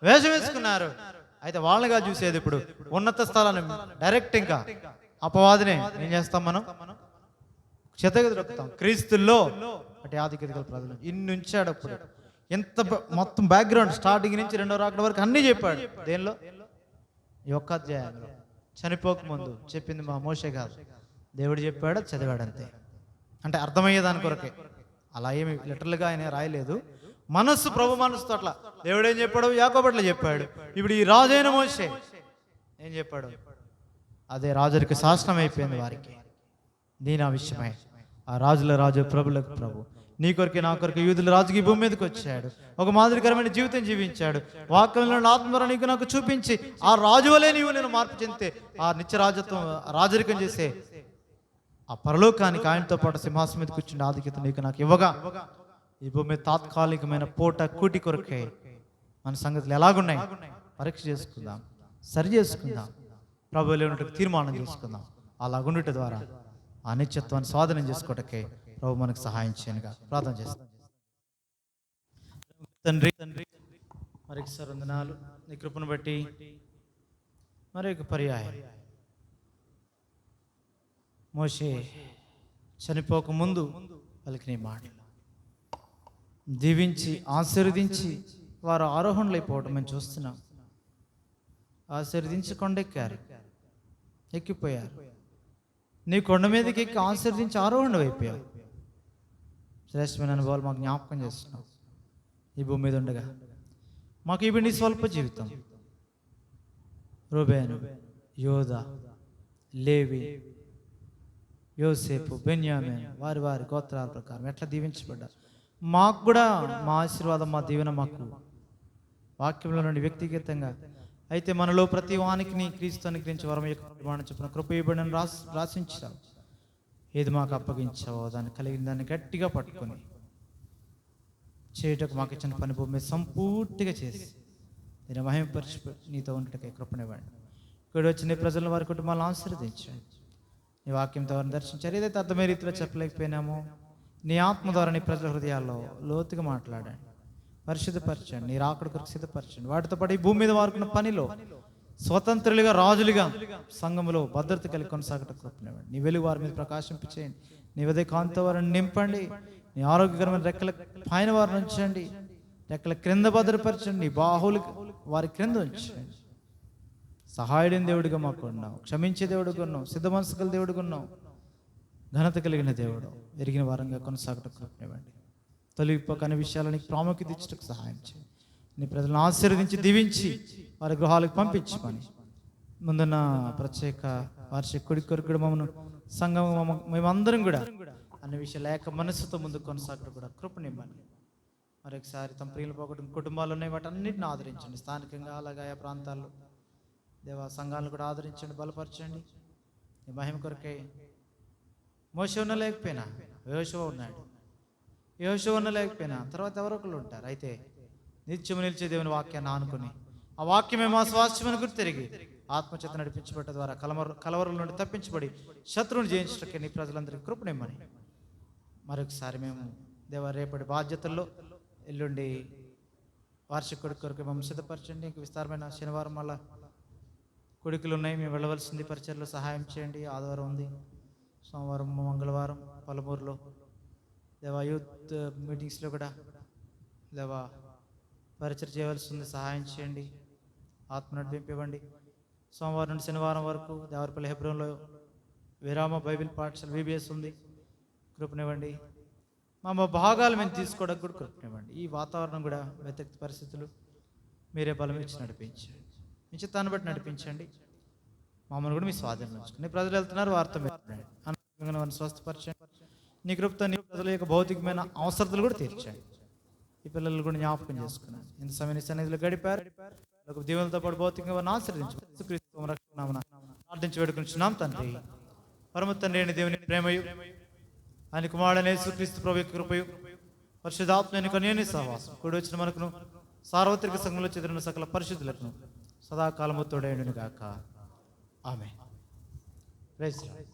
వేషం వేసుకున్నారు. అయితే వాళ్ళనిగా చూసేది ఇప్పుడు ఉన్నత స్థలాన్ని డైరెక్ట్, ఇంకా అపవాదినే ఏం చేస్తాం మనం, చితక దొరుకుతాం. క్రీస్తుల్లో అంటే ఆధిక్యత గల ప్రజలు ఇన్ని ఉంచాడు. అప్పుడు ఎంత మొత్తం బ్యాక్గ్రౌండ్ స్టార్టింగ్ నుంచి 2వ రాకడ వరకు అన్నీ చెప్పాడు. దేనిలో, ఈ ఒక్క అధ్యాయంలో. చనిపోకముందు చెప్పింది మా మోషే కాదు, దేవుడు చెప్పాడు, చదివాడు అంతే. అంటే అర్థమయ్యేదాని కొరకే, అలా ఏమి లిటరల్గా ఆయన రాయలేదు. మనస్సు, ప్రభు మనస్సుతో అట్లా దేవుడు ఏం చెప్పాడు, యాకోబు అట్లా చెప్పాడు. ఇప్పుడు ఈ రాజైన మోషే ఏం చెప్పాడు, అదే రాజునికి శాసనం అయిపోయింది వారికి. దీని ఆ విషయమై ఆ రాజుల రాజు, ప్రభులకు ప్రభు, నీ కొరికి నా కొరికి యూదుల రాజుకి భూమి మీదకి వచ్చాడు, ఒక మాదిరికరమైన జీవితం జీవించాడు, వాక్యంలో ఆత్మర నీకు నాకు చూపించి ఆ రాజు వలే నీవు నేను మార్పు చెందితే ఆ నిత్య రాజత్వం రాజరికం చేసే ఆ పరలోకానికి ఆయనతో పాటు సింహాసనం మీద కూర్చుండే ఆధిక్యత నీకు నాకు ఇవ్వగా, ఈ భూమి మీద తాత్కాలికమైన పూట కూటి కొరకే మన సంగతులు ఎలాగున్నాయి పరీక్ష చేసుకుందాం, సరి చేసుకుందాం, ప్రభువులో ఉన్నట్టు తీర్మానం చేసుకుందాం. అలాగుండుట ద్వారా ఆ నిత్యత్వాన్ని స్వాధీనం చేసుకోవటకే ప్రభు మనకు సహాయం చేయనుగా ప్రార్థన చేస్తాం. తండ్రి మరొకసారి వందనాలు, నీ కృపను బట్టి మరొక పర్యాయం మోషే చనిపోక ముందు పలికిన మాటలు దీవించి ఆశీర్వదించి వారు ఆరోహణలు అయిపోవడం మేము చూస్తున్నాం. ఆశీర్వదించి కొండెక్కారు, ఎక్కిపోయారు. నీ కొండ మీదకి ఎక్కి ఆశీర్వదించి ఆరోహణ అయిపోయావు. శ్రేష్టమైన అనుభవాలు మాకు జ్ఞాపకం చేస్తున్నావు. ఈ భూమి మీద ఉండగా మాకు ఇవి నీ స్వల్ప జీవితం. రూబేను, యోధా, లేవి, యోసేపు, బెన్యామీను వారి వారి గోత్రాల ప్రకారం ఎట్లా దీవించబడ్డారు. మాకు కూడా మా ఆశీర్వాదం, మా దీవెన మాకు వాక్యంలో నుండి వ్యక్తిగతంగా అయితే మనలో ప్రతి వానికి నీ క్రీస్తు అనుగ్రహించి వరం యొక్క ప్రమాణం చెప్పిన కృప ఇవ్వబడిన రాసించావు. ఏది మాకు అప్పగించావో దాన్ని కలిగిన దాన్ని గట్టిగా పట్టుకొని చేయటకు మాకు ఇచ్చిన పని భూమి మీద సంపూర్తిగా చేసి నేను మహిమపరిచి నీతో ఉండటకే కృపనివ్వండి. ఇక్కడ వచ్చి నీ ప్రజలను వారి కుటుంబాలను ఆశీర్వదించండి. నీ వాక్యంతో వారిని దర్శించారు. ఏదైతే అర్థమయ్యే రీతిలో చెప్పలేకపోయినామో నీ ఆత్మ ద్వారా నీ ప్రజల హృదయాల్లో లోతుగా మాట్లాడండి. పరిశుద్ధపరచండి, నీ రాకడ కొరకు సిద్ధపరచండి. వాటితో పాటు ఈ భూమి మీద వారుకున్న పనిలో స్వతంత్రులుగా, రాజులుగా సంఘములో భద్రత కలిగి కొనసాగట కృపనివ్వండి. నీ వెలుగు వారి మీద ప్రకాశింపచేయండి. నీ ఉదయ కాంతి వారిని నింపండి. నీ ఆరోగ్యకరమైన రెక్కల పైన వారిని ఉంచండి, రెక్కల క్రింద భద్రపరచండి, నీ బాహులు వారి క్రింద ఉంచండి. సహాయుడైన దేవుడిగా మాకు ఉన్నావు, క్షమించే దేవుడిగా ఉన్నావు, సిద్ధ మనసు గల దేవుడిగా ఉన్నావు, ఘనత కలిగిన దేవుడు. ఎరిగిన వారంగా కొనసాగట కృపనివ్వండి. తొలగిపోకని విషయాలని ప్రాముఖ్యత ఇచ్చటకు సహాయం చేయండి. నీ ప్రజలను ఆశీర్వదించి దీవించి వారి గృహాలకు పంపించుకొని ముందున్న ప్రత్యేక వార్షిక కొడుకు కొరకు మమ్మను సంఘం మేమందరం కూడా అన్ని విషయాలు లేక మనసుతో ముందుకు కొనసాగడం కూడా కృపనివ్వండి. మరొకసారి తమ ప్రియులు పోగొట్టిన కుటుంబాలు ఉన్నాయి, వాటి అన్నింటిని ఆదరించండి. స్థానికంగా అలాగే ఆయా ప్రాంతాల్లో దేవా సంఘాలను కూడా ఆదరించండి, బలపరచండి. ఈ మహిమ కొరకే మోషే ఉన్న లేకపోయినా యోషువ ఉన్నాడు, యోషువ ఉన్న లేకపోయినా తర్వాత ఎవరో ఒకళ్ళు ఉంటారు. అయితే నిత్యము నిలిచే దేవుని వాక్యాన్ని ఆనుకుని ఆ వాక్యమే మా స్వాస్థ్యమని గుర్తు తిరిగి ఆత్మచేత నడిపించబడ్డ ద్వారా కలవరుల నుండి తప్పించబడి శత్రువుని జయించటకే నీ ప్రజలందరికీ కృపనిమ్మని మరొకసారి మేము దేవ రేపటి బాధ్యతల్లో ఎల్లుండి వార్షిక కొడుకు కొరకు మేము సిద్ధపరచండి. ఇంక విస్తారమైన శనివారం మళ్ళా కొడుకులు ఉన్నాయి, మేము వెళ్ళవలసింది, పరిచయలో సహాయం చేయండి. ఆదివారం ఉంది, సోమవారం మంగళవారం పలుమూరులో దేవా యూత్ మీటింగ్స్లో కూడా దేవా పరిచయం చేయవలసి ఉంది, సహాయం చేయండి, ఆత్మ నడిపింపివ్వండి. సోమవారం నుండి శనివారం వరకు దేవరపల్లి హెబ్రోన్లో విరామ బైబిల్ పాఠశాల VBS ఉంది, కృపనివ్వండి. మా భాగాలు మేము తీసుకోవడానికి కూడా కృపనివ్వండి. ఈ వాతావరణం కూడా వ్యతిరేక పరిస్థితులు మీరే బలం ఇచ్చి నడిపించండి, మీ చిత్తాన్ని బట్టి నడిపించండి. మమ్మల్ని కూడా మీ స్వాధీనం ఉంచుకోండి. ప్రజలు వెళ్తున్నారు, వార్త వారిని స్వస్థపరచండి. నీ కృపతో నీ ప్రజల యొక్క భౌతికమైన అవసరతలు కూడా తీర్చండి. ఈ పిల్లలు కూడా జ్ఞాపకం చేసుకున్నాను. ఇంత సమయం సన్నిధిలో గడిపారు, దీవులతో పాటు భౌతికంగా వారిని ఆశ్రయించు ప్రార్థించి వేడుకుంటున్నాం తండ్రి. పరమ తండ్రి అయిన దేవుని ప్రేమయు ఆయన కుమారుడైన యేసుక్రీస్తు ప్రభు యొక్క కృపయు పరిశుద్ధాత్మ కన్యని సహవాసం కూడి వచ్చిన మనకును సార్వత్రిక సంఘంలో చెందిన సకల పరిశుద్ధులకు సదాకాలము తోడైండును గాక. ఆమేన్. Praise lord.